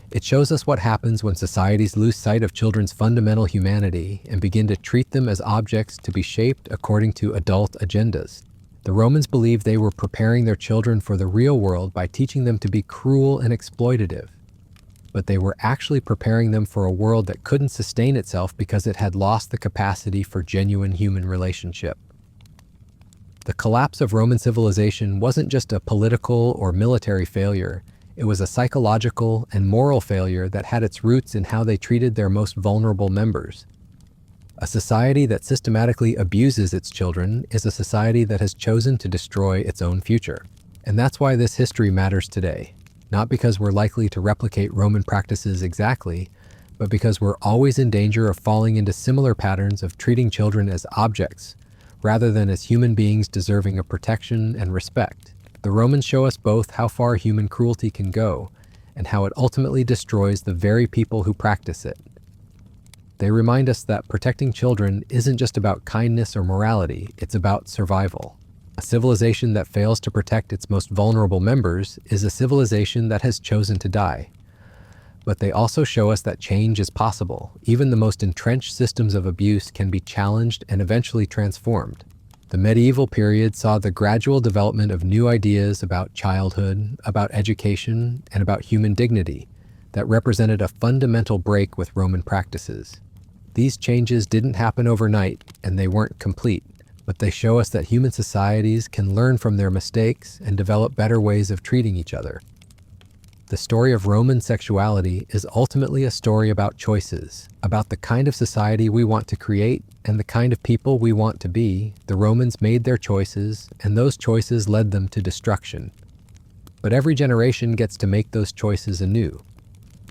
It shows us what happens when societies lose sight of children's fundamental humanity and begin to treat them as objects to be shaped according to adult agendas. The Romans believed they were preparing their children for the real world by teaching them to be cruel and exploitative. But they were actually preparing them for a world that couldn't sustain itself because it had lost the capacity for genuine human relationship. The collapse of Roman civilization wasn't just a political or military failure. It was a psychological and moral failure that had its roots in how they treated their most vulnerable members. A society that systematically abuses its children is a society that has chosen to destroy its own future. And that's why this history matters today. Not because we're likely to replicate Roman practices exactly, but because we're always in danger of falling into similar patterns of treating children as objects, rather than as human beings deserving of protection and respect. The Romans show us both how far human cruelty can go and how it ultimately destroys the very people who practice it. They remind us that protecting children isn't just about kindness or morality, it's about survival. A civilization that fails to protect its most vulnerable members is a civilization that has chosen to die. But they also show us that change is possible. Even the most entrenched systems of abuse can be challenged and eventually transformed. The medieval period saw the gradual development of new ideas about childhood, about education, and about human dignity that represented a fundamental break with Roman practices. These changes didn't happen overnight, and they weren't complete, but they show us that human societies can learn from their mistakes and develop better ways of treating each other. The story of Roman sexuality is ultimately a story about choices, about the kind of society we want to create and the kind of people we want to be. The Romans made their choices, and those choices led them to destruction. But every generation gets to make those choices anew.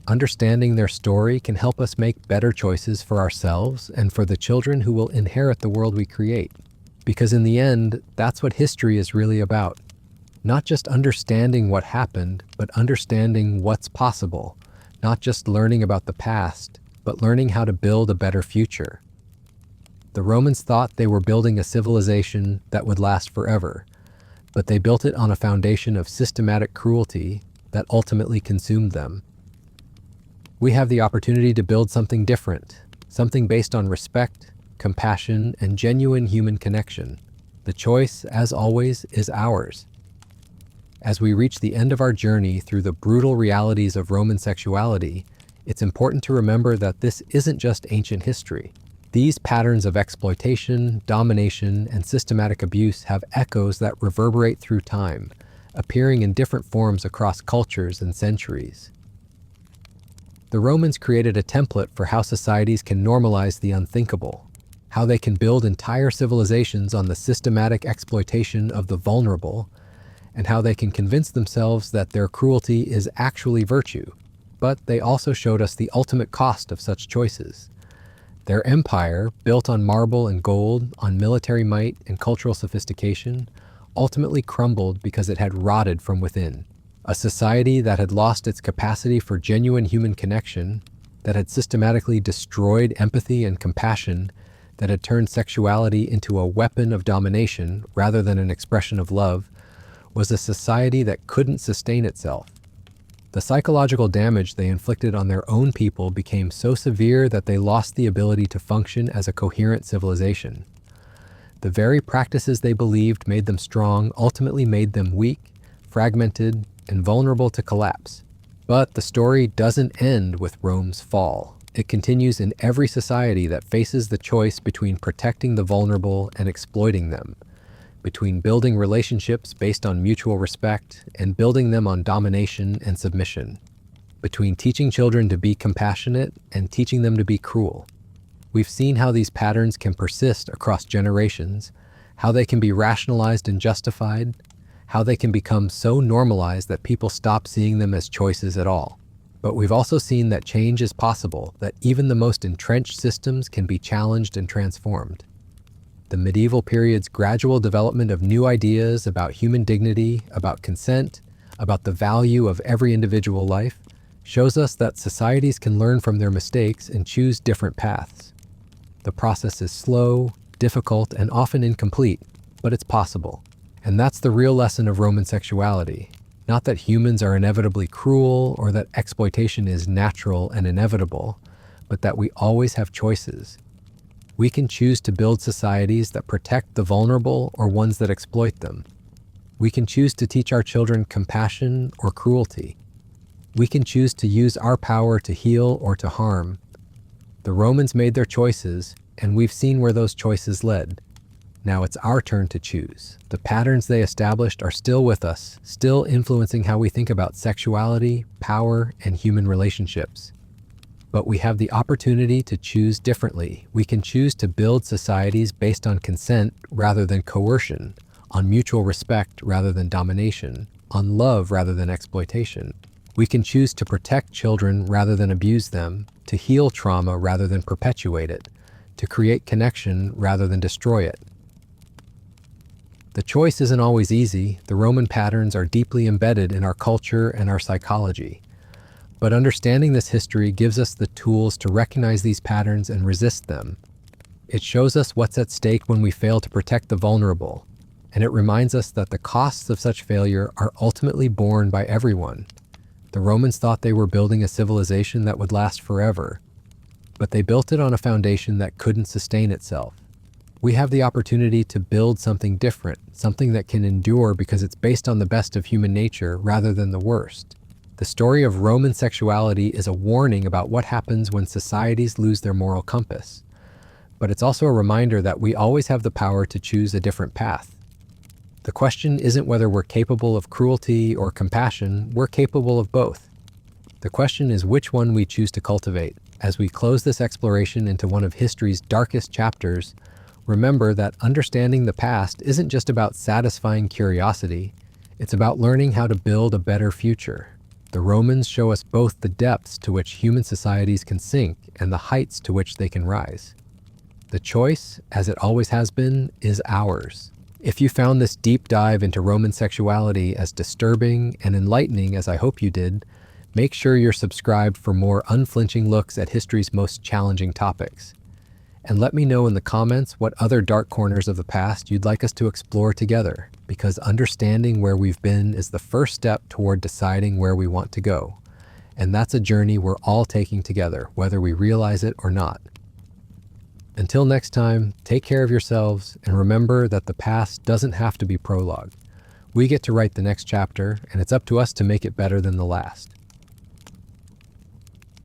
Understanding their story can help us make better choices for ourselves and for the children who will inherit the world we create. Because in the end, that's what history is really about. Not just understanding what happened, but understanding what's possible. Not just learning about the past, but learning how to build a better future. The Romans thought they were building a civilization that would last forever, but they built it on a foundation of systematic cruelty that ultimately consumed them. We have the opportunity to build something different, something based on respect, compassion, and genuine human connection. The choice, as always, is ours. As we reach the end of our journey through the brutal realities of Roman sexuality, it's important to remember that this isn't just ancient history. These patterns of exploitation, domination, and systematic abuse have echoes that reverberate through time, appearing in different forms across cultures and centuries. The Romans created a template for how societies can normalize the unthinkable, how they can build entire civilizations on the systematic exploitation of the vulnerable, and how they can convince themselves that their cruelty is actually virtue. But they also showed us the ultimate cost of such choices. Their empire, built on marble and gold, on military might and cultural sophistication, ultimately crumbled because it had rotted from within. A society that had lost its capacity for genuine human connection, that had systematically destroyed empathy and compassion, that had turned sexuality into a weapon of domination rather than an expression of love, was a society that couldn't sustain itself. The psychological damage they inflicted on their own people became so severe that they lost the ability to function as a coherent civilization. The very practices they believed made them strong ultimately made them weak, fragmented, and vulnerable to collapse. But the story doesn't end with Rome's fall. It continues in every society that faces the choice between protecting the vulnerable and exploiting them, between building relationships based on mutual respect and building them on domination and submission, between teaching children to be compassionate and teaching them to be cruel. We've seen how these patterns can persist across generations, how they can be rationalized and justified, how they can become so normalized that people stop seeing them as choices at all. But we've also seen that change is possible, that even the most entrenched systems can be challenged and transformed. The medieval period's gradual development of new ideas about human dignity, about consent, about the value of every individual life, shows us that societies can learn from their mistakes and choose different paths. The process is slow, difficult, and often incomplete, but it's possible. And that's the real lesson of Roman sexuality. Not that humans are inevitably cruel or that exploitation is natural and inevitable, but that we always have choices. We can choose to build societies that protect the vulnerable or ones that exploit them. We can choose to teach our children compassion or cruelty. We can choose to use our power to heal or to harm. The Romans made their choices, and we've seen where those choices led. Now it's our turn to choose. The patterns they established are still with us, still influencing how we think about sexuality, power, and human relationships. But we have the opportunity to choose differently. We can choose to build societies based on consent rather than coercion, on mutual respect rather than domination, on love rather than exploitation. We can choose to protect children rather than abuse them, to heal trauma rather than perpetuate it, to create connection rather than destroy it. The choice isn't always easy. The Roman patterns are deeply embedded in our culture and our psychology. But understanding this history gives us the tools to recognize these patterns and resist them. It shows us what's at stake when we fail to protect the vulnerable, and it reminds us that the costs of such failure are ultimately borne by everyone. The Romans thought they were building a civilization that would last forever, but they built it on a foundation that couldn't sustain itself. We have the opportunity to build something different, something that can endure because it's based on the best of human nature rather than the worst. The story of Roman sexuality is a warning about what happens when societies lose their moral compass. But it's also a reminder that we always have the power to choose a different path. The question isn't whether we're capable of cruelty or compassion, we're capable of both. The question is which one we choose to cultivate. As we close this exploration into one of history's darkest chapters, remember that understanding the past isn't just about satisfying curiosity, it's about learning how to build a better future. The Romans show us both the depths to which human societies can sink and the heights to which they can rise. The choice, as it always has been, is ours. If you found this deep dive into Roman sexuality as disturbing and enlightening as I hope you did, make sure you're subscribed for more unflinching looks at history's most challenging topics. And let me know in the comments what other dark corners of the past you'd like us to explore together, because understanding where we've been is the first step toward deciding where we want to go. And that's a journey we're all taking together, whether we realize it or not. Until next time, take care of yourselves and remember that the past doesn't have to be prologue. We get to write the next chapter, and it's up to us to make it better than the last.